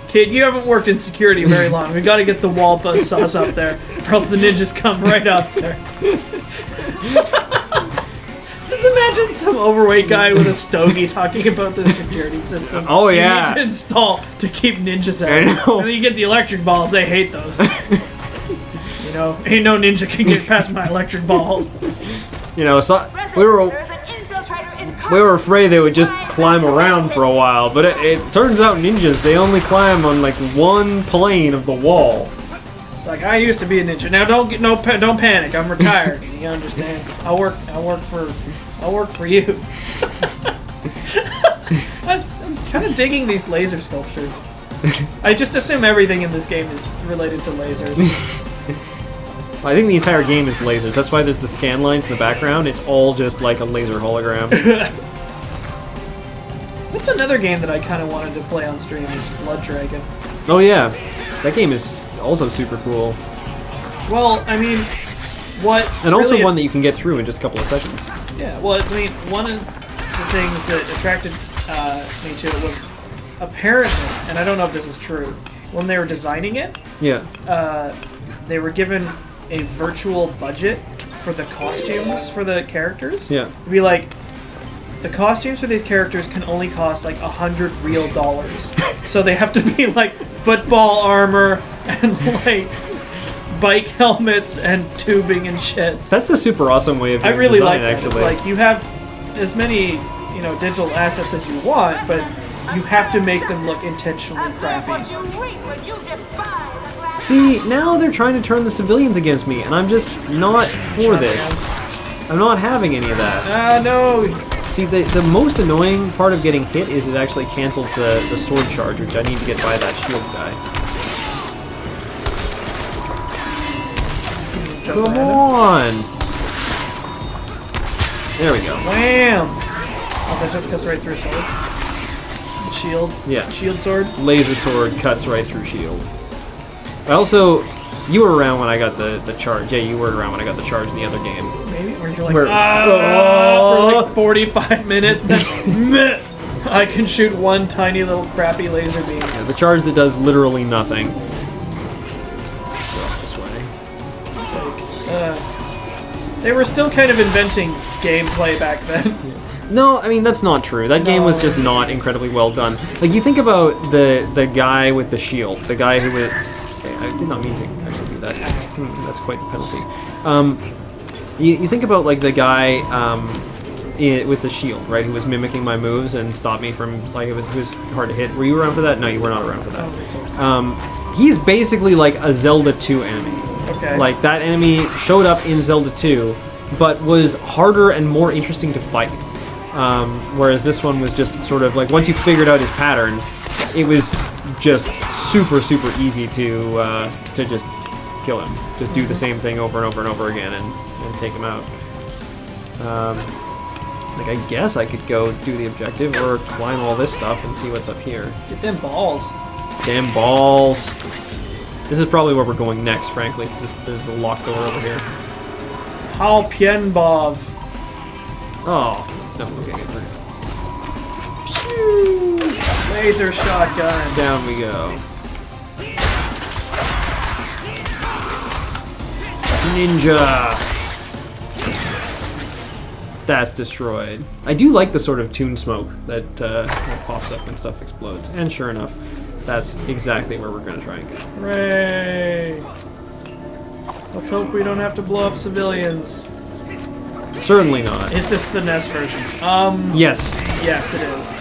kid, you haven't worked in security very long. We gotta get the wall Buzzsaws up there, or else the ninjas come right up there. Just imagine some overweight guy with a stogie talking about the security system. Oh, you yeah. need to install to keep ninjas out. I know. And then you get the electric balls. They hate those. You know, ain't no ninja can get past my electric balls. You know, so we were afraid they would just climb around for a while, but it turns out ninjas, they only climb on like one plane of the wall. It's like, I used to be a ninja. Now don't panic. I'm retired. You understand? I'll work for you. I'm kind of digging these laser sculptures. I just assume everything in this game is related to lasers. I think the entire game is lasers. That's why there's the scan lines in the background. It's all just like a laser hologram. What's another game that I kind of wanted to play on stream is Blood Dragon. Oh yeah, that game is also super cool. Well, I mean, what... And also really one that you can get through in just a couple of sessions. Yeah, well, I mean, one of the things that attracted me to it was apparently, and I don't know if this is true, when they were designing it, Yeah. they were given a virtual budget for the costumes for the characters. Yeah. It'd be like, the costumes for these characters can only cost like $100 real. So they have to be like football armor and like bike helmets and tubing and shit. That's a super awesome way of I doing really design, like that. actually. It's like you have as many, digital assets as you want, but you have to make them look intentionally crappy. See, now they're trying to turn the civilians against me, and I'm just not for this. I'm not having any of that. No. See, the most annoying part of getting hit is it actually cancels the sword charge, which I need to get by that shield guy. Come on! There we go. Wham! Oh, that just cuts right through sword. Shield. Yeah. Shield sword. Laser sword cuts right through shield. I also... You were around when I got the charge. Yeah, you were around when I got the charge in the other game. Maybe? Where you're like, Where- for like 45 minutes, then meh, I can shoot one tiny little crappy laser beam. Yeah, the charge that does literally nothing. Go this way. It's like, they were still kind of inventing gameplay back then. No, I mean, that's not true. That game was just not incredibly well done. Like, you think about the guy with the shield. The guy who was... Okay, I did not mean to actually do that. That's quite the penalty. You think about, like, the guy with the shield, right? Who was mimicking my moves and stopped me from... Like, it was hard to hit. Were you around for that? No, you were not around for that. He's basically like a Zelda 2 enemy. Okay. Like, that enemy showed up in Zelda 2, but was harder and more interesting to fight. Whereas this one was just sort of like, once you figured out his pattern, it was just super easy to just kill him. Just do the same thing over and over and over again and take him out. Like, I guess I could go do the objective or climb all this stuff and see what's up here. Get them balls. Damn balls. This is probably where we're going next, frankly, because there's a locked door over here. How Pien Bob. Oh, no, okay, good. Pew! Laser shotgun. Down we go. Ninja! That's destroyed. I do like the sort of toon smoke that pops up when stuff explodes. And sure enough, that's exactly where we're going to try and go. Hooray! Let's hope we don't have to blow up civilians. Certainly not. Is this the NES version? Yes. Yes, it is.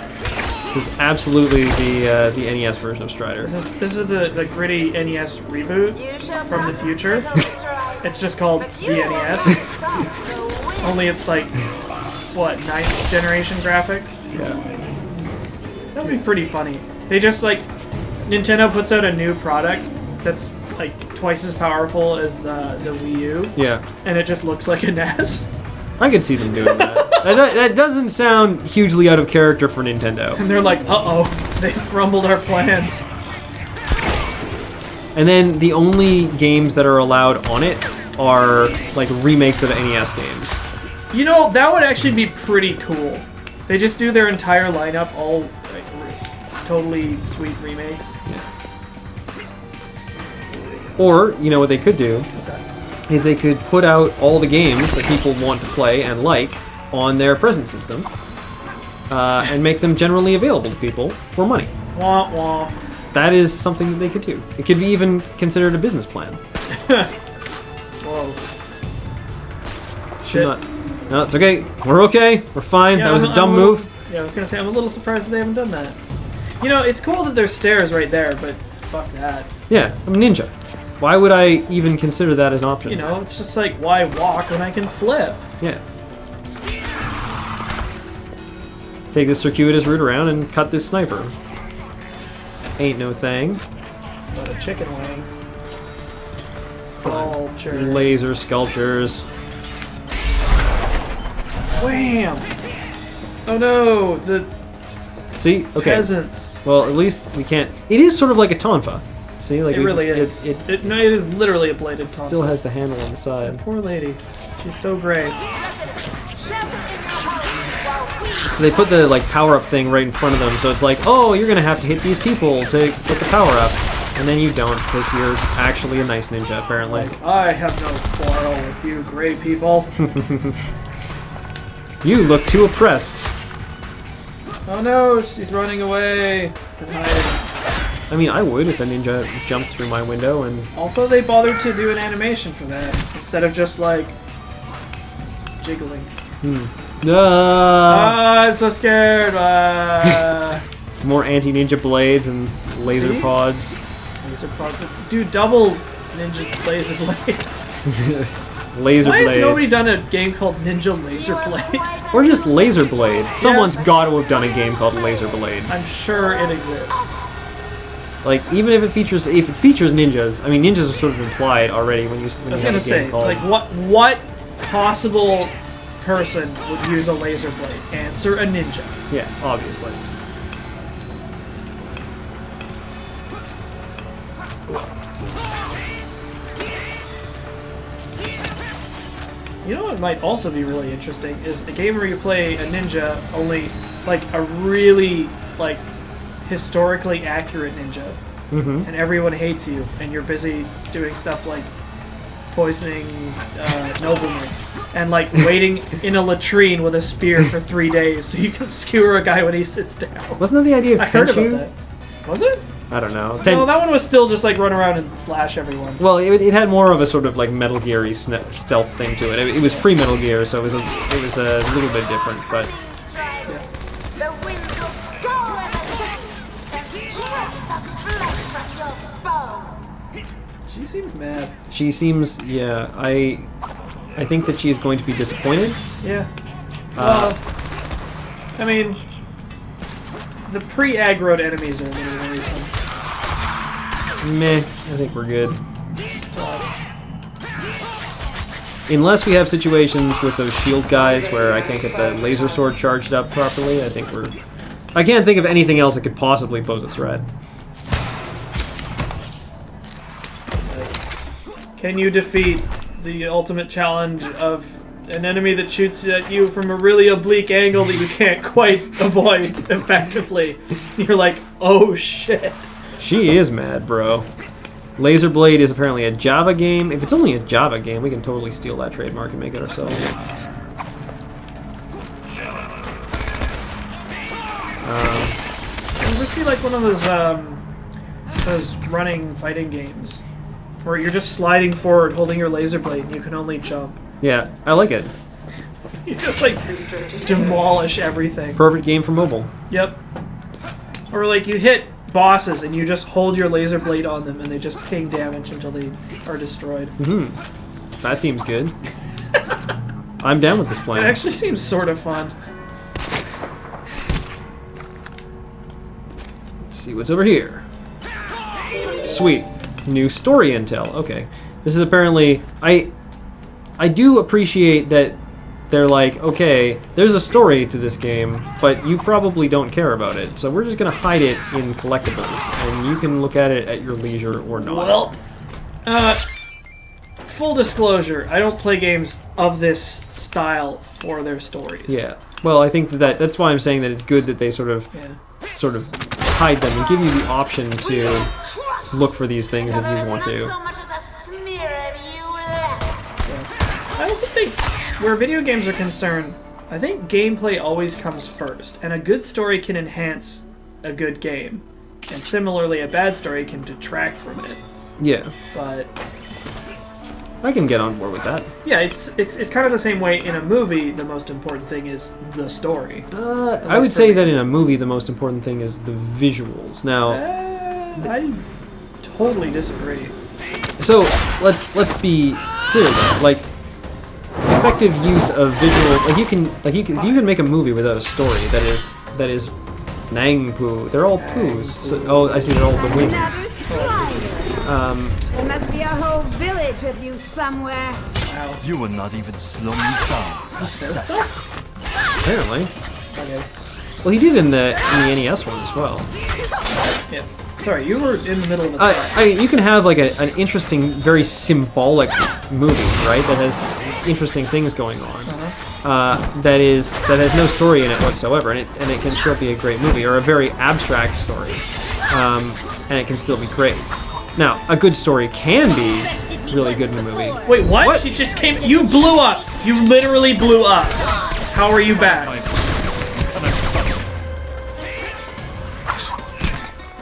This is absolutely the NES version of Strider. This is the gritty NES reboot from the future. It's just called the NES. Only it's like, what, 9th generation graphics? Yeah. That would be pretty funny. They just, like, Nintendo puts out a new product that's, like, twice as powerful as the Wii U. Yeah. And it just looks like a NES. I could see them doing that. That doesn't sound hugely out of character for Nintendo. And they're like, uh-oh, they've rumbled our plans. And then the only games that are allowed on it are, like, remakes of NES games. You know, that would actually be pretty cool. They just do their entire lineup all, like, totally sweet remakes. Yeah. Or, you know what they could do? What's that? Is they could put out all the games that people want to play and like on their present system and make them generally available to people for money. Womp womp. That is something that they could do. It could be even considered a business plan. Whoa. Should Shit. not. No, it's okay. We're okay. We're fine. Yeah, that was a dumb little- move. Yeah, I was gonna say, I'm a little surprised that they haven't done that. You know, it's cool that there's stairs right there, but fuck that. Yeah, I'm a ninja. Why would I even consider that as an option? You know, it's just like, why walk when I can flip? Yeah. Take this circuitous route around and cut this sniper. Ain't no thing. What a chicken wing. Sculpture. Laser sculptures. Wham! Oh no, the See? Okay. peasants. Well, at least we can't... It is sort of like a tonfa. See? Like It really is. It No, it is literally a bladed tonfa. still has the handle on the side. Poor lady. She's so great. They put the, like, power-up thing right in front of them, so it's like, oh, you're gonna have to hit these people to get the power up. And then you don't, because you're actually a nice ninja, apparently. I have no quarrel with you, great people. You look too oppressed. Oh no, she's running away and hiding. I mean, I would if a ninja jumped through my window and... Also, they bothered to do an animation for that instead of just like jiggling. I'm so scared. More anti-ninja blades and laser See? pods. Laser pods. Do double ninja laser blades. Laser Why blades. has nobody done a game called Ninja Laser Blade? Or just Laser Blade. Someone's got to have done a game called Laser Blade. I'm sure it exists. Like, even if it features ninjas, I mean, ninjas are sort of implied already when you I was have gonna a game say, called... like, what possible person would use a laser blade? Answer: a ninja. Yeah, obviously. You know what might also be really interesting is a game where you play a ninja, only like a really like historically accurate ninja, and everyone hates you, and you're busy doing stuff like poisoning noblemen and like waiting in a latrine with a spear for 3 days so you can skewer a guy when he sits down. Wasn't that the idea of I heard Tenchu? about that. Was it? I don't know. No, that one was still just like run around and slash everyone. Well, it had more of a sort of like Metal Gear-y stealth thing to it. It was pre-Metal Gear, so it was a little bit different, but... The winds will scour and strip the blood from your bones. She seems mad. She seems, yeah, I think that she is going to be disappointed. Yeah. I mean, the pre-aggroed enemies are a little worrisome. Meh, I think we're good. Unless we have situations with those shield guys where I can't get the laser sword charged up properly, I think we're... I can't think of anything else that could possibly pose a threat. Can you defeat the ultimate challenge of an enemy that shoots at you from a really oblique angle that you can't quite avoid effectively. You're like, oh shit. She is mad, bro. Laser Blade is apparently a Java game. If it's only a Java game, we can totally steal that trademark and make it ourselves. It'll just be like one of those running fighting games where you're just sliding forward holding your laser blade and you can only jump. Yeah, I like it. You just like demolish everything. Perfect game for mobile. Yep. Or like you hit bosses and you just hold your laser blade on them and they just ping damage until they are destroyed. That seems good. I'm down with this It plan. actually seems sort of fun. Let's see what's over here. Sweet. New story intel. Okay. This is apparently... I do appreciate that they're like, okay, there's a story to this game, but you probably don't care about it, so we're just going to hide it in collectibles, and you can look at it at your leisure or not. Well, full disclosure, I don't play games of this style for their stories. Yeah. Well, I think that's why I'm saying that it's good that they sort of hide them and give you the option to look for these things if you want to. So much as a smear of you left. I also think, where video games are concerned, I think gameplay always comes first, and a good story can enhance a good game, and similarly, a bad story can detract from it. Yeah. But I can get on board with that. yeah, it's kind of the same way in a movie. The most important thing is the story. I would say that in a movie, the most important thing is the visuals. Now, I totally disagree. so let's be clear though. Like, effective use of visual, you can make a movie without a story that is Nang poo. They're all poos. So, oh, I see. They're all the wings. There must be a whole village of you somewhere. Wow. You will not even slow me down. Apparently. Okay. Well, he did in the NES one as well. Yeah. Sorry, you were in the middle of a You can have like an interesting, very symbolic movie, right? That has interesting things going on. That has no story in it whatsoever, and it can still be a great movie, or a very abstract story, and it can still be great. Now, a good story can be really good in a movie. Wait, what? She just came. You blew up. You literally blew up. How are you back?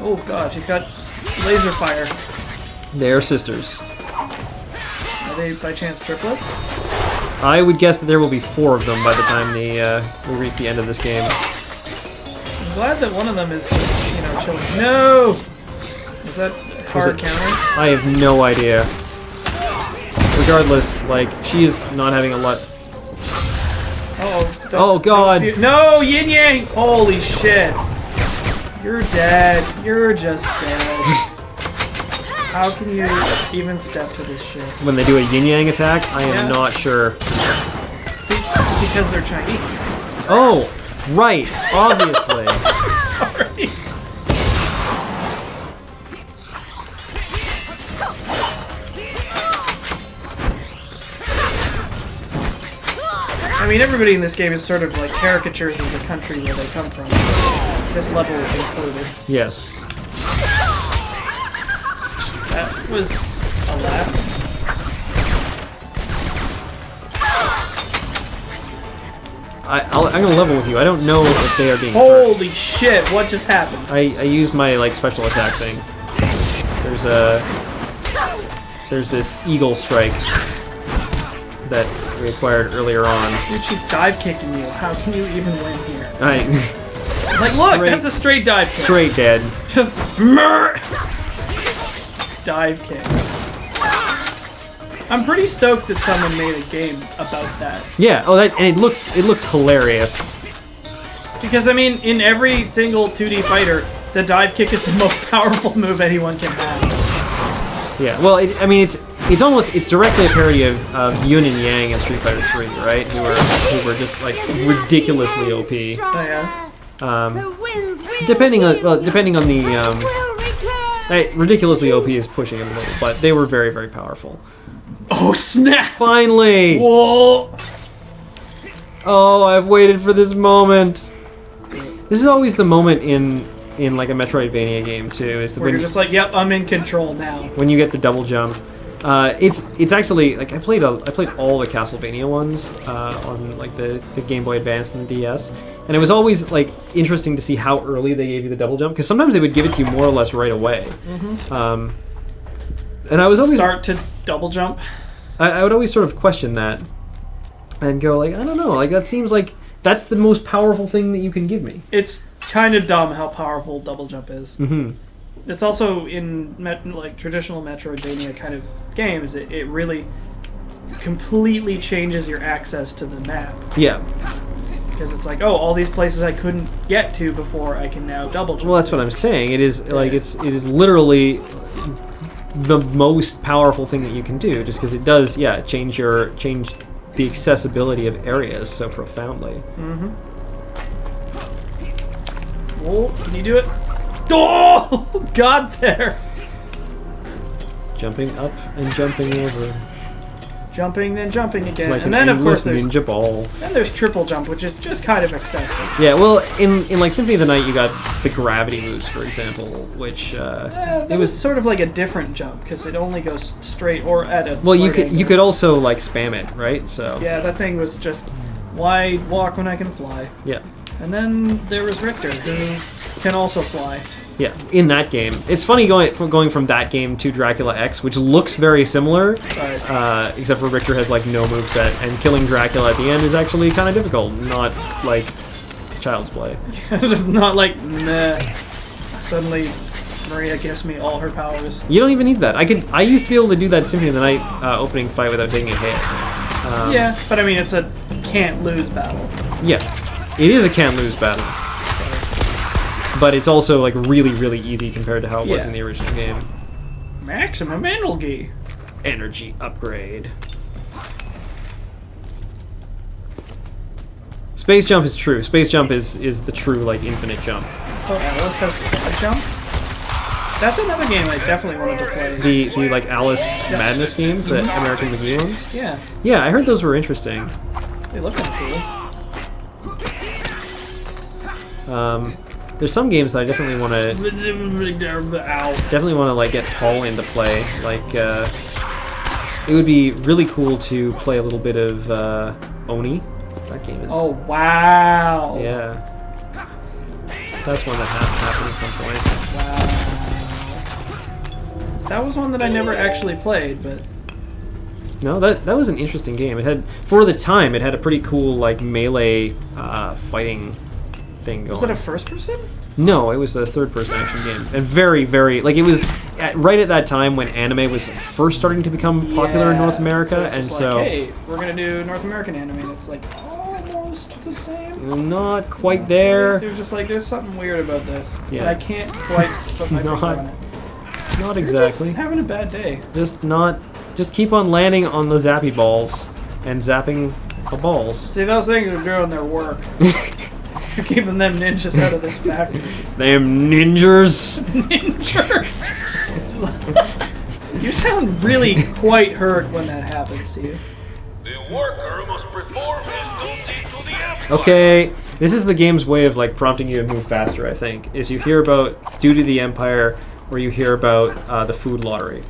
Oh god, she's got laser fire. They're sisters. Are they by chance triplets? I would guess that there will be 4 of them by the time we reach the end of this game. I'm glad that one of them is just, chilling. No! Is that hard counter? I have no idea. Regardless, like, she's not having a lot... Uh-oh. Oh, God! No, Yin Yang! Holy shit. You're dead. You're just dead. How can you even step to this shit? When they do a yin-yang attack, I am not sure. See, because they're Chinese. Oh, right, obviously. Sorry. I mean, everybody in this game is sort of like caricatures of the country where they come from. This level is included. Yes. That was a laugh. I'm gonna level with you. I don't know if they are being hurt. Holy shit! What just happened? I used my like special attack thing. There's this eagle strike that we acquired earlier on. Dude, she's dive kicking you. How can you even win here? Like, look, that's a straight dive kick. Straight dead. Just dive kick. I'm pretty stoked that someone made a game about that. Yeah. Oh, and it looks hilarious. Because I mean, in every single 2D fighter, the dive kick is the most powerful move anyone can have. Yeah. Well, it's directly a parody of Yun and Yang in Street Fighter 3, right? Who were just like ridiculously OP. Oh yeah. Depending on the ridiculously OP is pushing it a little, but they were very, very powerful. Oh snap! Finally! Whoa! Oh, I've waited for this moment. This is always the moment in like a Metroidvania game too. Is Where you're just like, yep, I'm in control now. when you get the double jump. It's actually like I played all the Castlevania ones on like the Game Boy Advance and the DS, and it was always like interesting to see how early they gave you the double jump, because sometimes they would give it to you more or less right away. And I was always start to double jump. I would always sort of question that and go like, I don't know, like that seems like that's the most powerful thing that you can give me. It's kind of dumb how powerful double jump is. Mm-hmm. It's also in like traditional Metroidvania kind of games. It really completely changes your access to the map. Yeah. Because it's like, oh, all these places I couldn't get to before, I can now double jump. Well, that's what I'm saying. It is like it is literally the most powerful thing that you can do, just because it does, change the accessibility of areas so profoundly. Mm-hmm. Oh, can you do it? Oh, God, there. Jumping up and jumping over. Jumping, then jumping again. Like and then, of course, there's ninja ball. Then there's triple jump, which is just kind of excessive. Yeah, well, in like Symphony of the Night, you got the gravity moves, for example, which it was sort of like a different jump because it only goes straight or at a. Well, you could also like spam it, right? So yeah, that thing was just why walk when I can fly. Yeah. And then there was Richter, who can also fly. Yeah, in that game. It's funny going from that game to Dracula X, which looks very similar, Right. Except for Richter has like no moveset, and killing Dracula at the end is actually kind of difficult, not like child's play. Just not like, meh. Suddenly, Maria gives me all her powers. You don't even need that. I used to be able to do that Symphony of the Night opening fight without taking a hit. Yeah, but I mean, it's a can't lose battle. Yeah, it is a can't lose battle. But it's also like really, really easy compared to how it was in the original game. Maximum energy. Energy upgrade. Space jump is true. Space jump is the true like infinite jump. So Alice has quad jump. That's another game I definitely wanted to play. The like Alice Madness games, the American McGee ones. Yeah. Yeah, I heard those were interesting. They look kind of cool. There's some games that I definitely want to like get Paul into play. Like it would be really cool to play a little bit of Oni. That game is. Oh wow! Yeah, that's one that has to happen at some point. Wow. That was one that I never actually played, but. No, that was an interesting game. It had, for the time, it had a pretty cool like melee fighting thing going. Was it a first person? No, it was a third-person action game, and very, very like it was right at that time when anime was first starting to become popular in North America, and so like, hey, we're gonna do North American anime. And it's like almost the same. Not quite there. They're just like, there's something weird about this. Yeah. And I can't quite put my finger on it. Not exactly. You're just having a bad day. Just keep on landing on the zappy balls and zapping the balls. See, those things are doing their work. You're keeping them ninjas out of this factory. Them ninjas. Ninjas. You sound really quite hurt when that happens to you. The worker must perform his duty to the empire. Okay, this is the game's way of like prompting you to move faster. I think is you hear about duty to the empire, or you hear about the food lottery.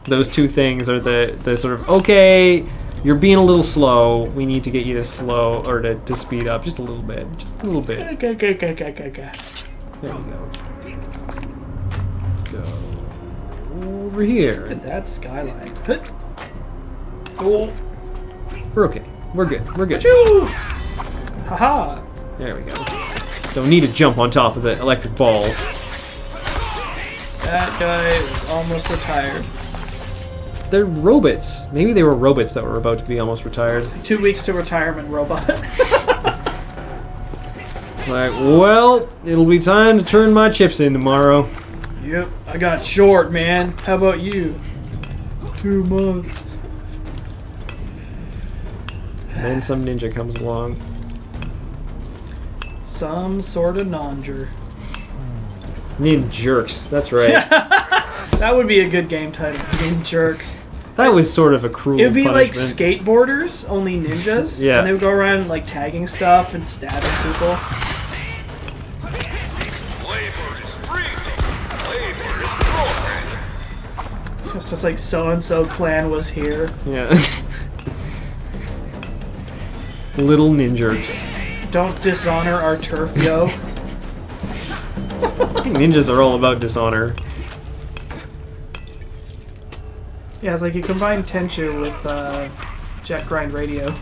Those two things are the sort of, okay, you're being a little slow. We need to get you to slow or to speed up just a little bit. Just a little bit. Okay. There we go. Let's go over here. Look at that skyline. Oh. We're okay. We're good. We're good. Achoo! Haha. There we go. Don't need to jump on top of the electric balls. That guy is almost retired. They're robots. Maybe they were robots that were about to be almost retired. 2 weeks to retirement, robot. Like, well, it'll be time to turn my chips in tomorrow. Yep, I got short, man. How about you? 2 months. And then some ninja comes along. Some sort of non-jer. Ninjerks, that's right. That would be a good game title. Game Jerks. That was sort of a cruel It would be like punishment. skateboarders, only ninjas. Yeah. And they would go around like tagging stuff and stabbing people. Labor is freezing. Labor is broken. It's just like so-and-so clan was here. Yeah. Little ninjas. Don't dishonor our turf, yo. I think ninjas are all about dishonor. Yeah, it's like you combine Tenchu with Jet Grind Radio.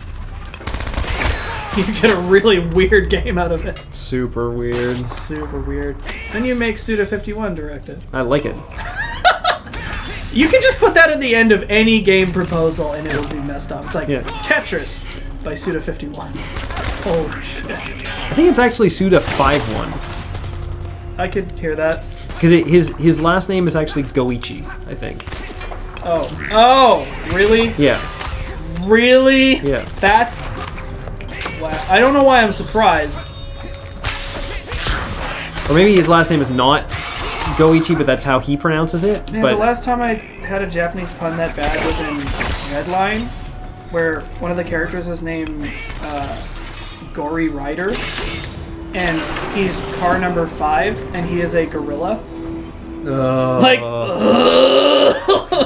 You get a really weird game out of it. Super weird. Super weird. Then you make Suda51 direct it. I like it. You can just put that at the end of any game proposal and it'll be messed up. It's like Yeah. Tetris by Suda51. Holy shit. I think it's actually Suda 5-1. I could hear that. Because his last name is actually Goichi, I think. Oh. Oh! Really? Yeah. Really? Yeah. That's... Wow. I don't know why I'm surprised. Or maybe his last name is not Goichi, but that's how he pronounces it. Yeah, but the last time I had a Japanese pun that bad was in Redline, where one of the characters is named Gory Rider, and he's car number 5, and he is a gorilla. Like,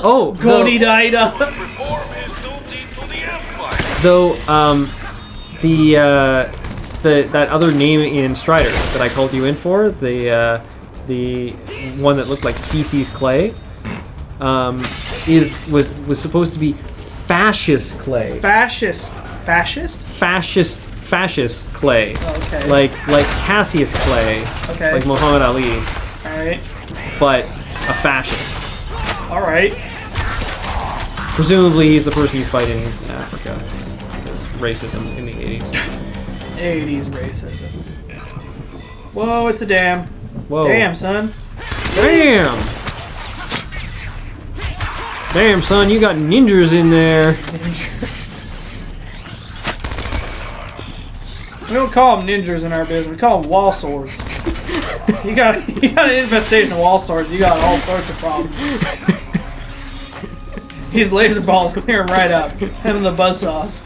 oh, Gori Daida. Perform his duty to the Empire. though that other name in Strider that I called you in for, the one that looked like feces clay, was supposed to be fascist clay. Fascist Clay. Okay. Like Cassius Clay. Okay. Like Muhammad Ali, Alright. but a fascist. Alright. Presumably he's the person you fight in Africa. Because racism in the 80s. 80s racism. Whoa, it's a dam. Whoa. Damn, son. Damn! Damn, son, you got ninjas in there. We don't call them ninjas in our business. We call them wall swords. You got an infestation of wall swords. You got all sorts of problems. These laser balls clear them right up. Him and the buzzsaws.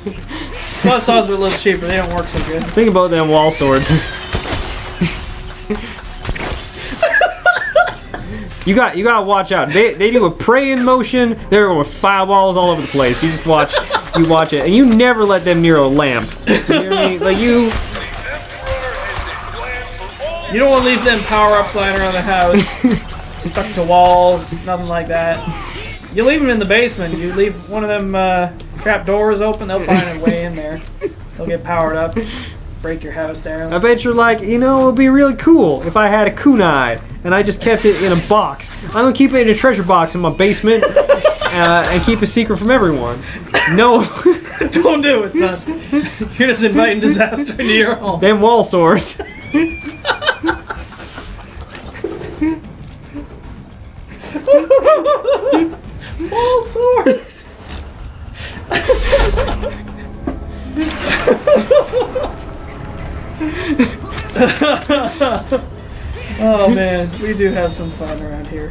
Buzzsaws are a little cheaper. They don't work so good. Think about them wall swords. You gotta watch out. They do a praying motion. They're with fireballs all over the place. You just watch it, and you never let them near a lamp. You hear me? Like you. You don't want to leave them power-ups lying around the house, stuck to walls, nothing like that. You leave them in the basement. You leave one of them trap doors open, they'll find a way in there. They'll get powered up, break your house down. I bet you're like, it would be really cool if I had a kunai and I just kept it in a box. I'm gonna keep it in a treasure box in my basement and keep a secret from everyone. No. Don't do it, son. You're just inviting disaster into your home. Them wall swords. Wall swords. Oh man, we do have some fun around here.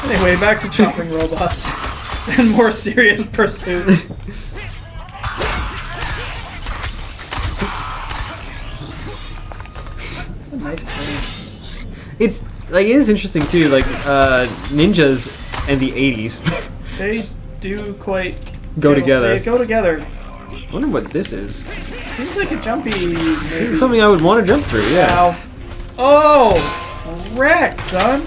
Anyway, back to chopping robots and more serious pursuits. It's a nice plane. It's like, it is interesting too, like ninjas and the 80s. They do quite Go together. They go together. I wonder what this is. Seems like a jumpy. It's something I would want to jump through, yeah. Ow. Oh! Wrecked, son!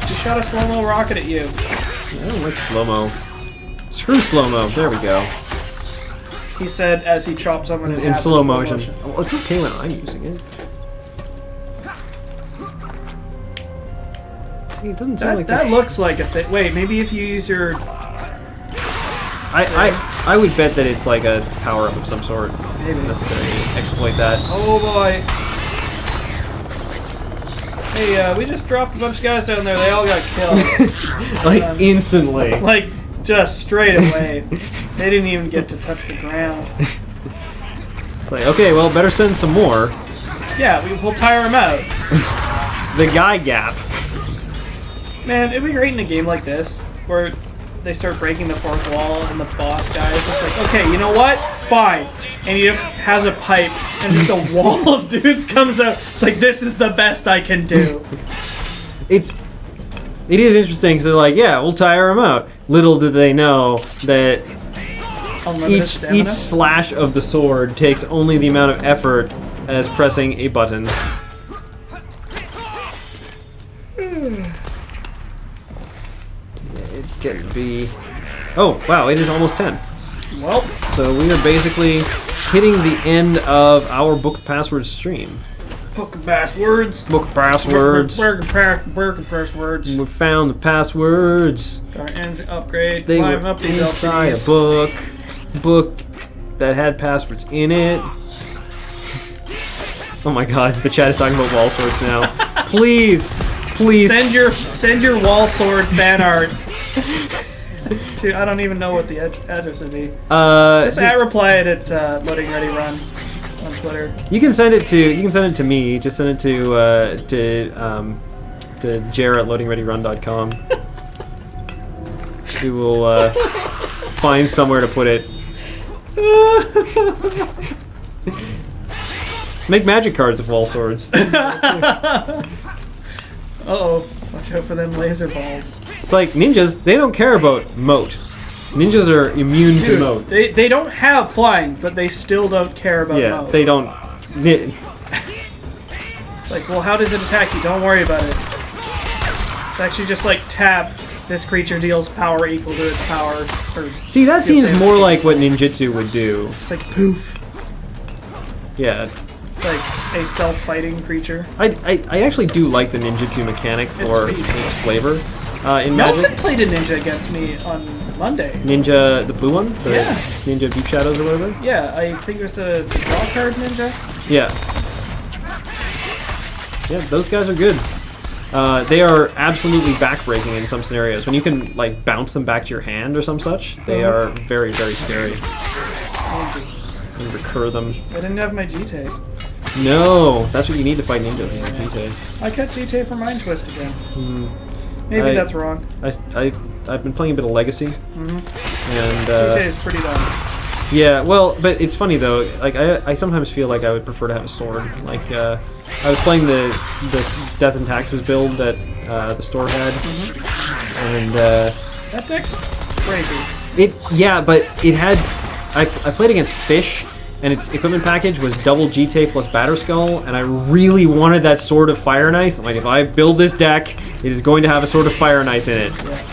He shot a slow-mo rocket at you. I don't like slow-mo. Screw slow-mo. There we go. He said as he chopped someone in In half slow motion. Well, it's okay when I'm using it. See, it doesn't sound like That looks like a thing. Wait, maybe if you use your... I would bet that it's like a power-up of some sort. Maybe. Necessary to exploit that. Oh boy. Hey, we just dropped a bunch of guys down there. They all got killed. Like, instantly. Like, just straight away. They didn't even get to touch the ground. Like, okay, well, better send some more. Yeah, we'll tire them out. The guy gap. Man, it'd be great in a game like this where they start breaking the fourth wall and the boss guy is just like, okay, you know what? Fine. And he just has a pipe and just a wall of dudes comes out. It's like, this is the best I can do. It is interesting because they're like, yeah, we'll tire him out. Little do they know that each slash of the sword takes only the amount of effort as pressing a button. It's getting to be... Oh, wow, it is almost 10. Well, so we are basically hitting the end of our Book of Passwords stream. Book of Passwords. Book of Passwords. Book of Passwords. We found the passwords. Our end upgrade. They Climb were up these inside LCDs. a book that had passwords in it. Oh my god, the chat is talking about wall swords now. Please, please. Send your wall sword fan art. Dude, I don't even know what the address would be. Just reply it at Loading Ready Run on Twitter. You can send it to me. Just send it to Jer at loadingreadyrun.com. We will find somewhere to put it. Make magic cards of wall swords. Uh-oh. Watch out for them laser balls. It's like ninjas, they don't care about moat. Ninjas are immune to moat. They don't have flying, but they still don't care about moat. Yeah, they don't... It's like, well, how does it attack you? Don't worry about it. It's actually just like tap. This creature deals power equal to its power. See, that seems more like what ninjutsu would do. It's like poof. Yeah. It's like a self-fighting creature. I actually do like the ninjutsu mechanic for its flavor. In Nelson Magic. played a ninja against me on Monday. Ninja, the blue one? The Yeah. Ninja Deep Shadows or whatever? Yeah, I think it was the draw card ninja. Yeah. Yeah, those guys are good. They are absolutely backbreaking in some scenarios. When you can like bounce them back to your hand or some such, they are very, very scary. And recur them. I didn't have my G-tape. No, that's what you need to fight ninjas, is a G-tape. I got G-tape for Mind Twist again. Maybe that's wrong. I've been playing a bit of Legacy. And G-tape is pretty dumb. Yeah, well, but it's funny though. Like I sometimes feel like I would prefer to have a sword. Like I was playing the Death and Taxes build that the store had, and that deck's crazy. But it had. I played against Fish, and its equipment package was double G-tape plus Batterskull, and I really wanted that Sword of Fire and Ice. I'm like, if I build this deck, it is going to have a Sword of Fire and Ice in it. Yeah.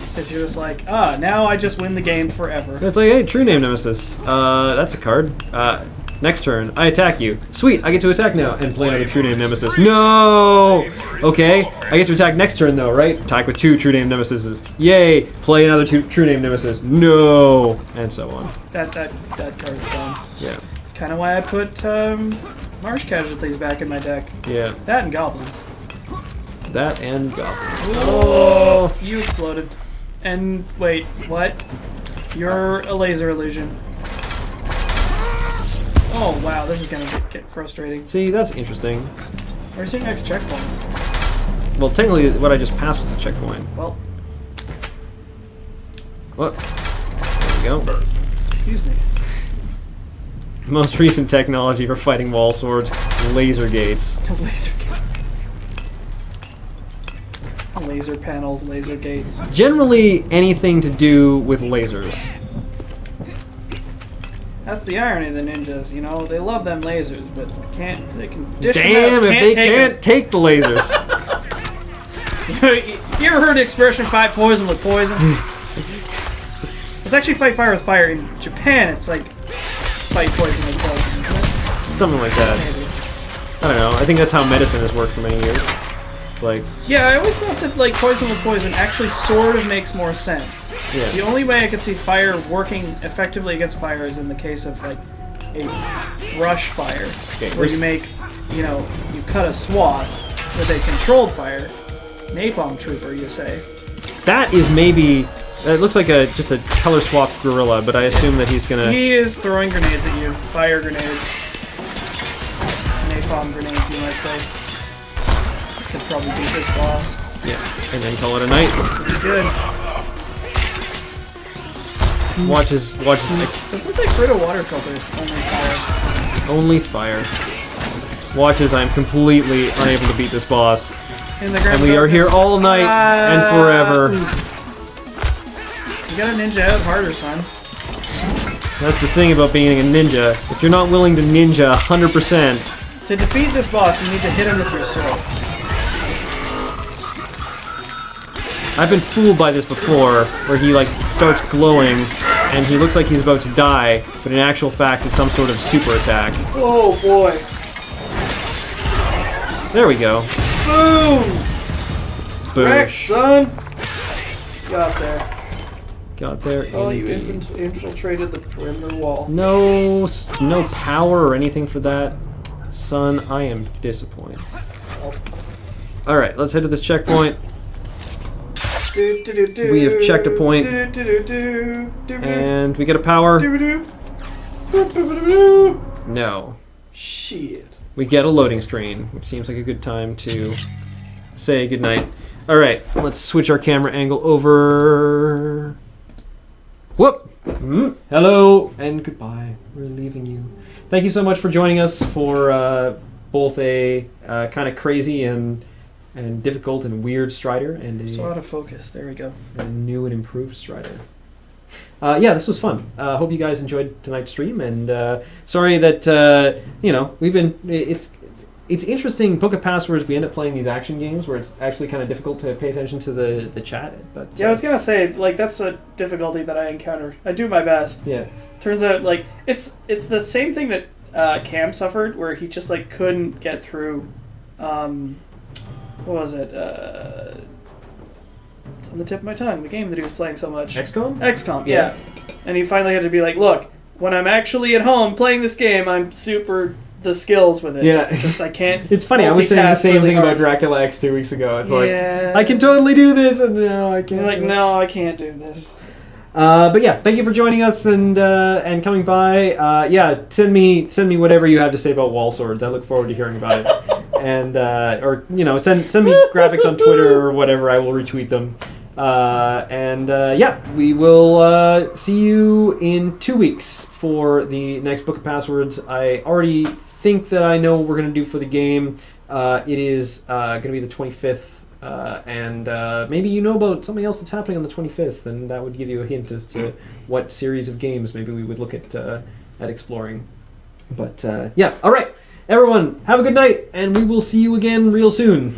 Because you're just like, now I just win the game forever. It's like, hey, True Name Nemesis. That's a card. Next turn, I attack you. Sweet, I get to attack now and play another True Name Nemesis. No! Okay, I get to attack next turn though, right? Attack with 2 True Name Nemesises. Yay! Play another True Name Nemesis. No! And so on. That card is dumb. Yeah. It's kind of why I put Marsh Casualties back in my deck. Yeah. That and Goblins. That and Goblins. Oh! You exploded. And wait, what? You're a laser illusion. Oh wow, this is gonna get frustrating. See, that's interesting. Where's your next checkpoint? Well, technically, what I just passed was a checkpoint. Well. What? There we go. Excuse me. Most recent technology for fighting wall swords: laser gates. Laser gates. Laser panels, laser gates. Generally, anything to do with lasers. That's the irony of the ninjas, you know. They love them lasers, but they can dish Damn, them out, if they can't take the lasers. You ever heard the expression "fight poison with poison"? It's actually fight fire with fire. In Japan, it's like fight poison with poison, isn't it? Something like that. Maybe. I don't know. I think that's how medicine has worked for many years. Like, yeah, I always thought that like poison with poison actually sort of makes more sense. yeah. The only way I could see fire working effectively against fire is in the case of like a brush fire, where you make, you cut a swath with a controlled fire. Napalm trooper, you say? That is maybe. It looks like just a color swapped gorilla, but I assume that he's gonna. He is throwing grenades at you. Fire grenades. Napalm grenades, you might say. could probably beat this boss. Yeah, and then call it a night. Pretty good. Watch his. Those look like Brita water filters, only fire. Only fire. Watch as I'm completely unable to beat this boss. In the Grand And we are here all night and forever. You gotta ninja out harder, son. That's the thing about being a ninja. If you're not willing to ninja 100%, To defeat this boss, you need to hit him with your sword. I've been fooled by this before, where he like starts glowing and he looks like he's about to die, but in actual fact it's some sort of super attack. Oh boy. There we go. Boom! Wreck, Boosh. son! Got there. Got there. Oh, you indeed. infiltrated the perimeter wall. No power or anything for that. Son, I am disappointed. Alright, let's head to this checkpoint. We have checked a point. And we get a power. No. Shit. We get a loading screen, which seems like a good time to say goodnight. Alright, let's switch our camera angle over. Whoop! Hello and goodbye. We're leaving you. Thank you so much for joining us for both a kind of crazy and difficult and weird Strider and It's out of focus. There we go. a new and improved Strider. Yeah, this was fun. Hope you guys enjoyed tonight's stream, and sorry that we've been. It's interesting. Book of Passwords. We end up playing these action games where it's actually kind of difficult to pay attention to the chat. But Yeah, I was gonna say, like, that's a difficulty that I encounter. I do my best. yeah. Turns out, like, it's the same thing that Cam suffered, where he just, like, couldn't get through, what was it? It's on the tip of my tongue, the game that he was playing so much. XCOM. XCOM, Yeah. yeah. And he finally had to be like, look, when I'm actually at home playing this game, I'm super the skills with it. Yeah. Just, I can't It's funny. I was saying the multitask same really thing hard. about Dracula X 2 weeks ago. It's Yeah. like I can totally do this, and no, I can't. You're like, do it. no, I can't do this. But yeah, thank you for joining us and coming by. Yeah, send me whatever you have to say about wall swords. I look forward to hearing about it. And or send me graphics on Twitter or whatever. I will retweet them. Yeah, we will see you in 2 weeks for the next Book of Passwords. I already think that I know what we're going to do for the game. It is going to be the 25th. And maybe you know about something else that's happening on the 25th, and that would give you a hint as to what series of games maybe we would look at exploring. But yeah, all right, everyone, have a good night, and we will see you again real soon.